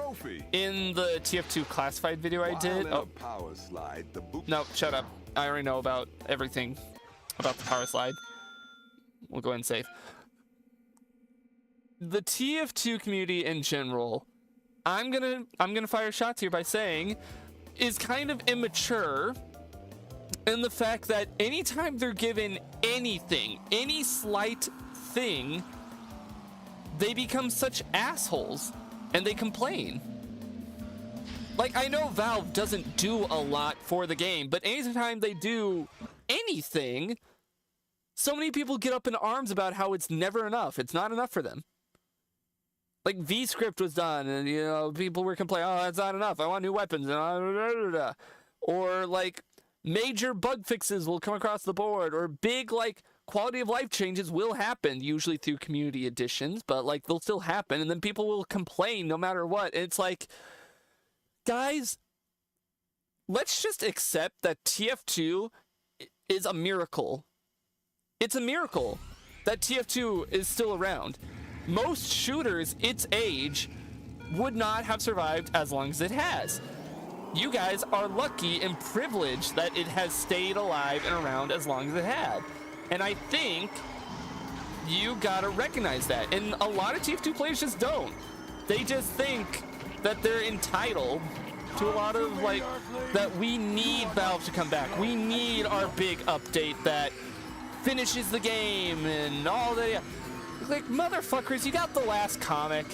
Speaker 1: in the TF2 classified video I did. Oh, no, shut up. I already know about everything about the power slide. We'll go ahead and save. The TF2 community in general, I'm gonna fire shots here by saying, is kind of immature in the fact that anytime they're given anything, any slight thing, they become such assholes and they complain. Like, I know Valve doesn't do a lot for the game, but anytime they do anything, so many people get up in arms about how it's never enough. It's not enough for them. Like, V-Script was done and, you know, people were complaining, oh, that's not enough. I want new weapons. Or, like, major bug fixes will come across the board, or big, like, quality of life changes will happen, usually through community editions, but like they'll still happen, and then people will complain no matter what. And it's like, guys, let's just accept that TF2 is a miracle. It's a miracle that TF2 is still around. Most shooters its age would not have survived as long as it has. You guys are lucky and privileged that it has stayed alive and around as long as it had. And I think you gotta recognize that. And a lot of TF2 players just don't. They just think that they're entitled to a lot of, like, that we need Valve to come back. We need our big update that finishes the game and all that. Like, motherfuckers, you got the last comic.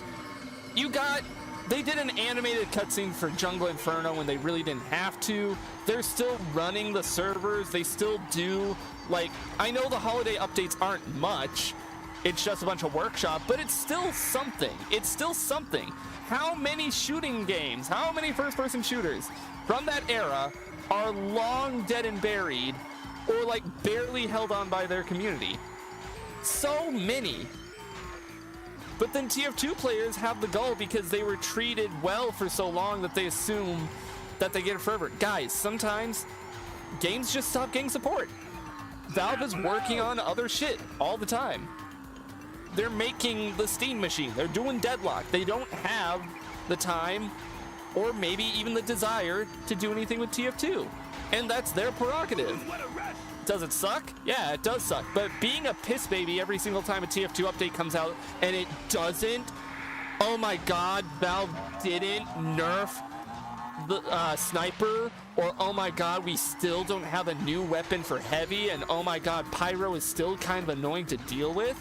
Speaker 1: They did an animated cutscene for Jungle Inferno when they really didn't have to. They're still running the servers. They still do, like, I know the holiday updates aren't much. It's just a bunch of workshop, but it's still something. It's still something. How many shooting games, how many first-person shooters from that era are long dead and buried, or, like, barely held on by their community? So many. But then TF2 players have the gall because they were treated well for so long that they assume that they get it forever. Guys, sometimes games just stop getting support. Valve is working on other shit all the time. They're making the Steam machine. They're doing Deadlock. They don't have the time or maybe even the desire to do anything with TF2. And that's their prerogative. Does it suck? Yeah, it does suck. But being a piss baby every single time a TF2 update comes out and it doesn't, oh my god, Valve didn't nerf the sniper, or oh my god, we still don't have a new weapon for heavy, and oh my god, pyro is still kind of annoying to deal with.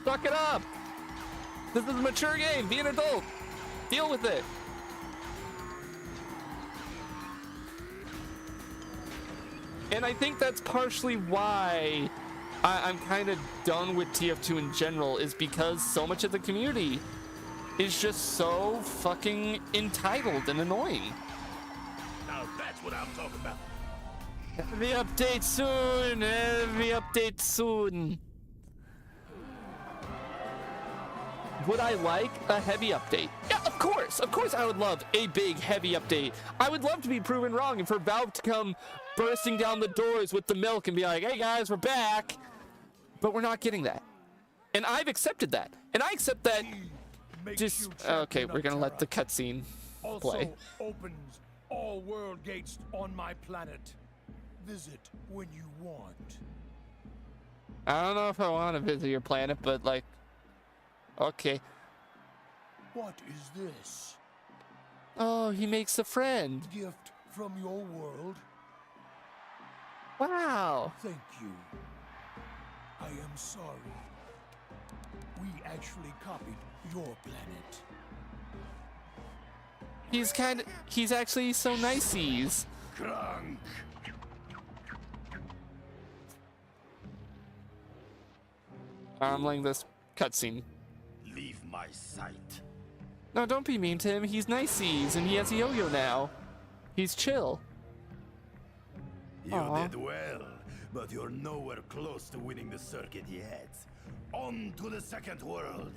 Speaker 1: Suck it up. This is a mature game. Be an adult. Deal with it. And I think that's partially why I'm kind of done with TF2 in general, is because so much of the community is just so fucking entitled and annoying.
Speaker 4: Now that's what I'm talking about.
Speaker 1: Heavy update soon. Heavy update soon. Would I like a heavy update? Yeah, of course. Of course I would love a big heavy update. I would love to be proven wrong and for Valve to come bursting down the doors with the milk and be like, hey guys, we're back. But we're not getting that. And I've accepted that. And I accept that. Just, okay, we're gonna let the cutscene play.
Speaker 8: Also opens all world gates on my planet. Visit when you want.
Speaker 1: I don't know if I want to visit your planet, but like, okay.
Speaker 8: What is this?
Speaker 1: Oh, he makes a friend.
Speaker 8: Gift from your world?
Speaker 1: Wow.
Speaker 8: Thank you. I am sorry. We actually copied your planet.
Speaker 1: He's actually so niceies.
Speaker 4: Crunk.
Speaker 1: I'm letting this cutscene.
Speaker 4: Leave my sight.
Speaker 1: No, don't be mean to him. He's niceies, and he has a yo-yo now. He's chill.
Speaker 4: You
Speaker 1: Aw.
Speaker 4: did well, but you're nowhere close to winning the circuit yet. On to the second world,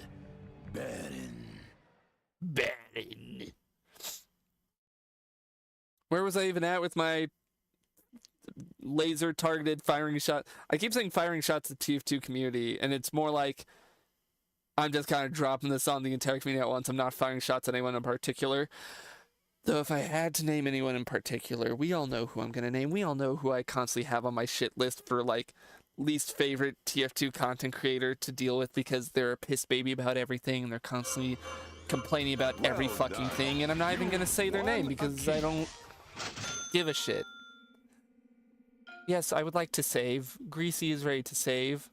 Speaker 4: Baron.
Speaker 1: Baron. Where was I even at with my laser targeted firing shot? I keep saying firing shots at the TF2 community, and it's more like I'm just kind of dropping this on the entire community at once. I'm not firing shots at anyone in particular. Though if I had to name anyone in particular, we all know who I'm going to name. We all know who I constantly have on my shit list for, like, least favorite TF2 content creator to deal with because they're a piss baby about everything and they're constantly complaining about every fucking thing. And I'm not even going to say their name because I don't give a shit. Yes, I would like to save. Greasy is ready to save.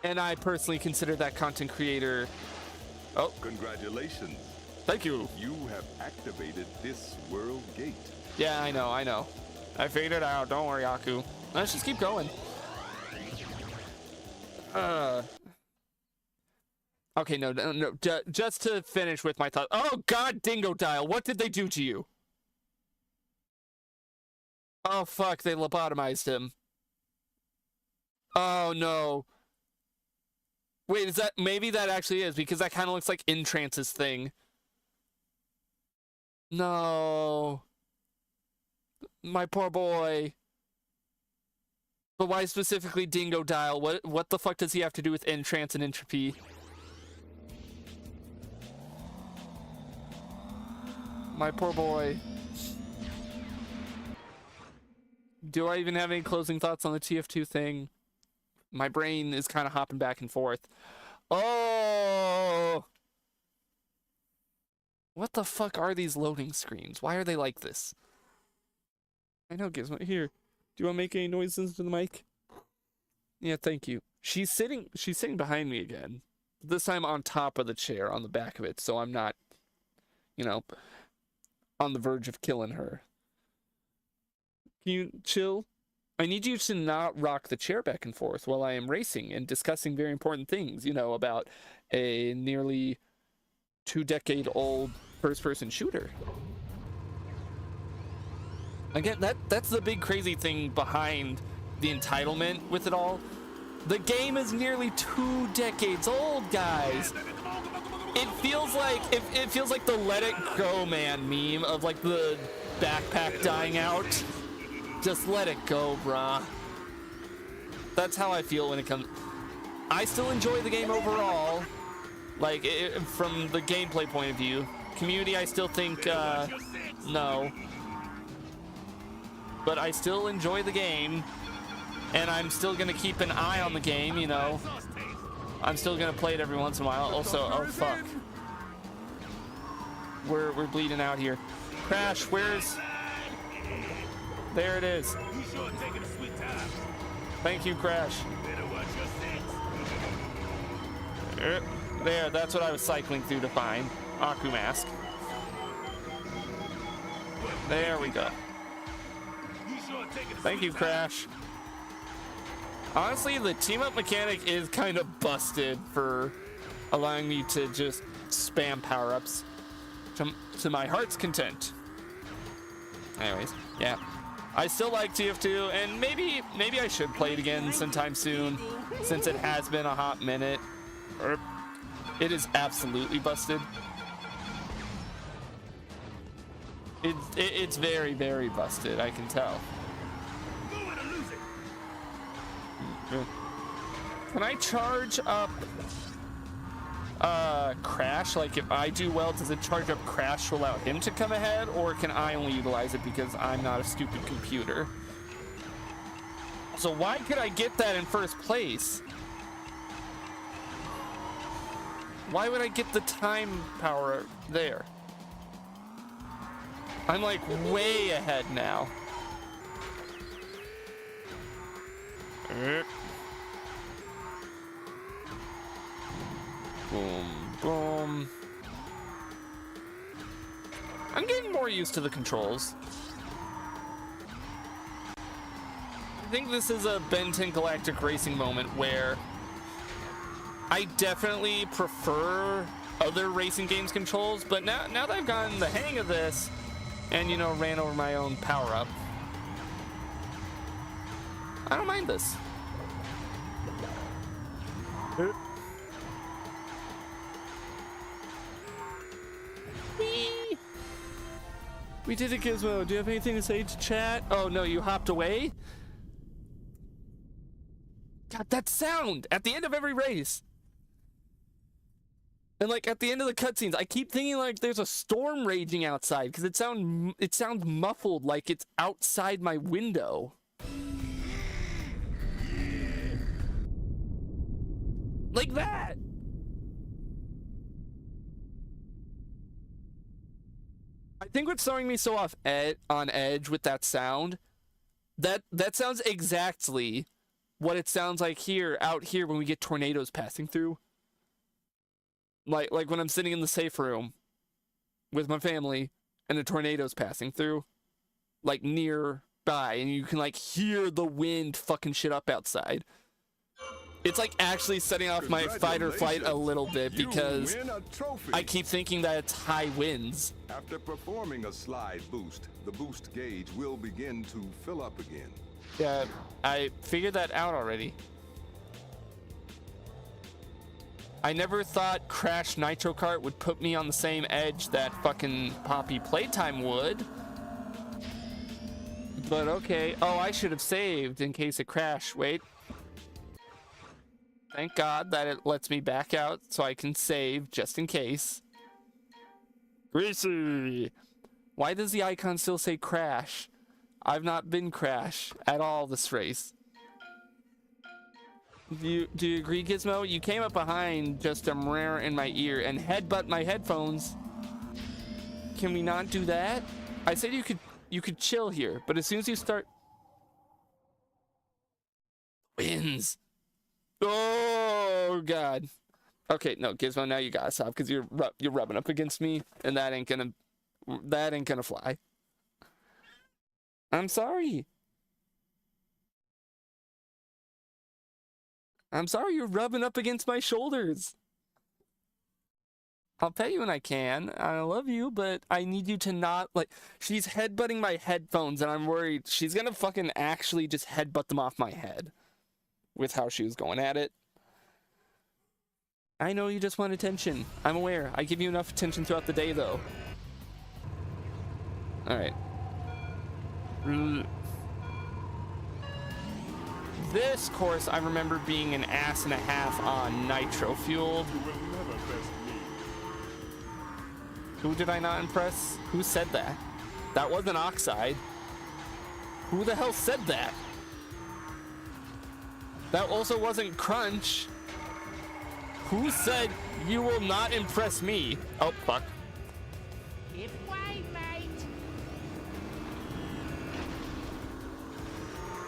Speaker 1: And I personally consider that content creator... Oh.
Speaker 5: Congratulations.
Speaker 1: Thank you.
Speaker 5: You have activated this world gate.
Speaker 1: Yeah, I know. I figured it out. Don't worry, Aku. Let's just keep going. Okay, no. Just to finish with my thought. Oh, God, Dingo Dial. What did they do to you? Oh, fuck. They lobotomized him. Oh, no. Wait, is that... Maybe that actually is, because that kind of looks like N-Trance's thing. No. My poor boy. But why specifically Dingo Dial? What the fuck does he have to do with N-Trance and Entropy? My poor boy. Do I even have any closing thoughts on the TF2 thing? My brain is kind of hopping back and forth. Oh! What the fuck are these loading screens? Why are they like this? I know, Gizmo. Here. Do you want to make any noises to the mic? Yeah, thank you. She's sitting behind me again. This time on top of the chair, on the back of it, so I'm not, you know, on the verge of killing her. Can you chill? I need you to not rock the chair back and forth while I am racing and discussing very important things, you know, about a nearly 2-decade-old first-person shooter. Again, that's the big crazy thing behind the entitlement with it all. The game is nearly 2 decades old, guys. It feels like the Let It Go Man meme of like the backpack dying out. Just let it go, brah. That's how I feel when it comes. I still enjoy the game overall, like from the gameplay point of view. Community, I still think no, but I still enjoy the game, and I'm still gonna keep an eye on the game. You know, I'm still gonna play it every once in a while. Also, oh fuck, we're bleeding out here. Crash, where's? There it is. Thank you, Crash. There, that's what I was cycling through to find. Aku mask. There we go. Thank you, Crash. Honestly, the team up mechanic is kind of busted for allowing me to just spam power-ups to my heart's content. Anyways, yeah. I still like TF2, and maybe I should play it again sometime soon, since it has been a hot minute. It is absolutely busted. It's very, very busted, I can tell. Can I charge up Crash? Like, if I do well, does it charge up Crash to allow him to come ahead, or can I only utilize it because I'm not a stupid computer? So why could I get that in first place? Why would I get the time power there? I'm like way ahead now. Boom, boom. I'm getting more used to the controls. I think this is a Ben 10 Galactic Racing moment where I definitely prefer other racing games controls, but now that I've gotten the hang of this and, you know, ran over my own power-up, I don't mind this. Whee! We did it, Gizmo. Do you have anything to say to chat? Oh no, you hopped away? God, that sound at the end of every race. And like at the end of the cutscenes, I keep thinking like there's a storm raging outside because it sounds muffled, like it's outside my window. Like that. I think what's throwing me so on edge with that sound, that sounds exactly what it sounds like out here when we get tornadoes passing through. Like when I'm sitting in the safe room with my family and a tornado's passing through, like nearby, and you can like hear the wind fucking shit up outside. It's like actually setting off my fight or flight a little bit because I keep thinking that it's high winds.
Speaker 5: After performing a slide boost, the boost gauge will begin to fill up again.
Speaker 1: Yeah, I figured that out already. I never thought Crash Nitro Kart would put me on the same edge that fucking Poppy Playtime would. But okay. Oh, I should have saved in case it crashed. Wait. Thank God that it lets me back out so I can save just in case. Greasy! Why does the icon still say Crash? I've not been Crash at all this race. Do you agree, Gizmo? You came up behind just a rare in my ear and headbutt my headphones. Can we not do that? I said you could chill here, but as soon as you start wins. Oh God. Okay, no, Gizmo, now you gotta stop because you're rubbing up against me, and that ain't gonna fly. I'm sorry. I'm sorry you're rubbing up against my shoulders. I'll pet you when I can. I love you, but I need you to not, like, she's headbutting my headphones, and I'm worried she's gonna fucking actually just headbutt them off my head with how she was going at it. I know you just want attention. I'm aware. I give you enough attention throughout the day, though. Alright. This course, I remember being an ass and a half on Nitro Fueled. Who did I not impress? Who said that? That wasn't Oxide. Who the hell said that? That also wasn't Crunch. Who said you will not impress me? Oh, fuck.
Speaker 9: Give way, mate.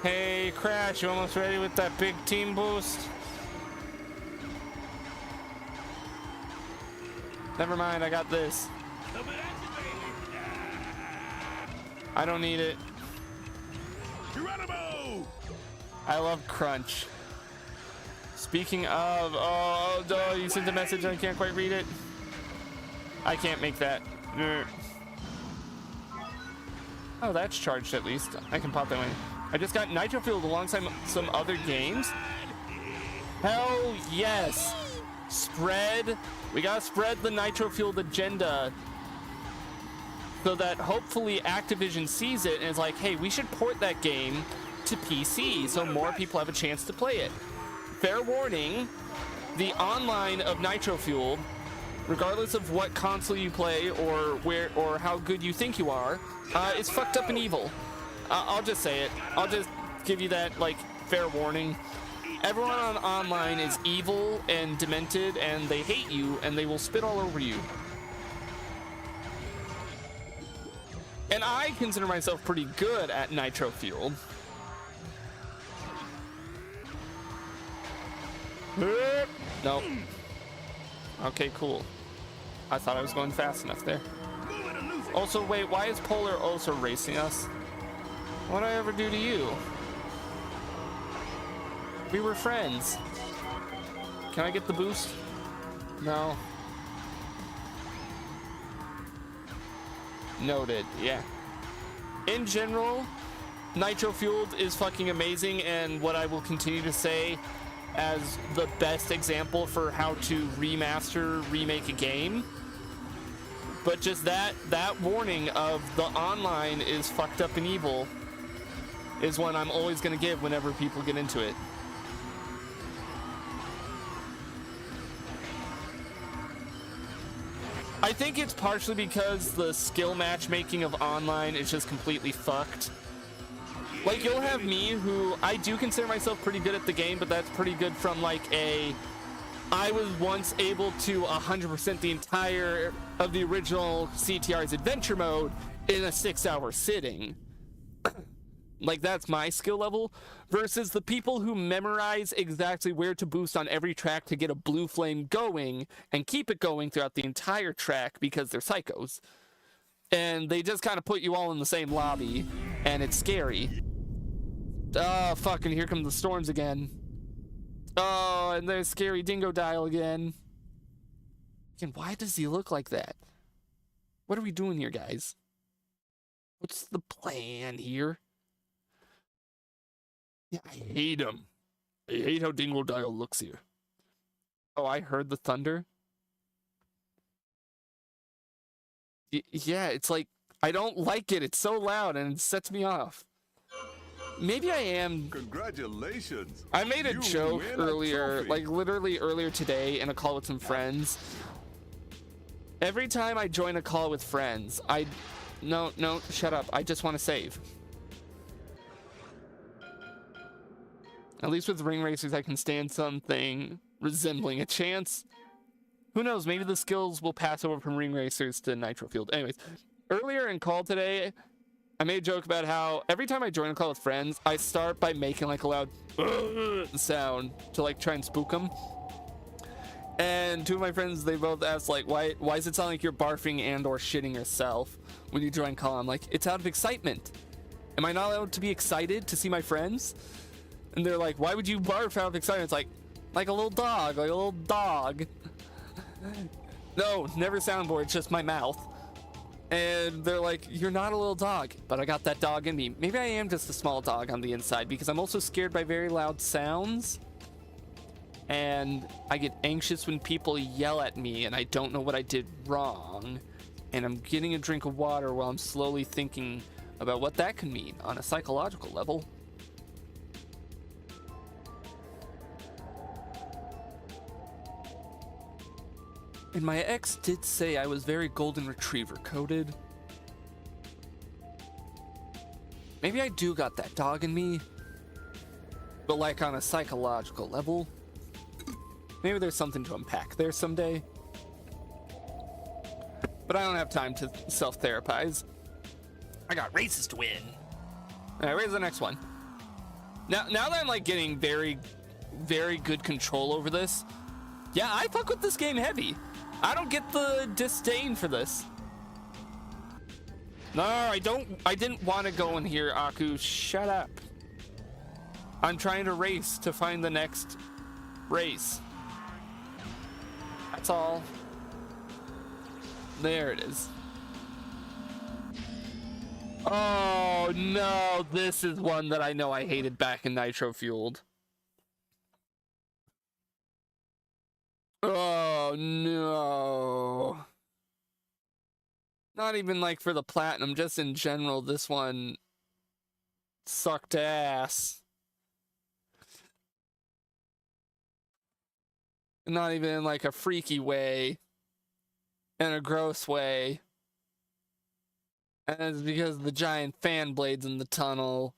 Speaker 1: Hey, Crash, you almost ready with that big team boost? Never mind, I got this. I don't need it. I love Crunch. Speaking of, oh, you sent a message and I can't quite read it. I can't make that. Oh, that's charged at least. I can pop that one. I just got Nitro Fueled alongside some other games. Hell yes. Spread. We gotta spread the Nitro Fueled agenda so that hopefully Activision sees it and is like, hey, we should port that game to PC so more people have a chance to play it. Fair warning, the online of Nitro Fueled, regardless of what console you play or where or how good you think you are, is fucked up and evil. I'll just say it. I'll just give you that, like, fair warning. Everyone on online is evil and demented, and they hate you, and they will spit all over you. And I consider myself pretty good at Nitro Fueled. Nope. Okay, cool. I thought I was going fast enough there. Also, wait, why is Polar also racing us? What did I ever do to you? We were friends. Can I get the boost? No. Noted, yeah. In general, Nitro Fueled is fucking amazing, and what I will continue to say as the best example for how to remake a game. But just that warning of the online is fucked up and evil is one I'm always going to give whenever people get into it. I think it's partially because the skill matchmaking of online is just completely fucked. Like, you'll have me, who I do consider myself pretty good at the game, but that's pretty good from like I was once able to 100% the entire of the original CTR's adventure mode in a 6-hour sitting. Like, that's my skill level, versus the people who memorize exactly where to boost on every track to get a blue flame going and keep it going throughout the entire track because they're psychos. And they just kind of put you all in the same lobby, and it's scary. Oh, fuck, and here come the storms again. Oh, and there's scary Dingo Dial again. And why does he look like that? What are we doing here, guys? What's the plan here? Yeah, I hate him. I hate how Dingo Dial looks here. Oh, I heard the thunder. Yeah, it's like, I don't like it. It's so loud and it sets me off. Maybe I am.
Speaker 5: Congratulations.
Speaker 1: I made a joke earlier, like literally earlier today in a call with some friends. Every time I join a call with friends, no, shut up. I just want to save. At least with ring racers, I can stand something resembling a chance. Who knows? Maybe the skills will pass over from ring racers to Nitro Fueled. Anyways, earlier in call today, I made a joke about how every time I join a call with friends, I start by making like a loud sound to like try and spook them. And two of my friends, they both asked like, why does it sound like you're barfing and or shitting yourself when you join call? I'm like, it's out of excitement. Am I not allowed to be excited to see my friends? And they're like, why would you barf out of excitement? It's like a little dog, like a little dog. No, never soundboard, just my mouth. And they're like, you're not a little dog, but I got that dog in me. Maybe I am just a small dog on the inside because I'm also scared by very loud sounds. and I get anxious when people yell at me and I don't know what I did wrong, and I'm getting a drink of water while I'm slowly thinking about what that could mean on a psychological level. And my ex did say I was very golden retriever coded. Maybe I do got that dog in me, but like on a psychological level. Maybe there's something to unpack there someday. But I don't have time to self-therapize. I got races to win. Alright, where's the next one? Now that I'm like getting very, very good control over this, yeah, I fuck with this game heavy. I don't get the disdain for this. No, I didn't want to go in here, Aku. Shut up. I'm trying to race to find the next race. That's all. There it is. Oh no, this is one that I know I hated back in Nitro Fueled. Oh no. Not even like for the platinum, just in general, this one sucked ass. Not even in like a freaky way, in a gross way. And it's because of the giant fan blades in the tunnel.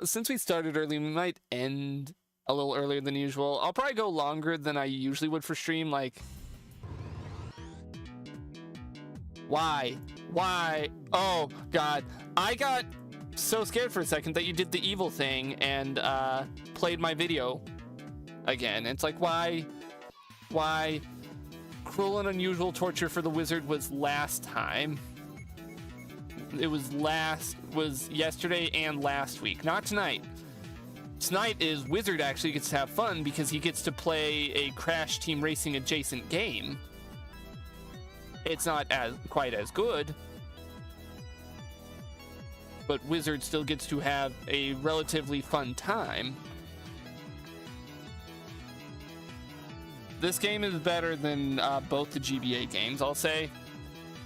Speaker 1: Since we started early, we might end a little earlier than usual. I'll probably go longer than I usually would for stream, like... Why? Oh, God. I got so scared for a second that you did the evil thing and played my video again. It's like, why? Cruel and unusual torture for the wizard was last time. It was yesterday and last week, not tonight. Tonight is Wizard actually gets to have fun because he gets to play a Crash Team Racing adjacent game. It's not quite as good, but Wizard still gets to have a relatively fun time. This game is better than both the GBA games, I'll say.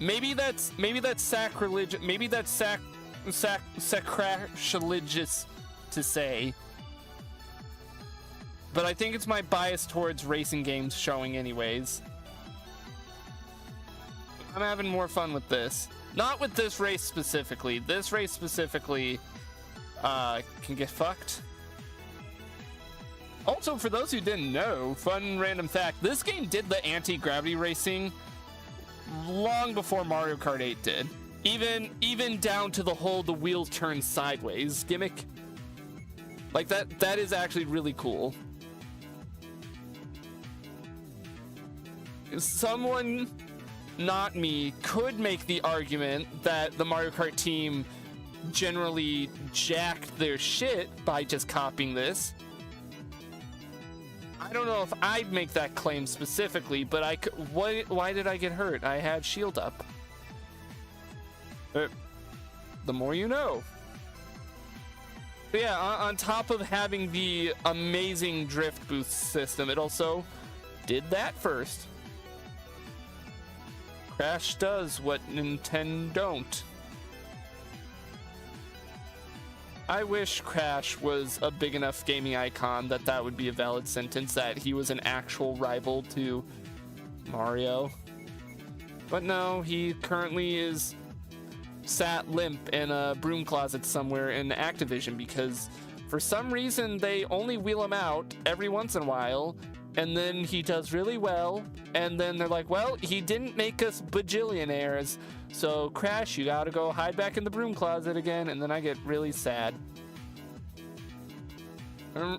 Speaker 1: Maybe that's sacrilegious. Maybe that's sacrilegious to say. But I think it's my bias towards racing games showing anyways. I'm having more fun with this. Not with this race specifically. This race specifically can get fucked. Also, for those who didn't know, fun random fact, this game did the anti-gravity racing long before Mario Kart 8 did. Even down to the whole the wheels turn sideways gimmick. Like that is actually really cool. Someone, not me, could make the argument that the Mario Kart team generally jacked their shit by just copying this. I don't know if I'd make that claim specifically, but I could. Why did I get hurt? I had shield up. The more you know. But yeah, on top of having the amazing drift boost system, it also did that first. Crash does what Nintendo don't. I wish Crash was a big enough gaming icon that would be a valid sentence, that he was an actual rival to Mario. But no, he currently is sat limp in a broom closet somewhere in Activision because for some reason they only wheel him out every once in a while, and then he does really well, and then they're like, well, he didn't make us bajillionaires, so Crash, you gotta go hide back in the broom closet again, and then I get really sad. I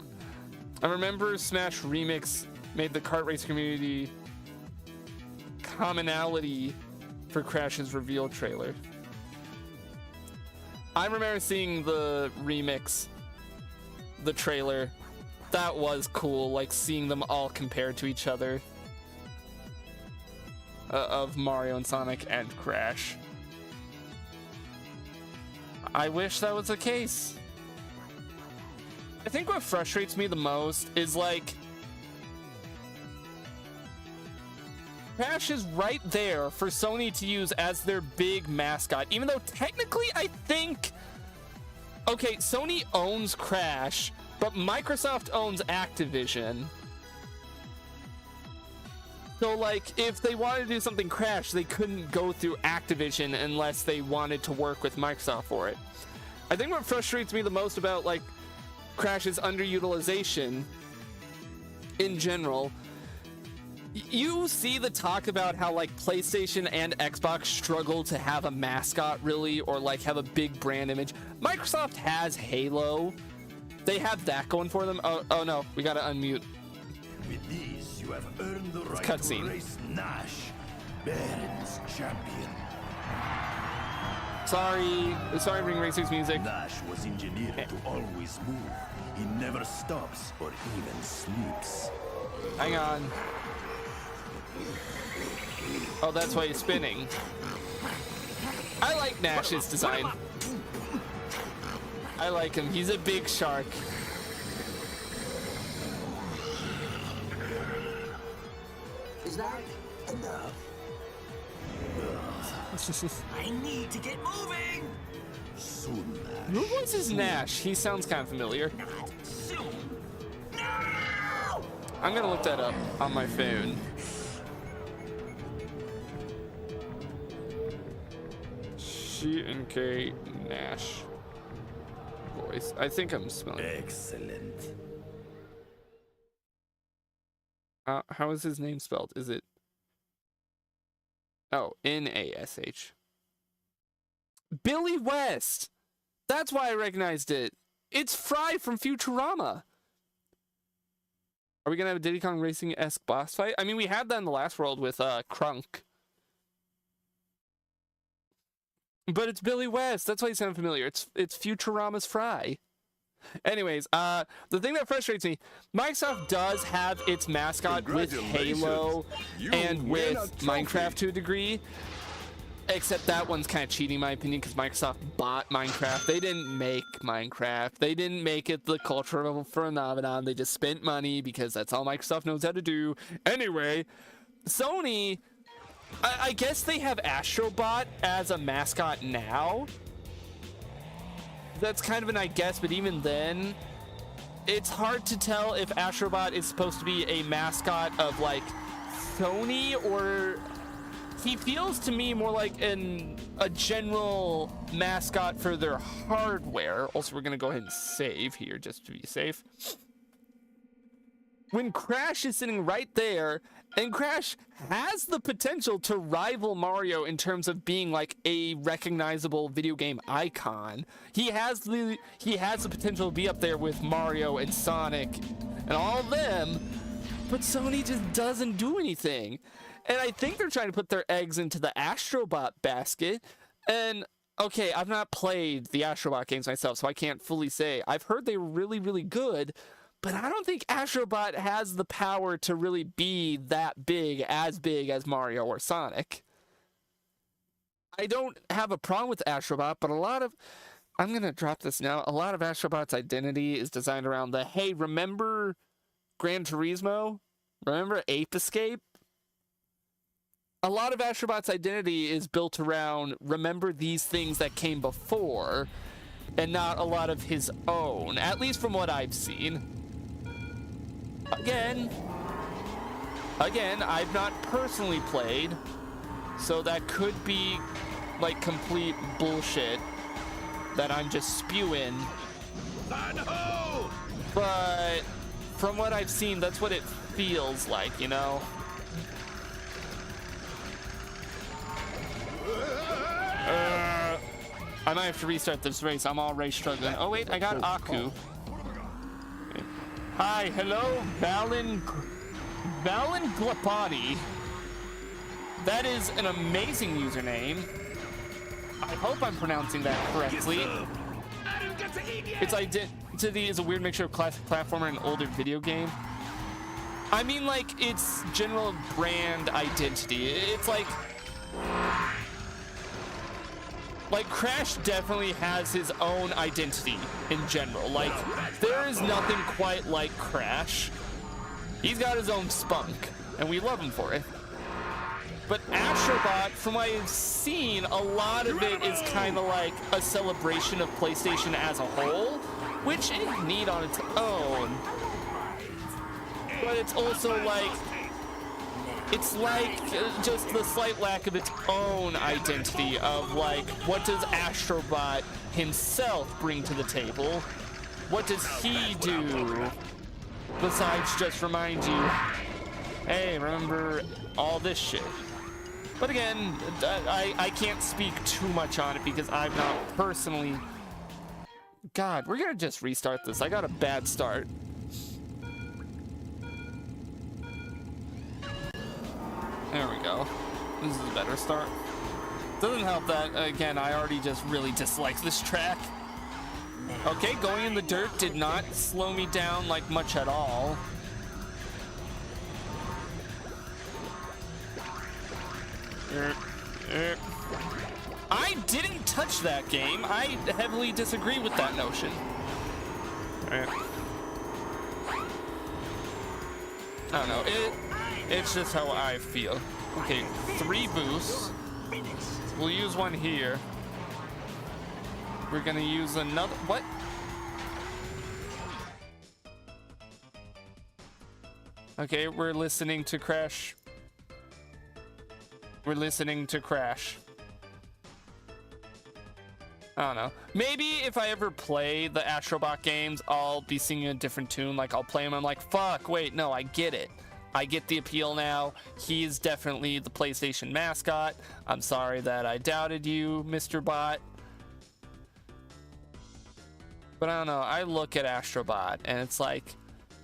Speaker 1: remember Smash Remix made the kart race community commonality for Crash's reveal trailer. I remember seeing the remix, the trailer. That was cool, like seeing them all compared to each other. Of Mario and Sonic and Crash. I wish that was the case. I think what frustrates me the most is like Crash is right there for Sony to use as their big mascot, even though technically I think, okay, Sony owns Crash, but Microsoft owns Activision. So like if they wanted to do something Crash, they couldn't go through Activision unless they wanted to work with Microsoft for it. I think what frustrates me the most about like Crash's underutilization in general, you see the talk about how like PlayStation and Xbox struggle to have a mascot really, or like have a big brand image. Microsoft has Halo. They have that going for them. Oh no, we gotta unmute.
Speaker 4: With these, you have earned the right
Speaker 1: cutscene.
Speaker 4: to race Nash, Baron's champion.
Speaker 1: Sorry, Ring Racing's music.
Speaker 4: Nash was engineered to always move. He never stops or even sleeps.
Speaker 1: Hang on. Oh, that's why he's spinning. I like Nash's design. I like him. He's a big shark.
Speaker 9: Is that enough? I need to get moving!
Speaker 4: Soon, Nash.
Speaker 1: Who voices is Nash? He sounds kind of familiar.
Speaker 9: Not soon. No!
Speaker 1: I'm gonna look that up on my phone. C&K Nash voice. I think I'm smelling.
Speaker 4: Excellent.
Speaker 1: How is his name spelled? Is it? Oh, Nash. Billy West. That's why I recognized it. It's Fry from Futurama. Are we gonna have a Diddy Kong Racing-esque boss fight? I mean, we had that in the last world with Krunk. But it's Billy West. That's why he sounded familiar. It's Futurama's Fry. Anyways, the thing that frustrates me, Microsoft does have its mascot with Halo and with Minecraft to a degree. Except that one's kind of cheating, in my opinion, because Microsoft bought Minecraft. They didn't make Minecraft. They didn't make it the cultural phenomenon. They just spent money because that's all Microsoft knows how to do. Anyway, Sony, I guess they have Astrobot as a mascot now. That's kind of an I guess, but even then, it's hard to tell if Astrobot is supposed to be a mascot of like Sony, or he feels to me more like a general mascot for their hardware. Also, we're gonna go ahead and save here just to be safe. When Crash is sitting right there, and Crash has the potential to rival Mario in terms of being like a recognizable video game icon. He has the potential to be up there with Mario and Sonic and all of them, but Sony just doesn't do anything. And I think they're trying to put their eggs into the Astrobot basket. And okay, I've not played the Astrobot games myself, so I can't fully say. I've heard they were really, really good, but I don't think Astrobot has the power to really be that big as Mario or Sonic. I don't have a problem with Astrobot, but I'm going to drop this now. A lot of Astrobot's identity is designed around the, hey, remember Gran Turismo? Remember Ape Escape? A lot of Astrobot's identity is built around, remember these things that came before, and not a lot of his own, at least from what I've seen. Again, I've not personally played, so that could be like complete bullshit that I'm just spewing. But from what I've seen, that's what it feels like, you know? I might have to restart this race. I'm already struggling. Oh wait, I got Aku. Hi, hello, Balin Glapani. That is an amazing username. I hope I'm pronouncing that correctly. Its identity is a weird mixture of classic platformer and older video game. I mean, like, its general brand identity. It's like... like Crash definitely has his own identity in general. Like, there is nothing quite like Crash. He's got his own spunk, and we love him for it. But Astrobot, from what I've seen, a lot of it is kind of like a celebration of PlayStation as a whole, which is neat on its own. But it's also like, it's like just the slight lack of its own identity of like, what does Astrobot himself bring to the table? What does he do besides just remind you, hey, remember all this shit? But again, I can't speak too much on it because I'm not personally... God, we're gonna just restart this. I got a bad start. There we go. This is a better start. Doesn't help that, again, I already just really dislike this track. Okay, going in the dirt did not slow me down like much at all. I didn't touch that game. I heavily disagree with that notion. I don't know. It's just how I feel. Okay, 3 boosts. We'll use one here. We're gonna use another. What? Okay, we're listening to Crash. We're listening to Crash. I don't know. Maybe if I ever play the Astrobot games, I'll be singing a different tune. Like, I'll play them, I'm like, fuck, wait, no, I get it. I get the appeal now. He's definitely the PlayStation mascot. I'm sorry that I doubted you, Mr. Bot. But I don't know. I look at Astrobot, and it's like,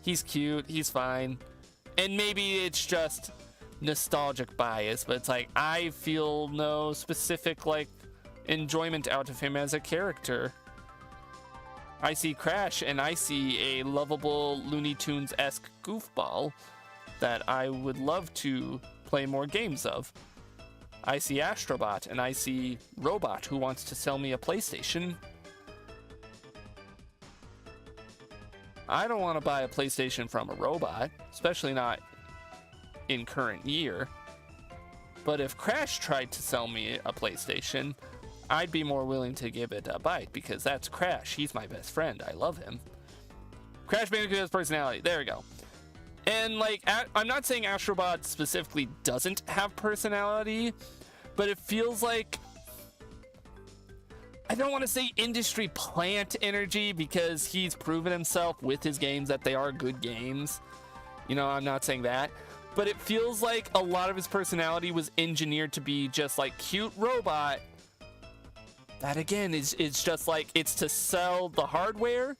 Speaker 1: he's cute, he's fine. And maybe it's just nostalgic bias, but it's like, I feel no specific, like, enjoyment out of him as a character. I see Crash, and I see a lovable Looney Tunes-esque goofball that I would love to play more games of. I see Astrobot, and I see Robot who wants to sell me a PlayStation. I don't want to buy a PlayStation from a robot, especially not in current year. But if Crash tried to sell me a PlayStation, I'd be more willing to give it a bite because that's Crash. He's my best friend. I love him. Crash Bandicoot has personality. There we go. And like, I'm not saying Astrobot specifically doesn't have personality, but it feels like, I don't want to say industry plant energy because he's proven himself with his games that they are good games. You know, I'm not saying that. But it feels like a lot of his personality was engineered to be just like cute robot. That again is just like, it's to sell the hardware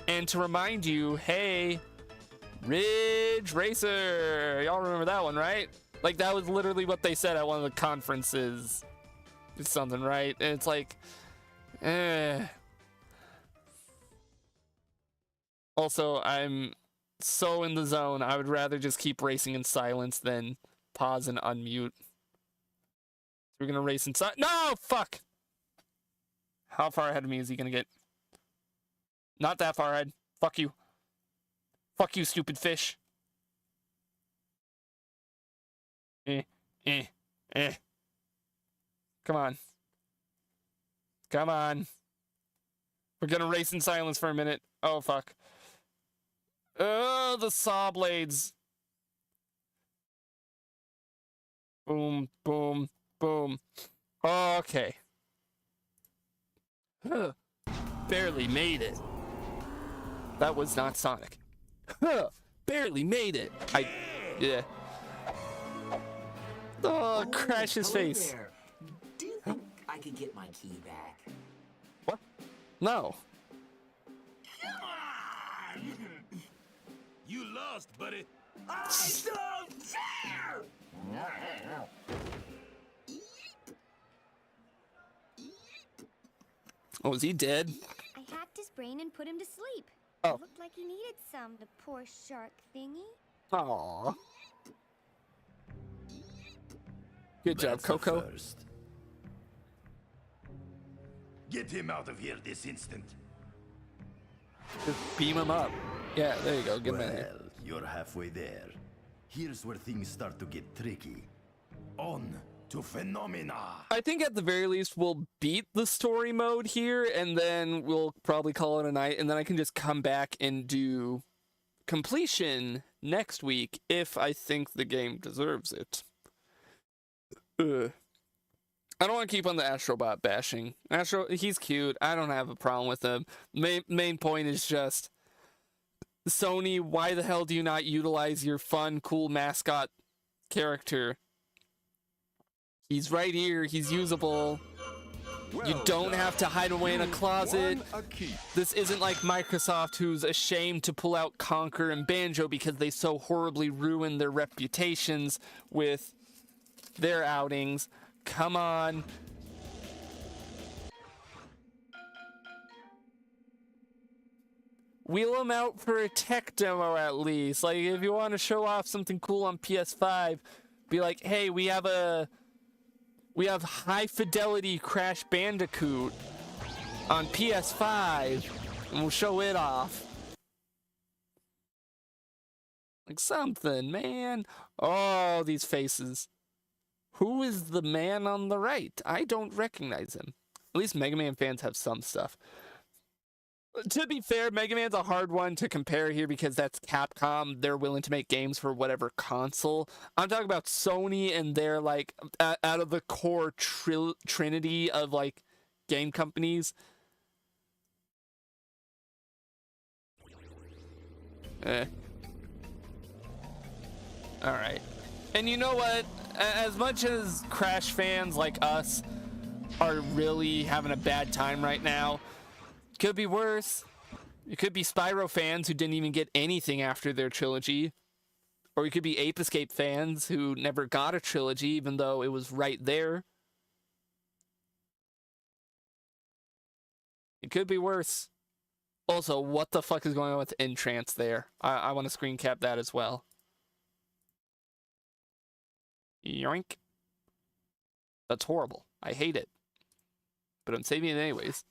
Speaker 1: and to remind you, hey, Ridge Racer. Y'all remember that one, right? Like, that was literally what they said at one of the conferences. It's something, right? And it's like, Also, I'm so in the zone. I would rather just keep racing in silence than pause and unmute. We're gonna race inside. No, fuck. How far ahead of me is he gonna get? Not that far ahead. Fuck you. Fuck you, stupid fish. Come on. Come on. We're gonna race in silence for a minute. Oh, fuck. Oh, the saw blades. Boom, boom, boom. Okay. Barely made it. That was not Sonic. Barely made it. Yeah. Oh, crash his face.
Speaker 9: There. Do you think I could get my key back?
Speaker 1: What? No.
Speaker 9: Come on!
Speaker 4: You lost, buddy.
Speaker 9: I don't care!
Speaker 1: Oh, is he dead?
Speaker 10: I hacked his brain and put him to sleep.
Speaker 1: Oh.
Speaker 10: It looked like he needed some, the poor shark thingy.
Speaker 1: Aww. Good job,
Speaker 4: That's a
Speaker 1: Coco.
Speaker 4: first. Get him out of here this instant.
Speaker 1: Just beam him up. Yeah, there you go. Get him in
Speaker 4: Well,
Speaker 1: here.
Speaker 4: you're halfway there. Here's where things start to get tricky. On to Phenomena.
Speaker 1: I think at the very least we'll beat the story mode here, and then we'll probably call it a night, and then I can just come back and do completion next week if I think the game deserves it. I don't want to keep on the Astrobot bashing. He's cute. I don't have a problem with him. Main point is just, Sony, why the hell do you not utilize your fun, cool mascot character? He's right here. He's usable. You don't have to hide away in a closet. This isn't like Microsoft, who's ashamed to pull out Conker and Banjo because they so horribly ruined their reputations with their outings. Come on. Wheel them out for a tech demo at least. Like, if you want to show off something cool on PS5, be like, hey, we have high fidelity Crash Bandicoot on PS5, and we'll show it off. Like something, man. Oh, these faces. Who is the man on the right? I don't recognize him. At least Mega Man fans have some stuff. To be fair, Mega Man's a hard one to compare here because that's Capcom. They're willing to make games for whatever console. I'm talking about Sony, and they're like out of the core trinity of like game companies. Alright. And you know what? As much as Crash fans like us are really having a bad time right now, could be worse. It could be Spyro fans who didn't even get anything after their trilogy. Or it could be Ape Escape fans who never got a trilogy even though it was right there. It could be worse. Also, what the fuck is going on with N-Tranced there? I want to screen cap that as well. Yoink. That's horrible. I hate it. But I'm saving it anyways.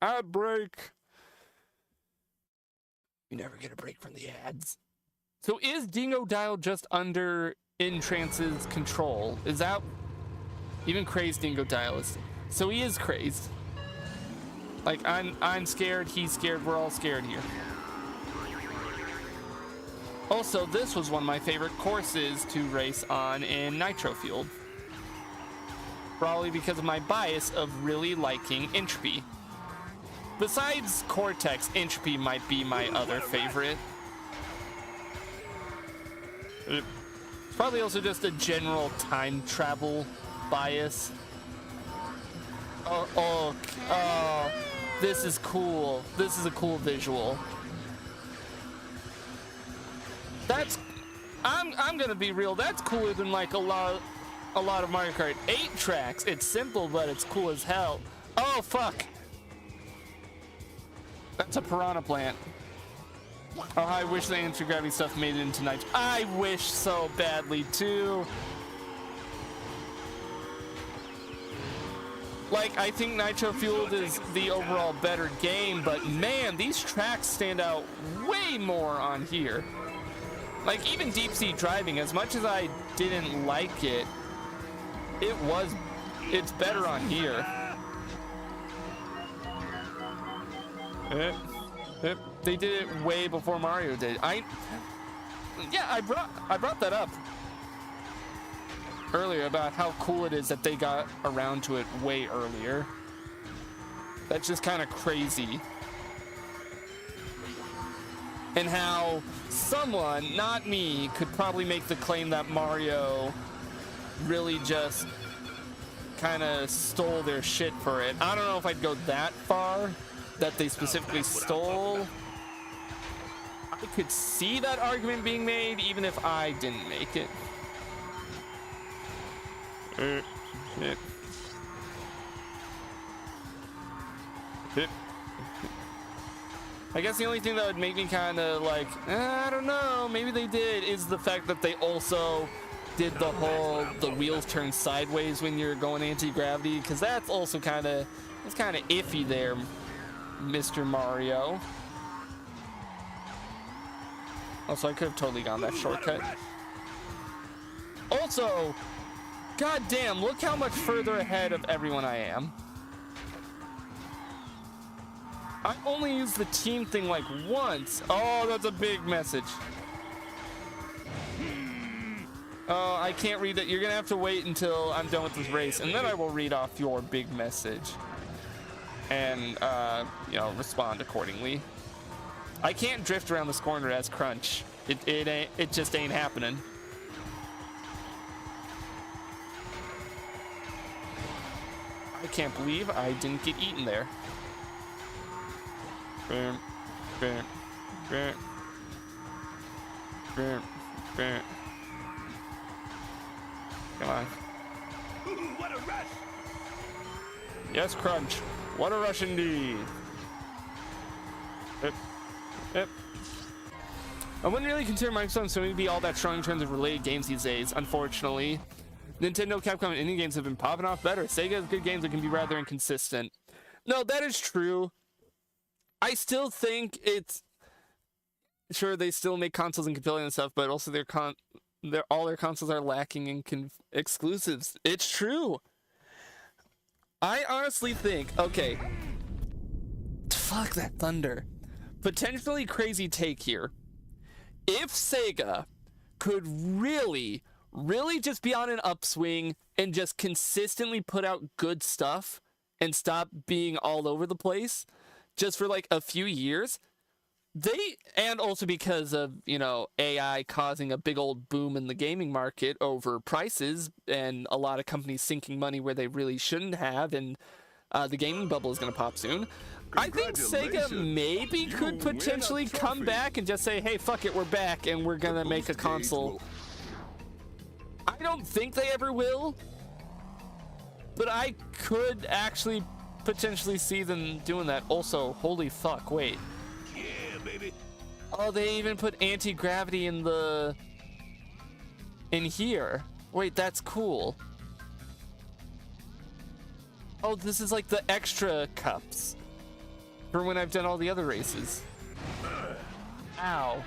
Speaker 1: Ad break. You never get a break from the ads. So is Dingo Dial just under N-Trance's control? Is that even crazed Dingo Dial is? So he is crazed. Like I'm scared, he's scared, we're all scared here. Also, this was one of my favorite courses to race on in Nitro Field. Probably because of my bias of really liking Entropy. Besides Cortex, Entropy might be my other favorite. It's probably also just a general time travel bias. Oh, this is cool. This is a cool visual. I'm gonna be real, that's cooler than like a lot of Mario Kart 8 tracks. It's simple, but it's cool as hell. Oh, fuck. That's a piranha plant. Oh, I wish the anti-gravity stuff made it into Nitro. I wish so badly, too. Like, I think Nitro Fueled is the overall better game, but man, these tracks stand out way more on here. Like, even Deep Sea Driving, as much as I didn't like it, it's better on here. They did it way before Mario did. I brought that up earlier about how cool it is that they got around to it way earlier. That's just kind of crazy. And how someone, not me, could probably make the claim that Mario really just kind of stole their shit for it. I don't know if I'd go that far, that they specifically stole. I could see that argument being made even if I didn't make it. I guess the only thing that would make me kind of like, I don't know, maybe they did, is the fact that they also did the whole, the wheels turn sideways when you're going anti-gravity, because that's also kind of It's kind of iffy there, Mr. Mario. Also, I could have totally gone that shortcut. Also, goddamn, look how much further ahead of everyone I am. I only used the team thing like once. Oh, that's a big message. Oh, I can't read that. You're gonna have to wait until I'm done with this race, and then I will read off your big message and you know, respond accordingly. I can't drift around this corner as Crunch. It just ain't happening. I can't believe I didn't get eaten there. Bam, bam, bam, bam, bam. Come on.
Speaker 4: What a rush!
Speaker 1: Yes, Crunch. What a rush indeed. Yep. Yep. I wouldn't really consider Microsoft and Sony to be all that strong in terms of related games these days, unfortunately. Nintendo, Capcom, and indie games have been popping off better. Sega has good games that can be rather inconsistent. No, that is true. I still think it's... Sure, they still make consoles and compelling and stuff, but also all their consoles are lacking in exclusives. It's true. I honestly think, okay, fuck that thunder. Potentially crazy take here. If Sega could really just be on an upswing and just consistently put out good stuff and stop being all over the place just for like a few years, and also because of, you know, AI causing a big old boom in the gaming market over prices and a lot of companies sinking money where they really shouldn't have, and the gaming bubble is going to pop soon. I think Sega maybe could potentially come back and just say, hey, fuck it, we're back and we're going to make a console. I don't think they ever will, but I could actually potentially see them doing that. Also, holy fuck, wait.
Speaker 4: Baby.
Speaker 1: Oh, they even put anti-gravity in here. Wait, that's cool. Oh, this is like the extra cups for when I've done all the other races. Ow.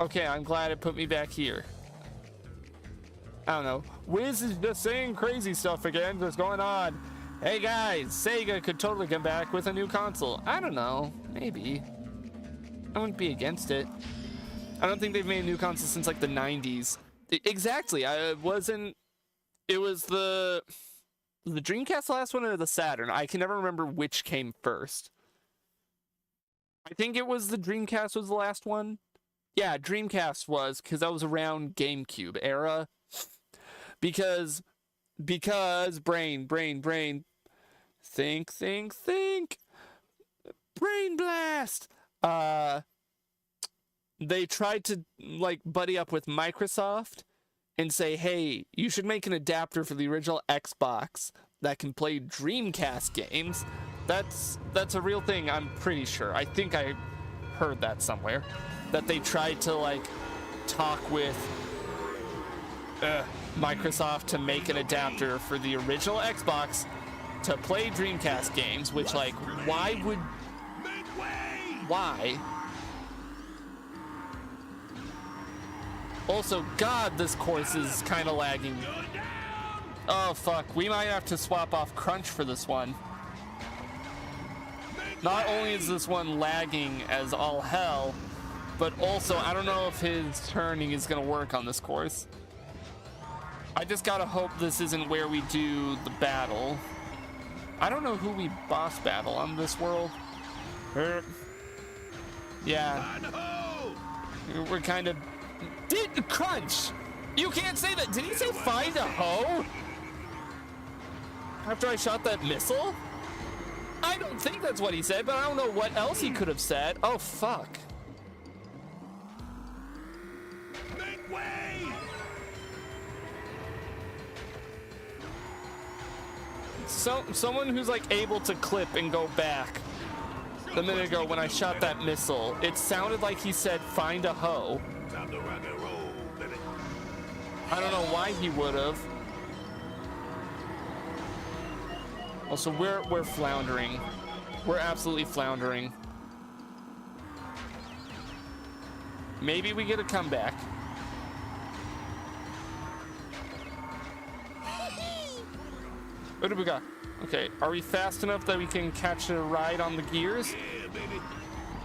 Speaker 1: Okay, I'm glad it put me back here. I don't know. Wiz is just saying crazy stuff again. What's going on? Hey guys, Sega could totally come back with a new console. I don't know, maybe. I wouldn't be against it. I don't think they've made a new console since like the 90s. Exactly, it was the Dreamcast last one or the Saturn? I can never remember which came first. I think it was the Dreamcast was the last one. Yeah, Dreamcast was, because that was around GameCube era. Because brain. Think. Brain blast! They tried to, like, buddy up with Microsoft and say, hey, you should make an adapter for the original Xbox that can play Dreamcast games. That's a real thing, I'm pretty sure. I think I heard that somewhere. That they tried to, like, talk with Microsoft to make an adapter for the original Xbox to play Dreamcast games, which, like, why? Also, God, this course is kind of lagging. Oh, fuck. We might have to swap off Crunch for this one. Not only is this one lagging as all hell, but also, I don't know if his turning is going to work on this course. I just gotta hope this isn't where we do the battle. I don't know who we boss battle on this world. Yeah. We're kind of... Crunch! You can't say that! Did he say find a hoe? After I shot that missile? I don't think that's what he said, but I don't know what else he could have said. Oh, fuck.
Speaker 4: Make way!
Speaker 1: Someone who's like able to clip and go back. A minute ago when I shot that missile, it sounded like he said find a hoe.
Speaker 4: Time to rock and roll, baby.
Speaker 1: I don't know why he would have. Also, we're floundering. We're absolutely floundering. Maybe we get a comeback. What do we got? Okay, are we fast enough that we can catch a ride on the gears?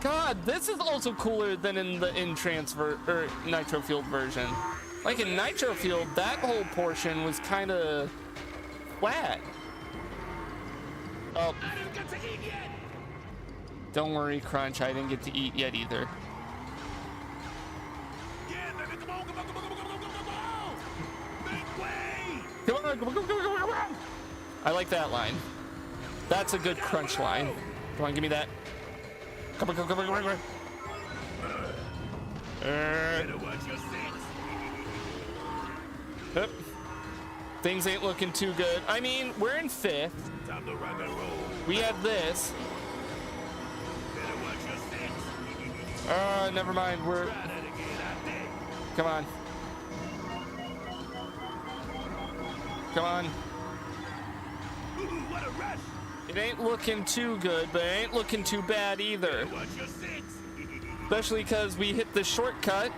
Speaker 1: God, this is also cooler than in the N-Tranced or Nitro Field version. Like in Nitro Field, that whole portion was kind of flat. Oh. Don't worry, Crunch, I didn't get to eat yet either. Come on, come on, come on, come on, come on. I like that line. That's a good Crunch line. Come on, give me that. Come on, come on, come on, come on, come on. Yep. Things ain't looking too good. I mean, we're in 5th. We have this. Never mind. We're. Come on. Come on. It ain't looking too good, but it ain't looking too bad either. Especially because we hit the shortcut.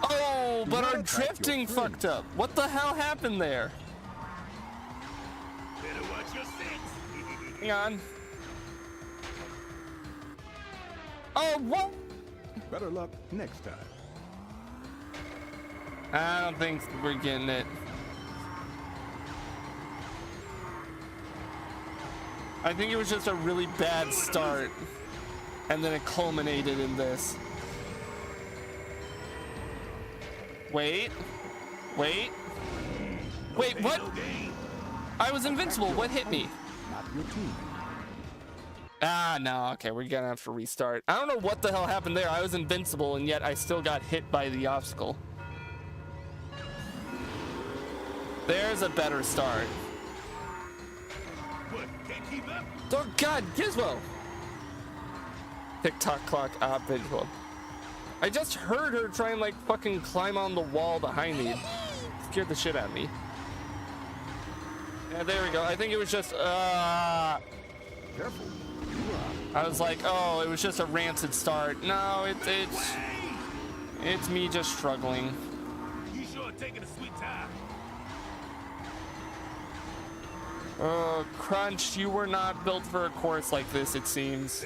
Speaker 1: Oh, but our drifting fucked up. What the hell happened there? Hang on. Oh, what?
Speaker 5: Better luck next time.
Speaker 1: I don't think we're getting it. I think it was just a really bad start, and then it culminated in this. Wait, wait, wait, what? I was invincible. What hit me? Ah, no, okay, we're gonna have to restart. I don't know what the hell happened there. I was invincible, and yet I still got hit by the obstacle. There's a better start. Oh God, Gizmo! TikTok clock visual. I just heard her try and like fucking climb on the wall behind me. It scared the shit out of me. Yeah, there we go. I think it was just
Speaker 5: Careful.
Speaker 1: I was like, oh, it was just a rancid start. No, it's me just struggling.
Speaker 4: You sure taking a sweet time.
Speaker 1: Crunch, you were not built for a course like this, it seems.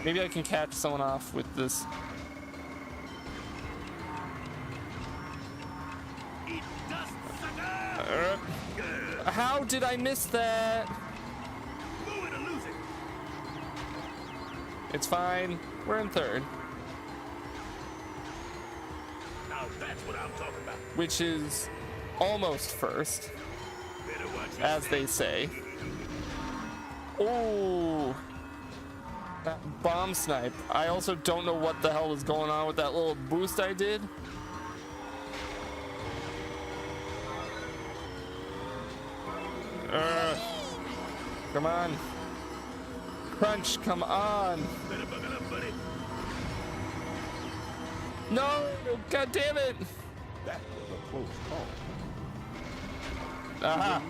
Speaker 1: Maybe I can catch someone off with this. How did I miss that? It's fine. We're in 3rd.
Speaker 4: Now that's what I'm talking about.
Speaker 1: Which is almost 1st. As they say. Oh, that bomb snipe. I also don't know what the hell was going on with that little boost I did. Come on. Crunch, come on. No, God damn it.
Speaker 5: That was a close call.
Speaker 1: Aha.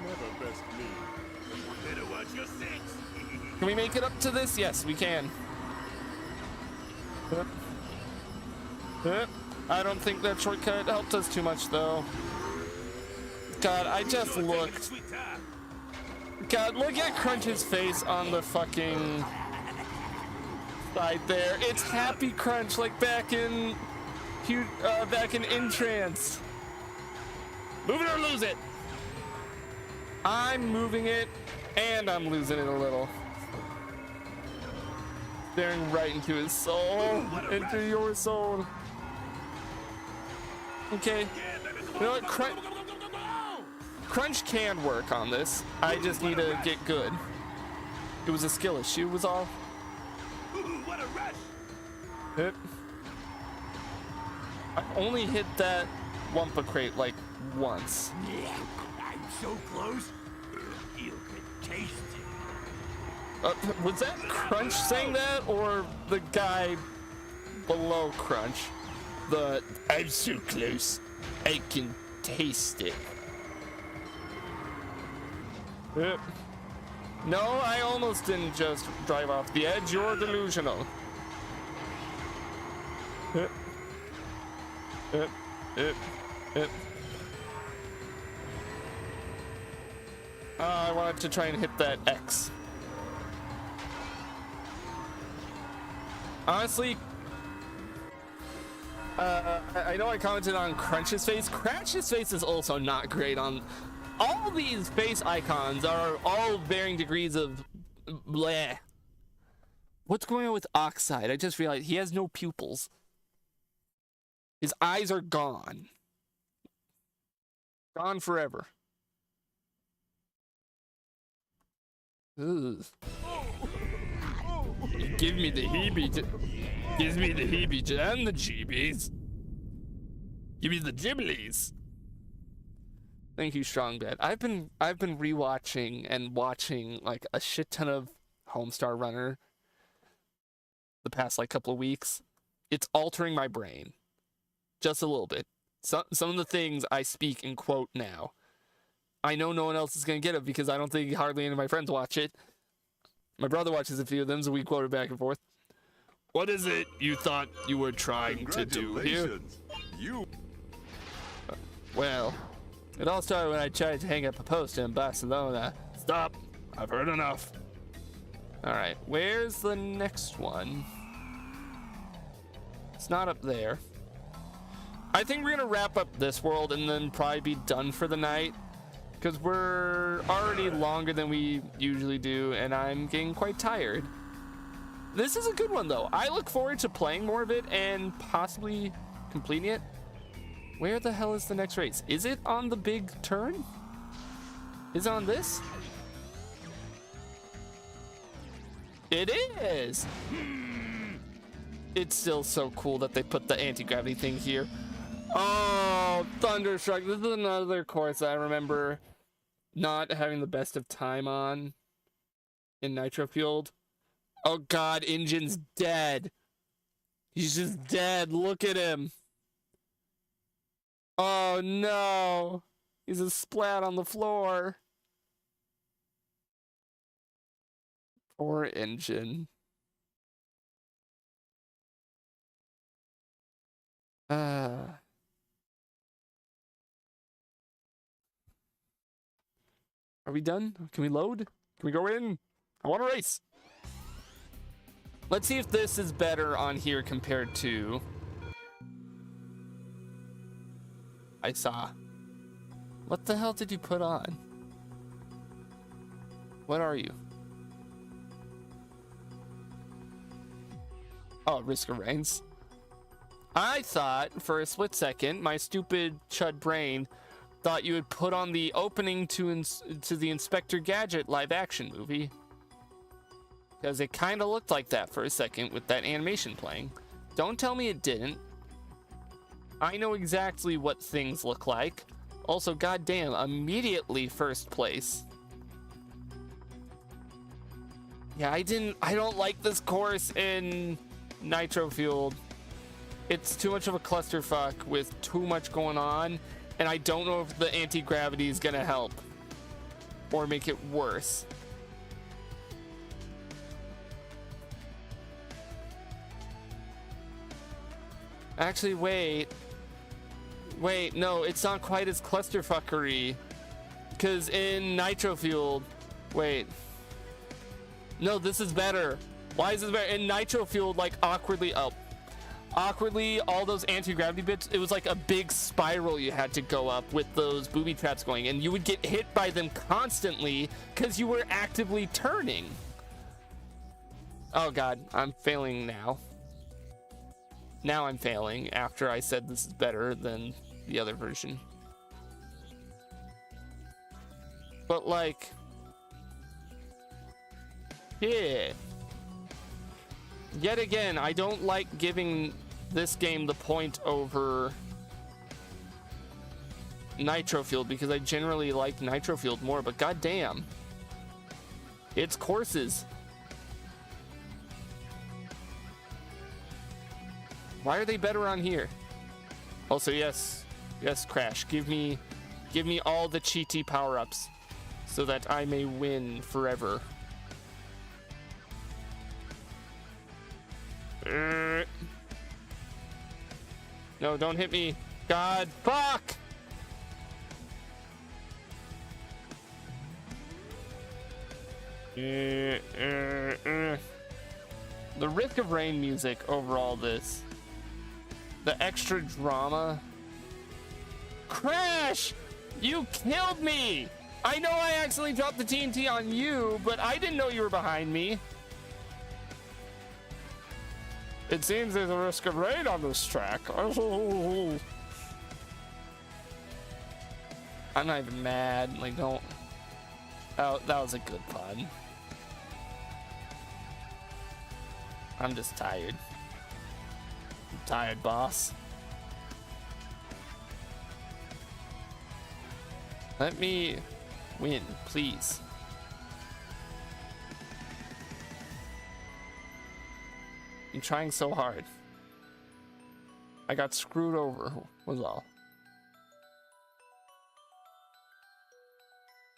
Speaker 1: Can we make it up to this? Yes, we can. I don't think that shortcut helped us too much, though. God, I just looked. God, look at Crunch's face on the fucking side there. It's Happy Crunch, like back in N-Tranced. Move it or lose it. I'm moving it, and I'm losing it a little. Staring right into his soul, into your soul. Okay, you know what, Crunch can work on this. I just need to get good. It was a skill issue, was all. Hit. I only hit that Wumpa crate like once.
Speaker 9: Yeah, I'm so close. You can taste it.
Speaker 1: Was that Crunch saying that, or the guy below Crunch? I'm so close, I can taste it. No, I almost didn't just drive off the edge. You're delusional. I wanted to try and hit that X. Honestly, I know I commented on Crunch's face. Crunch's face is also not great on... All these face icons are all varying degrees of bleh. What's going on with Oxide? I just realized he has no pupils. His eyes are gone. Gone forever. Ugh. Give me the heebie. Gives me the heebie and the jeebies. Give me the gibblies. Thank you, Strong Bed. I've been rewatching and watching like a shit ton of Homestar Runner the past like couple of weeks. It's altering my brain just a little bit. Some of the things I speak and quote now, I know no one else is gonna get it because I don't think hardly any of my friends watch it. My brother watches a few of them, so we quote it back and forth. What is it you thought you were trying to do here? Well, it all started when I tried to hang up a poster in Barcelona. Stop. I've heard enough. Alright, where's the next one? It's not up there. I think we're gonna wrap up this world and then probably be done for the night. Because we're already longer than we usually do, and I'm getting quite tired. This is a good one, though. I look forward to playing more of it and possibly completing it. Where the hell is the next race? Is it on the big turn? Is it on this? It is! It's still so cool that they put the anti-gravity thing here. Oh, Thunderstruck. This is another course I remember not having the best of time on in Nitro Fueled. Oh god, Engine's dead. He's just dead. Look at him. Oh no. He's a splat on the floor. Poor Engine. Are we done? Can we load? Can we go in? I want to race. Let's see if this is better on here compared to... I saw. What the hell did you put on? What are you? Oh, Risk of Reigns. I thought for a split second, my stupid chud brain thought you would put on the opening to the Inspector Gadget live action movie. Because it kind of looked like that for a second with that animation playing. Don't tell me it didn't. I know exactly what things look like. Also, goddamn, immediately first place. Yeah, I don't like this course in Nitro Fueled. It's too much of a clusterfuck with too much going on, and I don't know if the anti-gravity is gonna help or make it worse. Actually, wait, no, it's not quite as clusterfuckery, because in Nitro Fueled, wait, no, this is better. Why is this better? In Nitro Fueled, like awkwardly, all those anti-gravity bits, it was like a big spiral you had to go up with those booby traps going, and you would get hit by them constantly because you were actively turning. Oh god, I'm failing now. Now I'm failing after I said this is better than the other version. But like, yeah. Yet again, I don't like giving this game the point over Nitro Fueled because I generally like Nitro Fueled more, but goddamn, it's courses. Why are they better on here? Also, yes, Crash, give me all the cheaty power-ups. so that I may win forever. No, don't hit me. God, fuck! The Risk of Rain music over all this. The extra drama. Crash! You killed me! I know I accidentally dropped the TNT on you, but I didn't know you were behind me. It seems there's a risk of rain on this track. I'm not even mad. Like, don't. Oh, that was a good pun. I'm just tired. I'm tired, boss. Let me win, please. I'm trying so hard. I got screwed over, was all.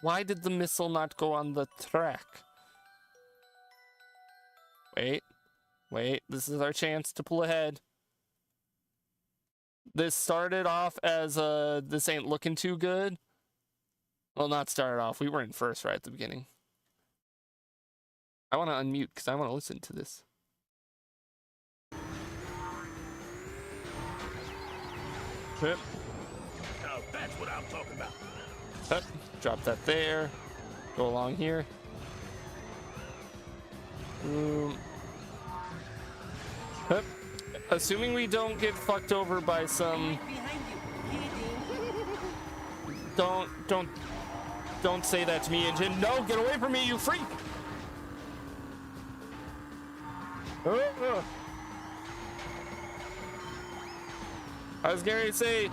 Speaker 1: Why did the missile not go on the track? Wait, this is our chance to pull ahead. This started off as this ain't looking too good. Well, not started off. We were in first right at the beginning. I want to unmute because I want to listen to this. Yep.
Speaker 4: Now that's what I'm talking about.
Speaker 1: Yep. Drop that there. Go along here. Yep. Assuming we don't get fucked over by some. Don't say that to me, engine. No, get away from me, you freak! I was going to say,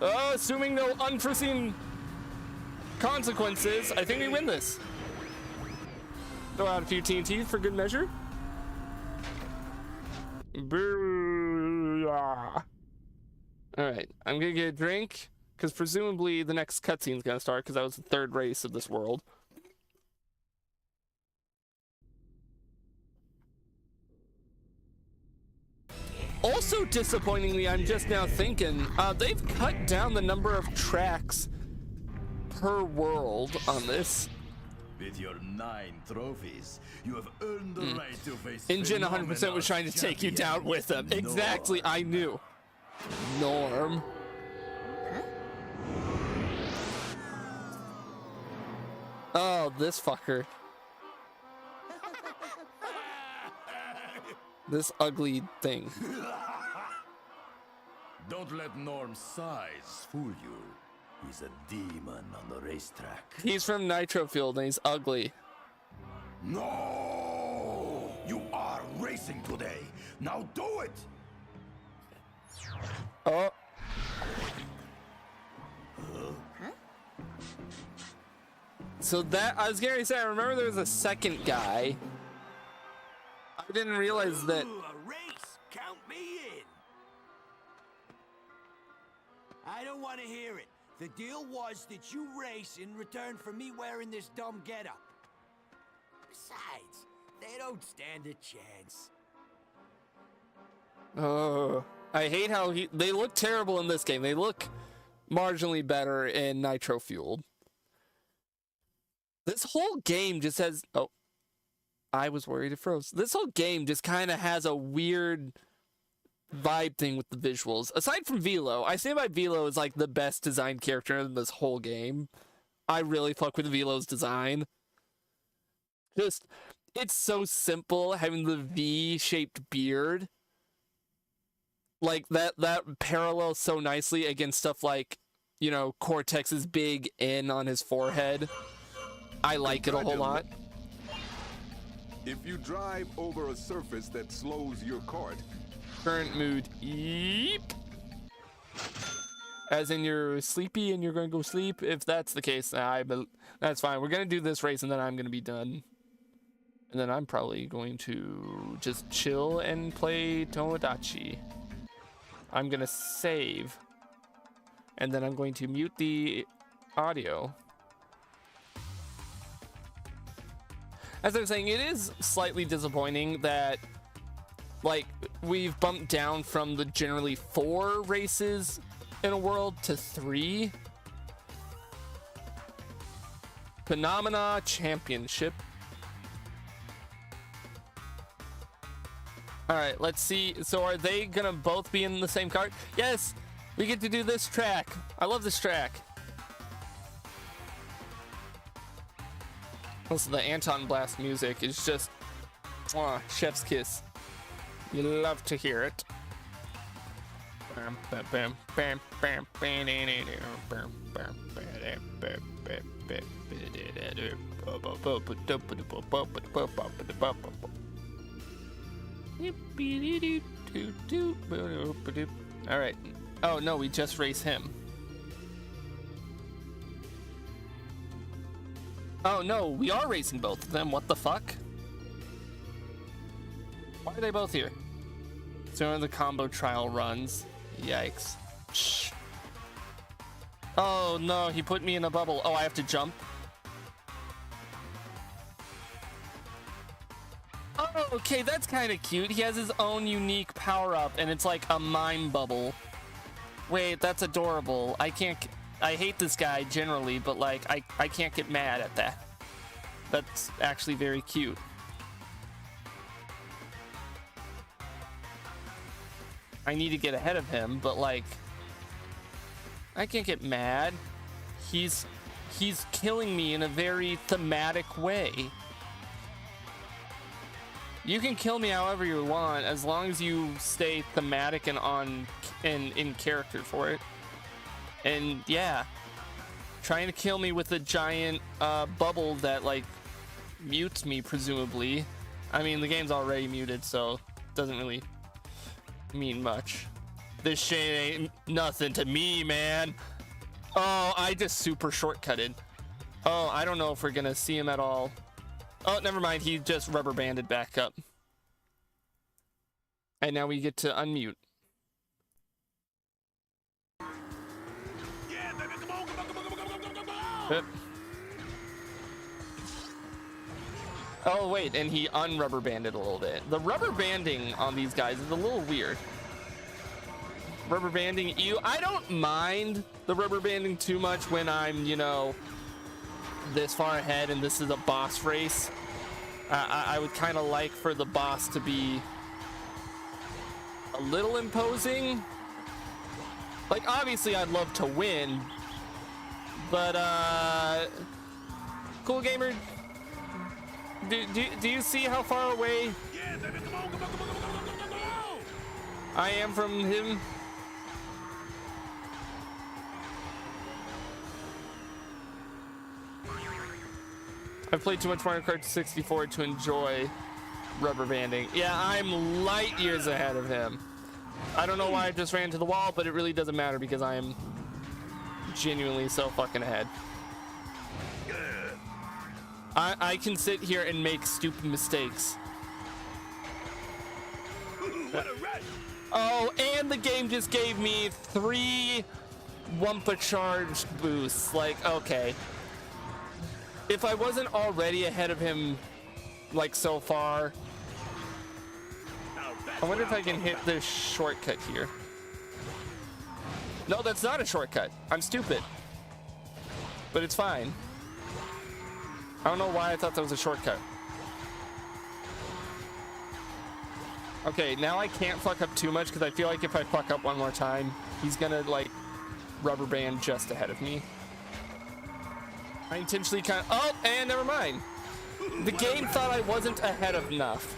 Speaker 1: assuming no unforeseen consequences, I think we win this. Throw out a few TNTs for good measure. Booyah. Alright, I'm gonna get a drink, because presumably the next cutscene's gonna start, because that was the third race of this world. Also, disappointingly, I'm just now thinking, they've cut down the number of tracks per world on this.
Speaker 4: With your 9 trophies, you have earned the right to face
Speaker 1: Engine 100% was trying to take you down with them. Exactly, I knew. Norm. Oh, this fucker. This ugly thing.
Speaker 4: Don't let Norm's size fool you. He's a demon on the racetrack.
Speaker 1: He's from Nitro Field and he's ugly.
Speaker 4: No! You are racing today. Now do it!
Speaker 1: Oh. So that, I was gonna say, I remember there was a second guy. I didn't realize that.
Speaker 9: Ooh, a race? Count me in. I don't want to hear it. The deal was that you race in return for me wearing this dumb getup. Besides, they don't stand a chance.
Speaker 1: Oh, I hate how they look terrible in this game. They look marginally better in Nitro Fueled. This whole game just has. Oh, I was worried it froze. This whole game just kind of has a weird vibe thing with the visuals. Aside from Velo, I stand by Velo is like the best designed character in this whole game. I really fuck with Velo's design. Just, it's so simple having the V-shaped beard. Like that parallels so nicely against stuff like, you know, Cortex's big N on his forehead. I like it a whole lot.
Speaker 5: If you drive over a surface that slows your cart,
Speaker 1: Current mood, yeep. As in you're sleepy and you're going to go sleep. If that's the case, that's fine. We're going to do this race and then I'm going to be done. And then I'm probably going to just chill and play Tomodachi. I'm going to save. And then I'm going to mute the audio. as I was saying, it is slightly disappointing that, like, we've bumped down from the generally 4 races in a world to 3. Phenomena Championship. All right, let's see. So are they gonna both be in the same cart? Yes, we get to do this track. I love this track. Also, the Anton Blast music is just, chef's kiss. You love to hear it. All right. Oh no, we just race him. Oh no, we are racing both of them. What the fuck? Why are they both here? So the combo trial runs. Yikes. Shh. Oh no, he put me in a bubble. Oh, I have to jump. Oh, okay, that's kind of cute. He has his own unique power-up, and it's like a mime bubble. Wait, that's adorable. I hate this guy generally, but like, I can't get mad at that. That's actually very cute. I need to get ahead of him, but like, I can't get mad. He's killing me in a very thematic way. You can kill me however you want, as long as you stay thematic and in character for it. And yeah, trying to kill me with a giant bubble that like mutes me, presumably. I mean, the game's already muted, so it doesn't really mean much. This shit ain't nothing to me, man. Oh, I just super shortcutted. Oh, I don't know if we're gonna see him at all. Oh, never mind. He just rubber banded back up. And now we get to unmute.
Speaker 4: Yeah, baby, come on,
Speaker 1: Yep. Oh, wait, and he unrubber banded a little bit. The rubber banding on these guys is a little weird. Rubber banding you. I don't mind the rubber banding too much when I'm, you know, this far ahead and this is a boss race. I would kind of like for the boss to be a little imposing. Like, obviously I'd love to win, but Cool Gamer, do you see how far away I am from him? I've played too much Mario Kart 64 to enjoy rubber banding. Yeah, I'm light years ahead of him. I don't know why I just ran to the wall, but it really doesn't matter because I am genuinely so fucking ahead. I can sit here and make stupid mistakes. Oh, and the game just gave me 3 Wumpa charged boosts. Like, okay. If I wasn't already ahead of him, like, so far, I wonder if I can hit this shortcut here. No, that's not a shortcut. I'm stupid. But it's fine. I don't know why I thought that was a shortcut. Okay, now I can't fuck up too much because I feel like if I fuck up one more time, he's gonna, like, rubber band just ahead of me. I intentionally kind of... Oh, and never mind. The game thought I wasn't ahead of enough.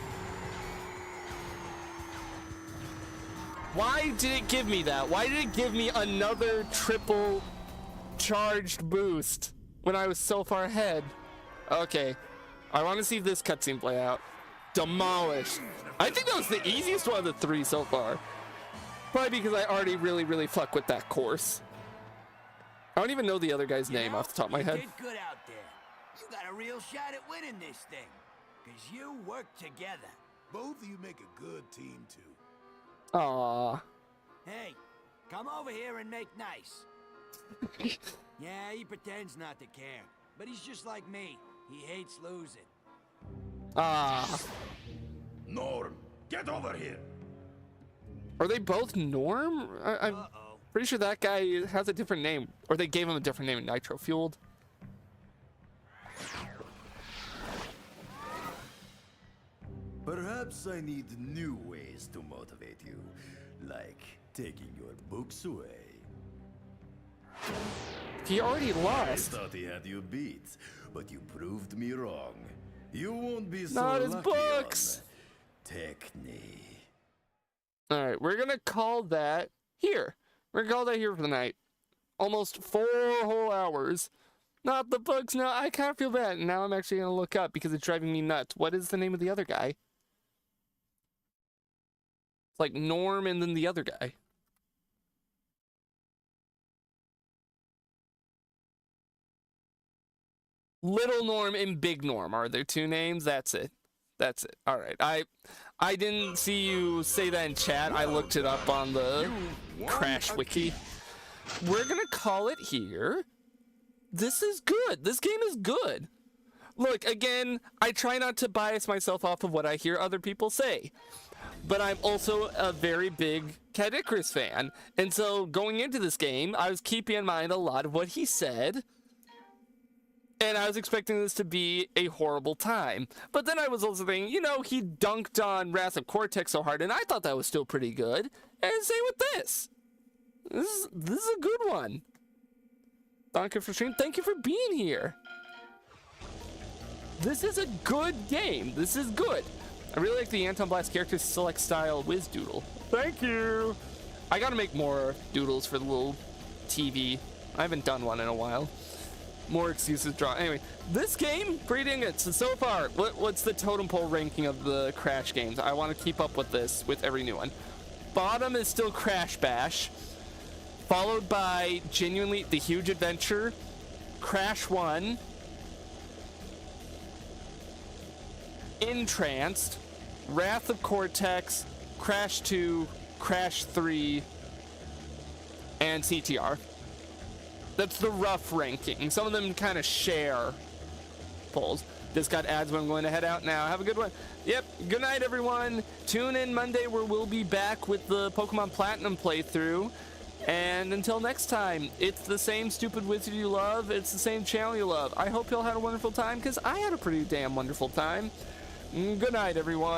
Speaker 1: Why did it give me that? Why did it give me another triple charged boost when I was so far ahead? Okay, I want to see this cutscene play out. Demolished. I think that was the easiest one of the 3 so far. Probably because I already really fuck with that course. I don't even know the other guy's name off the top of my head.
Speaker 9: You did good out there. You got a real shot at winning this thing. Because you work together.
Speaker 8: Both of you make a good team, too.
Speaker 1: Aww.
Speaker 9: Hey, come over here and make nice. Yeah, he pretends not to care. But he's just like me. He hates losing.
Speaker 1: Ah.
Speaker 4: Norm, get over here.
Speaker 1: Are they both Norm? I'm pretty sure that guy has a different name. Or they gave him a different name in Nitro Fueled.
Speaker 4: Perhaps I need new ways to motivate you, like taking your books away.
Speaker 1: He already lost.
Speaker 4: I thought he had you beat, but you proved me wrong. You won't be so
Speaker 1: Not his
Speaker 4: lucky
Speaker 1: books.
Speaker 4: on Techni.
Speaker 1: All right, we're gonna call that here. We're gonna call that here for the night. Almost 4 whole hours. Not the books. No, I kind of feel bad. Now I'm actually gonna look up because it's driving me nuts. What is the name of the other guy? It's like Norm and then the other guy. Little Norm and Big Norm. Are there 2 names? That's it. That's it. All right. I didn't see you say that in chat. I looked it up on the Crash Wiki. We're gonna call it here. This is good. This game is good. Look, again, I try not to bias myself off of what I hear other people say. But I'm also a very big Cat Icarus fan. And so going into this game, I was keeping in mind a lot of what he said. And I was expecting this to be a horrible time. But then I was also thinking, you know, he dunked on Wrath of Cortex so hard, and I thought that was still pretty good. And same with this. This is a good one. Thank you for stream. Thank you for being here. This is a good game. This is good. I really like the Anton Blast character select style whiz doodle. Thank you. I gotta make more doodles for the little TV. I haven't done one in a while. More excuses draw. Anyway, this game, pretty dang good. So far, what's the totem pole ranking of the Crash games? I want to keep up with this with every new one. Bottom is still Crash Bash, followed by genuinely the Huge Adventure, Crash 1, N-Tranced, Wrath of Cortex, Crash 2, Crash 3, and CTR. That's the rough ranking. Some of them kind of share polls. This got ads, but I'm going to head out now. Have a good one. Yep, good night, everyone. Tune in Monday where we'll be back with the Pokemon Platinum playthrough. And until next time, it's the same stupid wizard you love. It's the same channel you love. I hope y'all had a wonderful time, because I had a pretty damn wonderful time. Good night, everyone.